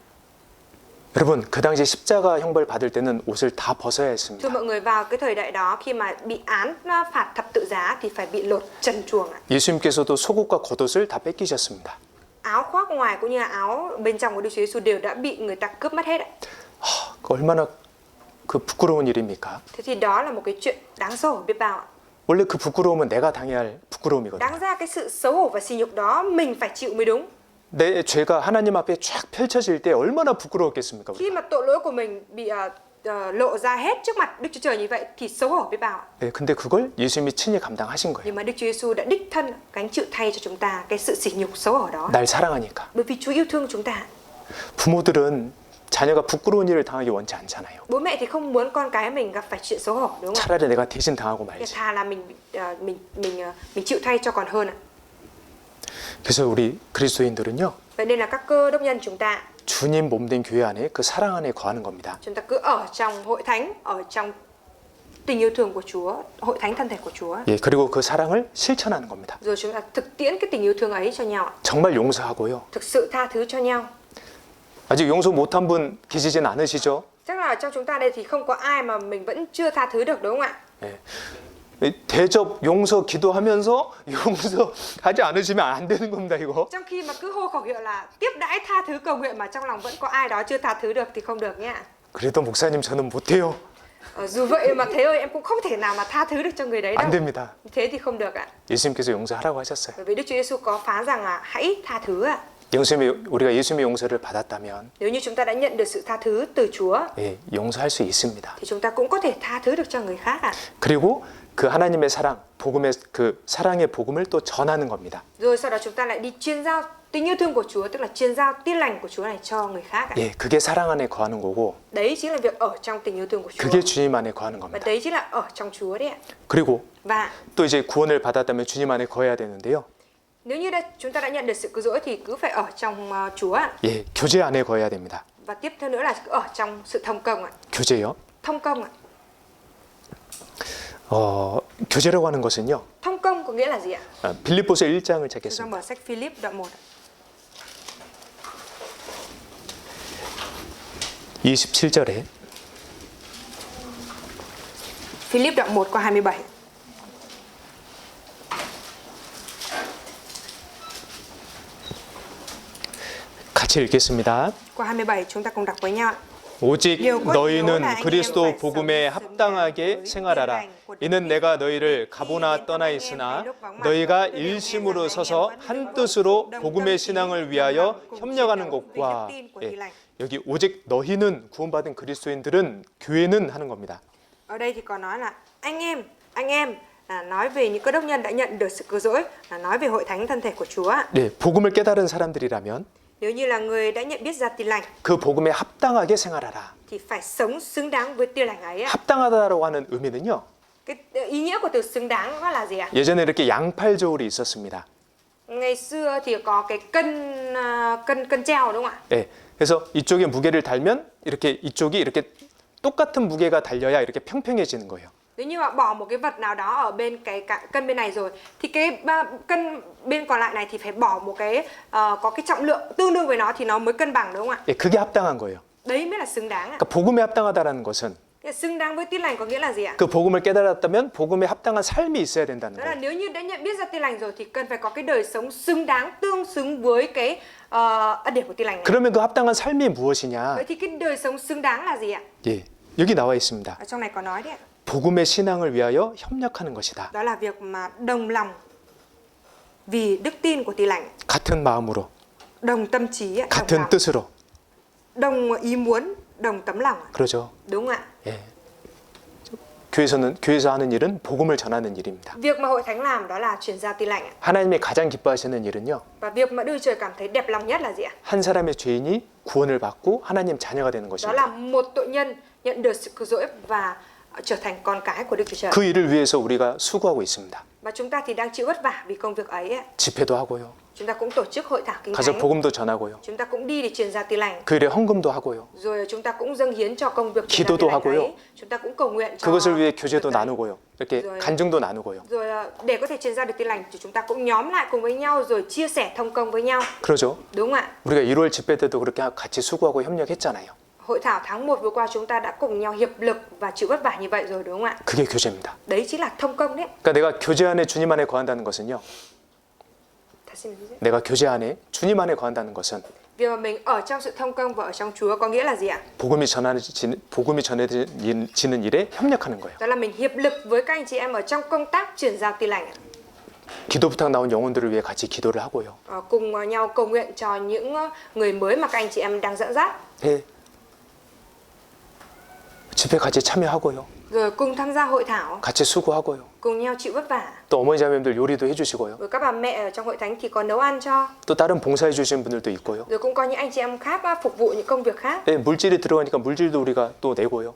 [SPEAKER 1] 여러분, 그 당시 십자가 형벌 받을 때는 옷을 다 벗어야
[SPEAKER 2] Thưa
[SPEAKER 1] 했습니다.
[SPEAKER 2] mọi người, vào cái thời đại đó khi mà bị án phạt thập tự giá thì phải bị lột trần truồng ạ.
[SPEAKER 1] 예수님께서도 속옷과 겉옷을 다 뺏기셨습니다.
[SPEAKER 2] Áo khoác ngoài cũng như là áo bên trong của Đức Chúa Giêsu đều đã bị người ta cướp mất hết ạ.
[SPEAKER 1] 얼마나 그 부끄러운 일입니까?
[SPEAKER 2] Thế thì đó là một cái chuyện đáng xấu hổ biết bao ạ.
[SPEAKER 1] 원래 그 부끄러움은 내가 당해야 할 부끄러움이거든요.
[SPEAKER 2] Đáng ra cái sự xấu hổ và sỉ nhục đó mình phải chịu mới đúng.
[SPEAKER 1] 내 죄가 하나님 앞에 쫙 펼쳐질 때 얼마나 부끄러웠겠습니까?
[SPEAKER 2] Khi mà tội lỗi của mình bị lộ ra hết trước mặt Đức Chúa Trời như vậy thì xấu hổ biết bao ạ.
[SPEAKER 1] 네, 근데 그걸 예수님이 친히 감당하신 거예요.
[SPEAKER 2] Nhưng mà Đức Chúa Giêsu đã đích thân gánh chịu thay cho chúng ta cái sự sỉ nhục xấu hổ đó.
[SPEAKER 1] 날 사랑하니까.
[SPEAKER 2] Bởi vì Chúa yêu thương chúng ta.
[SPEAKER 1] 부모들은 자녀가 부끄러운 일을 당하기 원치 않잖아요.
[SPEAKER 2] Bố mẹ thì không muốn con cái mình gặp phải chuyện xấu hổ, đúng không ạ?
[SPEAKER 1] 차라리 내가 대신 당하고
[SPEAKER 2] Thì
[SPEAKER 1] 말지.
[SPEAKER 2] thà là mình chịu thay cho còn hơn ạ.
[SPEAKER 1] 그래서 우리 그리스도인들은요.
[SPEAKER 2] Vậy nên là các cơ đốc nhân chúng ta
[SPEAKER 1] 주님 몸된 교회 안에 그 사랑 안에 거하는 겁니다.
[SPEAKER 2] chúng ta cứ ở trong hội thánh, ở trong tình yêu thương của Chúa, hội thánh thân thể của Chúa.
[SPEAKER 1] 예, 그리고 그 사랑을 실천하는 겁니다.
[SPEAKER 2] Rồi chúng ta thực tiễn cái tình yêu thương ấy cho nhau ạ.
[SPEAKER 1] 정말 용서하고요.
[SPEAKER 2] Thực sự tha thứ cho nhau.
[SPEAKER 1] 아직 용서 못한 분 계시진 않으시죠?
[SPEAKER 2] Chắc là trong chúng ta đây thì không có ai mà mình vẫn chưa tha thứ được, đúng không ạ?
[SPEAKER 1] 예. 대접 용서 기도하면서 용서하지 않으시면 안 되는 겁니다, 이거.
[SPEAKER 2] Trong khi mà cứ hô khẩu hiệu là tiếp đãi tha thứ cầu nguyện mà trong lòng vẫn có ai đó chưa tha thứ được thì không được nha.
[SPEAKER 1] 그래도 목사님 저는 못해요.
[SPEAKER 2] Dù vậy mà thế ơi em cũng không thể nào mà tha thứ được cho người đấy đâu.
[SPEAKER 1] 안 됩니다.
[SPEAKER 2] Thế thì không được ạ.
[SPEAKER 1] 예수님께서 용서하라고 하셨어요.
[SPEAKER 2] Bởi vì Đức Chúa Giêsu có phán rằng là hãy tha thứ ạ.
[SPEAKER 1] 우리가 예수님의 용서를 받았다면
[SPEAKER 2] Nếu như chúng ta đã nhận được sự tha thứ từ Chúa
[SPEAKER 1] 예, 용서할 수 있습니다.
[SPEAKER 2] thì chúng ta cũng có thể tha thứ được cho người khác ạ.
[SPEAKER 1] 그리고 그 하나님의 사랑, 복음의 그 사랑의 복음을 또 전하는 겁니다.
[SPEAKER 2] Rồi sau đó chúng ta lại đi truyền giao tình yêu thương của Chúa, tức là truyền giao tin lành của Chúa này cho người khác ạ.
[SPEAKER 1] 예, 그게 사랑 안에 거하는 거고
[SPEAKER 2] Đấy chính là việc ở trong tình yêu thương của Chúa.
[SPEAKER 1] 그게 주님 안에 거하는
[SPEAKER 2] Và
[SPEAKER 1] 겁니다.
[SPEAKER 2] đấy chính là ở trong Chúa đấy ạ.
[SPEAKER 1] 그리고
[SPEAKER 2] Và
[SPEAKER 1] 또 이제 구원을 받았다면 주님 안에 거해야 되는데요.
[SPEAKER 2] nếu như chúng ta đã nhận được sự cứu rỗi thì cứ phải ở trong Chúa ạ.
[SPEAKER 1] 예, 교제 안에 거해야 됩니다.
[SPEAKER 2] Và tiếp theo nữa là ở trong sự thông công ạ.
[SPEAKER 1] 교제요.
[SPEAKER 2] Thông công ạ.
[SPEAKER 1] 교제라고 하는 것은요.
[SPEAKER 2] Thông công có nghĩa là gì ạ?
[SPEAKER 1] 빌립보서 1장을
[SPEAKER 2] Chúng ta
[SPEAKER 1] 찾겠습니다.
[SPEAKER 2] mở sách Philip đoạn 1.
[SPEAKER 1] 27절에
[SPEAKER 2] Philip đoạn 1 câu 27.
[SPEAKER 1] 같이 읽겠습니다.
[SPEAKER 2] Câu 27 chúng ta cùng đọc với nhau.
[SPEAKER 1] 오직
[SPEAKER 2] điều cốt yếu là
[SPEAKER 1] 너희는
[SPEAKER 2] anh em
[SPEAKER 1] 그리스도
[SPEAKER 2] phải
[SPEAKER 1] 복음에
[SPEAKER 2] sống
[SPEAKER 1] 합당하게
[SPEAKER 2] với
[SPEAKER 1] 생활하라.
[SPEAKER 2] tin lành của Đức
[SPEAKER 1] 이는 내가 너희를 가보나
[SPEAKER 2] Khi
[SPEAKER 1] 떠나
[SPEAKER 2] đến
[SPEAKER 1] 있으나
[SPEAKER 2] các anh em lúc vắng mặt,
[SPEAKER 1] 너희가
[SPEAKER 2] tôi đều nghe
[SPEAKER 1] 일심으로
[SPEAKER 2] rằng anh
[SPEAKER 1] 서서
[SPEAKER 2] em vẫn
[SPEAKER 1] 한
[SPEAKER 2] được
[SPEAKER 1] 뜻으로
[SPEAKER 2] đồng
[SPEAKER 1] 복음의
[SPEAKER 2] tâm trí,
[SPEAKER 1] 신앙을
[SPEAKER 2] đồng
[SPEAKER 1] 위하여
[SPEAKER 2] lòng cùng
[SPEAKER 1] 협력하는
[SPEAKER 2] chiến đấu vì
[SPEAKER 1] 것과
[SPEAKER 2] đức tin của
[SPEAKER 1] 예,
[SPEAKER 2] tin lành.
[SPEAKER 1] 여기 오직 너희는 구원받은 그리스도인들은 교회는 하는 겁니다.
[SPEAKER 2] Ở đây thì có nói là anh em là nói về những cơ đốc nhân đã nhận được sự cứu rỗi, là nói về hội thánh thân thể của Chúa.
[SPEAKER 1] 네, 복음을 깨달은 사람들이라면
[SPEAKER 2] Nếu như là người đã nhận biết ra tin lành
[SPEAKER 1] 그 복음에 합당하게 생활하라.
[SPEAKER 2] thì phải sống xứng đáng với tin lành ấy ạ.
[SPEAKER 1] 합당하다라고 하는 의미는요.
[SPEAKER 2] Cái ý nghĩa của từ xứng đáng nó là gì ạ?
[SPEAKER 1] 예전에 이렇게 양팔 저울이 있었습니다.
[SPEAKER 2] Ngày xưa thì có cái cân treo đúng không ạ?
[SPEAKER 1] 예, 그래서 이쪽에 무게를 달면 이렇게 이쪽이 이렇게 똑같은 무게가 달려야 이렇게 평평해지는 거예요.
[SPEAKER 2] Nếu như mà bỏ một cái vật nào đó ở bên cái cân bên này rồi thì cái cân bên còn lại này thì phải bỏ một cái có cái trọng lượng tương đương với nó thì nó mới cân bằng đúng không ạ?
[SPEAKER 1] 예, 그게 합당한 거예요.
[SPEAKER 2] Đấy mới là xứng đáng ạ.
[SPEAKER 1] 그러니까 복음에 합당하다라는 것은
[SPEAKER 2] Xứng đáng với tin lành có nghĩa là gì ạ?
[SPEAKER 1] 그 복음을 깨달았다면 복음에 합당한 삶이 있어야 된다는
[SPEAKER 2] Đó là
[SPEAKER 1] 거예요.
[SPEAKER 2] nếu như đã nhận biết ra tin lành rồi thì cần phải có cái đời sống xứng đáng, tương xứng với cái ân điển của tin lành này.
[SPEAKER 1] 그러면 그 합당한 삶이 무엇이냐?
[SPEAKER 2] Vậy thì cái đời sống xứng đáng là gì ạ?
[SPEAKER 1] 예, 여기 나와 있습니다.
[SPEAKER 2] Ở trong này có nói đấy ạ.
[SPEAKER 1] 복음의 신앙을 위하여 협력하는 것이다.
[SPEAKER 2] Đó là việc mà đồng lòng vì đức tin của tin lành,
[SPEAKER 1] 같은 마음으로,
[SPEAKER 2] đồng tâm trí, đồng
[SPEAKER 1] 같은
[SPEAKER 2] lòng,
[SPEAKER 1] 뜻으로.
[SPEAKER 2] đồng ý muốn, đồng tấm lòng.
[SPEAKER 1] 그러죠.
[SPEAKER 2] Đúng ạ.
[SPEAKER 1] 예. 교회에서 하는 일은 복음을 전하는 일입니다.
[SPEAKER 2] Việc mà hội thánh làm đó là truyền giao tin lành ạ.
[SPEAKER 1] 하나님이 가장 기뻐하시는 일은요.
[SPEAKER 2] Và việc mà Đức Trời cảm thấy đẹp lòng nhất là gì ạ?
[SPEAKER 1] 한 사람의 죄인이 구원을 받고 하나님 자녀가 되는
[SPEAKER 2] Đó
[SPEAKER 1] 것입니다.
[SPEAKER 2] là một tội nhân nhận được sự cứu rỗi và trở thành con cái của Đức Chúa Trời.
[SPEAKER 1] 그 일을 위해서 우리가 수고하고 있습니다.
[SPEAKER 2] Và chúng ta thì đang chịu vất vả vì công việc ấy ạ.
[SPEAKER 1] 집회도 하고요.
[SPEAKER 2] Chúng ta cũng tổ chức hội thảo kinh
[SPEAKER 1] 가서
[SPEAKER 2] thánh.
[SPEAKER 1] 복음도 전하고요.
[SPEAKER 2] Chúng ta cũng đi để truyền giao tin lành.
[SPEAKER 1] 그 일에 헌금도 하고요.
[SPEAKER 2] Rồi chúng ta cũng dâng hiến cho công việc truyền giao
[SPEAKER 1] 기도도
[SPEAKER 2] tin lành
[SPEAKER 1] 하고요.
[SPEAKER 2] ấy. Chúng ta cũng cầu nguyện cho
[SPEAKER 1] 그것을 위해 교제도
[SPEAKER 2] việc đấy.
[SPEAKER 1] 나누고요. 이렇게
[SPEAKER 2] rồi-
[SPEAKER 1] 간증도 나누고요.
[SPEAKER 2] Rồi để có thể truyền giao được tin lành thì chúng ta cũng nhóm lại cùng với nhau rồi chia sẻ thông công với nhau.
[SPEAKER 1] 그러죠.
[SPEAKER 2] Đúng không ạ?
[SPEAKER 1] 우리가 1월 집회 때도 그렇게 같이 수고하고 협력했잖아요.
[SPEAKER 2] Hội thảo tháng 1 vừa qua chúng ta đã cùng nhau hiệp lực và chịu vất vả như vậy rồi đúng không ạ?
[SPEAKER 1] 그게 교제입니다.
[SPEAKER 2] Đấy chính là thông công đấy.
[SPEAKER 1] 그러니까 내가 교제 안에 주님 안에 거한다는 것은요.
[SPEAKER 2] Thật xin lỗi.
[SPEAKER 1] 내가 교제 안에 주님 안에 거한다는 것은
[SPEAKER 2] Việc mà mình ở trong sự thông công và ở trong Chúa có nghĩa là gì ạ?
[SPEAKER 1] 복음이 전해지는 일에 협력하는 거예요.
[SPEAKER 2] Đó là mình hiệp lực với các anh chị em ở trong công tác truyền giao tin lành ạ.
[SPEAKER 1] 기도 부탁 나온 영혼들을 위해 같이 기도를 하고요.
[SPEAKER 2] Cùng nhau cầu nguyện cho những người mới mà các anh chị em đang dẫn dắt.
[SPEAKER 1] 예. 집회 같이 참여하고요.
[SPEAKER 2] Rồi cùng tham gia hội thảo,
[SPEAKER 1] 같이 수고하고요.
[SPEAKER 2] cùng nhau chịu vất vả.
[SPEAKER 1] 또 어머니 자매님들 요리도 해주시고요.
[SPEAKER 2] Rồi các bà mẹ ở trong hội thánh thì có nấu ăn cho.
[SPEAKER 1] 또 다른 봉사해 주신 분들도 있고요.
[SPEAKER 2] Rồi cũng có những anh chị em khác phục vụ những công việc khác.
[SPEAKER 1] 예, 물질이 들어가니까 물질도 우리가 또 내고요.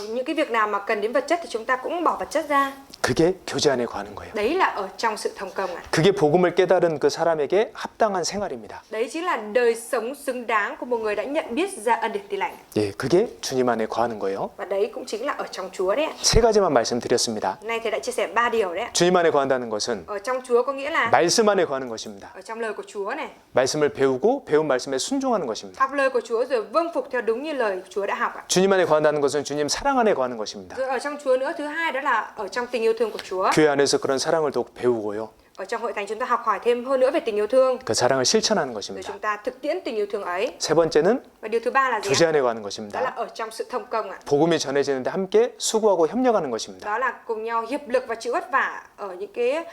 [SPEAKER 2] Những cái việc nào mà cần đến vật chất thì chúng ta cũng bỏ vật chất ra.
[SPEAKER 1] 그게 교제 안에 거하는 거예요.
[SPEAKER 2] Đấy là ở trong sự thông công ạ.
[SPEAKER 1] 그게 복음을 깨달은 그 사람에게 합당한 생활입니다.
[SPEAKER 2] Đấy chính là đời sống xứng đáng của một người đã nhận biết ra ân điển tin lành.
[SPEAKER 1] 예, 그게 주님 안에 거하는 거예요.
[SPEAKER 2] Và đấy cũng chính là ở trong Chúa đấy ạ.
[SPEAKER 1] 세 가지만 말씀드렸습니다.
[SPEAKER 2] Nay thầy đã chia sẻ 3 điều đấy ạ.
[SPEAKER 1] 주님 안에 거한다는 것은
[SPEAKER 2] Ở trong Chúa có nghĩa là
[SPEAKER 1] 말씀 안에 거하는 것입니다.
[SPEAKER 2] ở trong lời của Chúa này,
[SPEAKER 1] 말씀을 배우고 배운 말씀에 순종하는 것입니다.
[SPEAKER 2] học lời của Chúa rồi vâng phục theo đúng như lời Chúa đã học ạ.
[SPEAKER 1] 주님 안에 거한다는 것은 주님 사랑 안에 거하는 것입니다.
[SPEAKER 2] Rồi ở trong Chúa nữa, thứ hai đó là ở trong tình yêu thương của Chúa.
[SPEAKER 1] 교회 안에서 그런 사랑을 더욱 배우고요.
[SPEAKER 2] Ở trong hội thánh chúng ta học hỏi thêm hơn nữa về tình yêu thương,
[SPEAKER 1] 그 사랑을 실천하는
[SPEAKER 2] rồi
[SPEAKER 1] 것입니다.
[SPEAKER 2] chúng ta thực tiễn tình yêu thương ấy.
[SPEAKER 1] 세 번째는
[SPEAKER 2] Và điều thứ ba là gì
[SPEAKER 1] 교제
[SPEAKER 2] ạ?
[SPEAKER 1] 안에 가는
[SPEAKER 2] Đó là
[SPEAKER 1] 것입니다.
[SPEAKER 2] ở trong sự thông công ạ.
[SPEAKER 1] 복음이 전해지는데 함께 수고하고 협력하는 것입니다.
[SPEAKER 2] Đó là cùng nhau hiệp lực và chịu vất vả ở những cái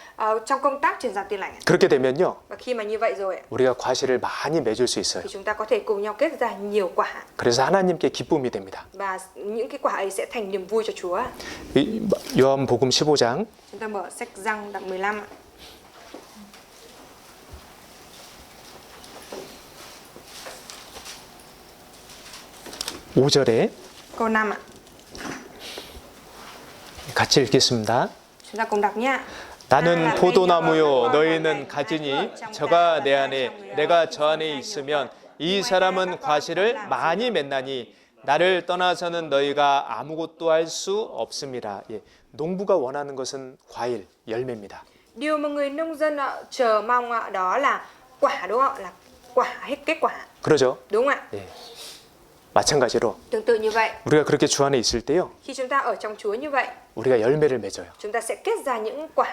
[SPEAKER 2] trong công tác truyền giáo tin lành.
[SPEAKER 1] 그렇게 되면요,
[SPEAKER 2] Và khi mà như vậy rồi
[SPEAKER 1] 우리가 과실을 많이 맺을 수 있어요.
[SPEAKER 2] thì chúng ta có thể cùng nhau kết ra nhiều quả,
[SPEAKER 1] 그래서 하나님께 기쁨이 됩니다.
[SPEAKER 2] và những cái quả ấy sẽ thành niềm vui cho Chúa.
[SPEAKER 1] 요한복음 15장
[SPEAKER 2] Chúng ta mở sách Giăng đoạn 15 ạ.
[SPEAKER 1] 오 절에
[SPEAKER 2] Câu 5 ạ.
[SPEAKER 1] 같이 읽겠습니다.
[SPEAKER 2] Chúng ta cùng đọc nhé.
[SPEAKER 1] 나는 포도나무요 너희는 가지니 저가 내 안에 내가 저 안에 있으면 이 사람은 과실을 많이 맺나니 나를 떠나서는 너희가 아무것도 할 수 없음이라. 예, 농부가 원하는 것은 과일, 열매입니다.
[SPEAKER 2] Điều mà người nông dân chờ mong đó là quả, đúng không ạ? Là quả, hết kết quả.
[SPEAKER 1] 그러죠?
[SPEAKER 2] Đúng không ạ?
[SPEAKER 1] 예. 마찬가지로
[SPEAKER 2] Tương tự như vậy,
[SPEAKER 1] 우리가 그렇게 주 안에 있을 때요,
[SPEAKER 2] khi chúng ta ở trong Chúa như vậy,
[SPEAKER 1] 우리가 열매를 맺어요.
[SPEAKER 2] chúng ta sẽ kết ra những quả.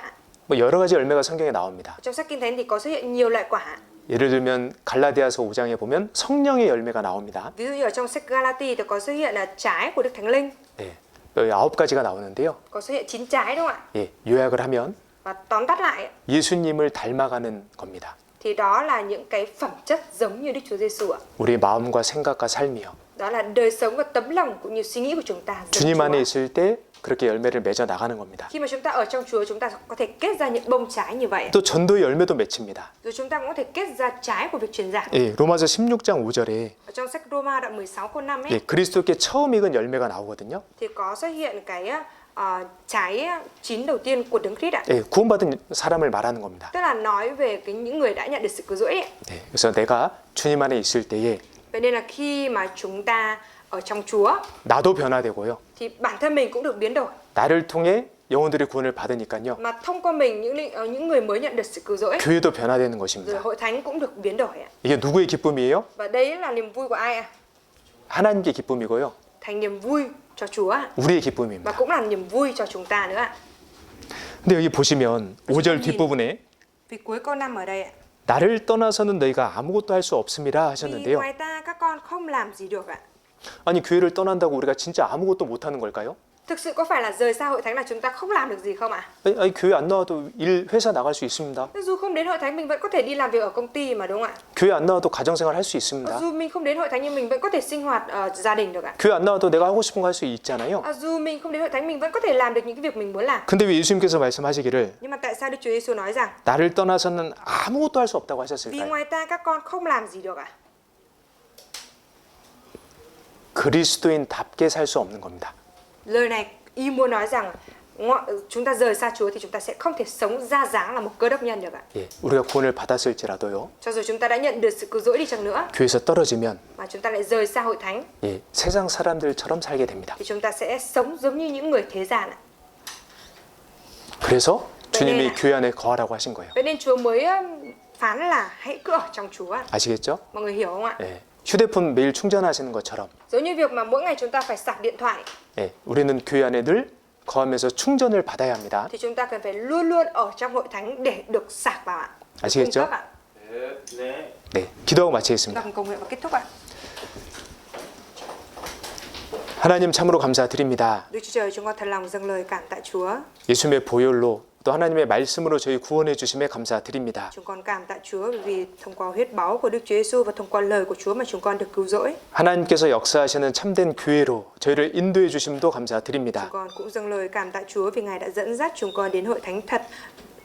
[SPEAKER 1] 뭐 여러 가지 열매가 성경에 나옵니다.
[SPEAKER 2] Trong sách Kinh Thánh thì có xuất hiện nhiều loại quả.
[SPEAKER 1] 예를 들면 갈라디아서 5장에 보면 성령의 열매가 나옵니다.
[SPEAKER 2] Ví dụ như ở trong sách Galati thì có xuất hiện là trái của Đức Thánh Linh,
[SPEAKER 1] 예, 여기 9가지가 나오는데요.
[SPEAKER 2] có xuất hiện 9 trái, đúng không ạ?
[SPEAKER 1] 예, 요약을 하면
[SPEAKER 2] Và tóm tắt lại
[SPEAKER 1] 예수님을 닮아가는 겁니다.
[SPEAKER 2] thì đó là những cái phẩm chất giống như Đức Chúa Giêsu ạ.
[SPEAKER 1] 우리 마음과 생각과 삶이요.
[SPEAKER 2] Đó là đời sống và tấm lòng cũng như suy nghĩ của chúng ta giống
[SPEAKER 1] 주님
[SPEAKER 2] Chúa.
[SPEAKER 1] 안에 있을 때 그렇게 열매를 맺어 나가는 겁니다.
[SPEAKER 2] Khi mà chúng ta ở trong Chúa, chúng ta có thể kết ra những bông trái như vậy.
[SPEAKER 1] 또 전도의 열매도 맺힙니다.
[SPEAKER 2] Rồi chúng ta cũng có thể kết ra trái của việc truyền giảng.
[SPEAKER 1] 예, 로마서 16장 5절에
[SPEAKER 2] Ở trong sách Roma đoạn 16 câu 5 ấy
[SPEAKER 1] 예, 그리스도께 처음 익은 열매가 나오거든요.
[SPEAKER 2] thì có xuất hiện cái trái chín đầu tiên của Đấng Christ ạ.
[SPEAKER 1] 예, 구원받은 사람을 말하는 겁니다.
[SPEAKER 2] Tức là nói về những người đã nhận được sự cứu rỗi ấy.
[SPEAKER 1] 예, 그래서 내가 주님 안에 있을 때에
[SPEAKER 2] Vậy nên là khi mà chúng ta ở trong Chúa
[SPEAKER 1] 나도 변화되고요.
[SPEAKER 2] thì bản thân mình cũng được biến đổi.
[SPEAKER 1] 나를 통해 영혼들이 구원을 받으니까요.
[SPEAKER 2] Mà thông qua mình những người mới nhận được sự cứu rỗi,
[SPEAKER 1] 교회도 변화되는
[SPEAKER 2] rồi
[SPEAKER 1] 것입니다.
[SPEAKER 2] hội thánh cũng được biến đổi ạ.
[SPEAKER 1] 이게 누구의 기쁨이에요?
[SPEAKER 2] Và đấy là niềm vui của ai ạ?
[SPEAKER 1] 하나님께 기쁨이고요.
[SPEAKER 2] Thành niềm vui cho Chúa ạ.
[SPEAKER 1] 우리의
[SPEAKER 2] Và
[SPEAKER 1] 기쁨입니다.
[SPEAKER 2] cũng là niềm vui cho chúng ta nữa ạ.
[SPEAKER 1] 근데 여기 보시면 5절 뒷부분에
[SPEAKER 2] Vì cuối câu 5 ở đây ạ.
[SPEAKER 1] 나를 떠나서는 너희가 아무것도 할 수 없음이라
[SPEAKER 2] Vì
[SPEAKER 1] 하셨는데요.
[SPEAKER 2] ngoài ta các con không làm gì được ạ.
[SPEAKER 1] 아니 교회를 떠난다고 우리가 진짜 아무것도 못 하는 걸까요?
[SPEAKER 2] Thực sự có phải là rời xa hội thánh là chúng ta không làm được gì không ạ?
[SPEAKER 1] 아니 교회 안 나와도 일 회사 나갈 수 있습니다.
[SPEAKER 2] Dù không đến hội thánh mình vẫn có thể đi làm việc ở công ty mà, đúng không ạ?
[SPEAKER 1] 교회 안 나와도 가정생활 할 수 있습니다.
[SPEAKER 2] Dù mình không đến hội thánh nhưng mình vẫn có thể sinh hoạt ở gia đình được ạ.
[SPEAKER 1] 교회 안 나와도 내가 하고 싶은 거 할 수 있잖아요.
[SPEAKER 2] Dù mình không đến hội thánh mình vẫn có thể làm được những cái việc mình muốn làm.
[SPEAKER 1] 근데 왜 예수님께서 말씀하시기를
[SPEAKER 2] Nhưng mà tại sao Đức Chúa Giêsu nói rằng
[SPEAKER 1] 나를 떠나서는 아무것도 할 수 없다고
[SPEAKER 2] vì
[SPEAKER 1] 하셨을까요?
[SPEAKER 2] ngoài ta các con không làm gì được ạ?
[SPEAKER 1] 그리스도인답게 살 수 없는 겁니다.
[SPEAKER 2] Lời này ý muốn nói rằng chúng ta rời xa Chúa thì chúng ta sẽ không thể sống ra dáng là một cơ đốc nhân được ạ.
[SPEAKER 1] 예, 우리가 구원을 받았을지라도요.
[SPEAKER 2] Cho dù chúng ta đã nhận được sự cứu rỗi đi chăng nữa
[SPEAKER 1] 교회에서 떨어지면
[SPEAKER 2] mà chúng ta lại rời xa hội thánh
[SPEAKER 1] 예, 세상 사람들처럼 살게 됩니다.
[SPEAKER 2] thì chúng ta sẽ sống giống như những người thế gian ạ.
[SPEAKER 1] 그래서 주님이
[SPEAKER 2] 네.
[SPEAKER 1] 교회 안에 거하라고 하신 거예요.
[SPEAKER 2] Vậy nên Chúa mới phán là hãy cứ ở trong Chúa ạ.
[SPEAKER 1] 아시겠죠?
[SPEAKER 2] Mọi người hiểu không ạ?
[SPEAKER 1] 예, 휴대폰 매일 충전하시는 것처럼
[SPEAKER 2] Giống như việc mà mỗi ngày chúng ta phải sạc điện thoại
[SPEAKER 1] 예, 우리는 교회 안에 늘 거하면서 충전을 받아야 합니다.
[SPEAKER 2] thì chúng ta cần phải luôn luôn ở trong hội thánh để được sạc vào ạ.
[SPEAKER 1] 아시겠죠?
[SPEAKER 2] Cung cấp ạ.
[SPEAKER 1] 네, 기도하고
[SPEAKER 2] Chúng ta
[SPEAKER 1] 마치겠습니다.
[SPEAKER 2] cùng cầu nguyện và kết thúc ạ.
[SPEAKER 1] 하나님 참으로 감사드립니다.
[SPEAKER 2] Đức Chúa Trời, chúng con thật lòng dâng lời cảm tạ Chúa.
[SPEAKER 1] 예수님의 보혈로 또 하나님의 말씀으로 저희 구원해 주심에 감사드립니다.
[SPEAKER 2] Chúng con cảm tạ Chúa vì thông qua huyết báu của Đức Chúa Giêsu và thông qua lời của Chúa mà chúng con được cứu rỗi.
[SPEAKER 1] 하나님께서 역사하시는 참된 교회로 저희를 인도해 주심도 감사드립니다.
[SPEAKER 2] Chúng con cũng dâng lời cảm tạ Chúa vì Ngài đã dẫn dắt chúng con đến hội thánh thật,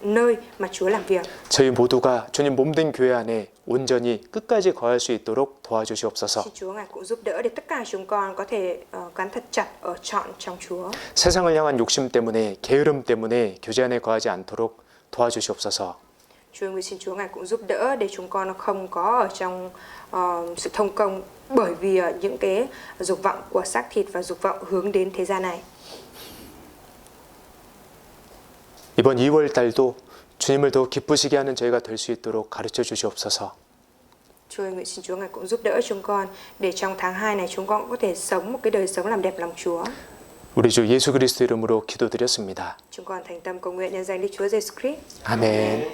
[SPEAKER 2] nơi mà Chúa làm việc.
[SPEAKER 1] 저희 모두가 주님 몸된 교회 안에 온전히 끝까지 거할 수 있도록 도와주시옵소서.
[SPEAKER 2] Xin Chúa Ngài cũng giúp đỡ để tất cả chúng con có thể gắn thật chặt ở trọn trong Chúa.
[SPEAKER 1] 세상을 향한 욕심 때문에 게으름 때문에 교제 안에 거하지 않도록 도와주시옵소서.
[SPEAKER 2] Chúa ơi, xin Chúa Ngài cũng giúp đỡ để chúng con không có ở trong sự thông công bởi vì những cái dục vọng của xác thịt và dục vọng hướng đến thế gian này.
[SPEAKER 1] 이번 2월 달도 주님을 더 기쁘시게 하는 저희가 될 수 있도록 가르쳐 주시옵소서.
[SPEAKER 2] Chúa ơi, nguyện xin Chúa Ngài cũng giúp đỡ chúng con để trong tháng 2 này chúng con cũng có thể sống một cái đời sống làm đẹp lòng Chúa.
[SPEAKER 1] 우리 주 예수 그리스도 이름으로 기도드렸습니다.
[SPEAKER 2] Chúng con thành tâm cầu nguyện nhân danh Đức Chúa Giêsu Christ.
[SPEAKER 1] 아멘.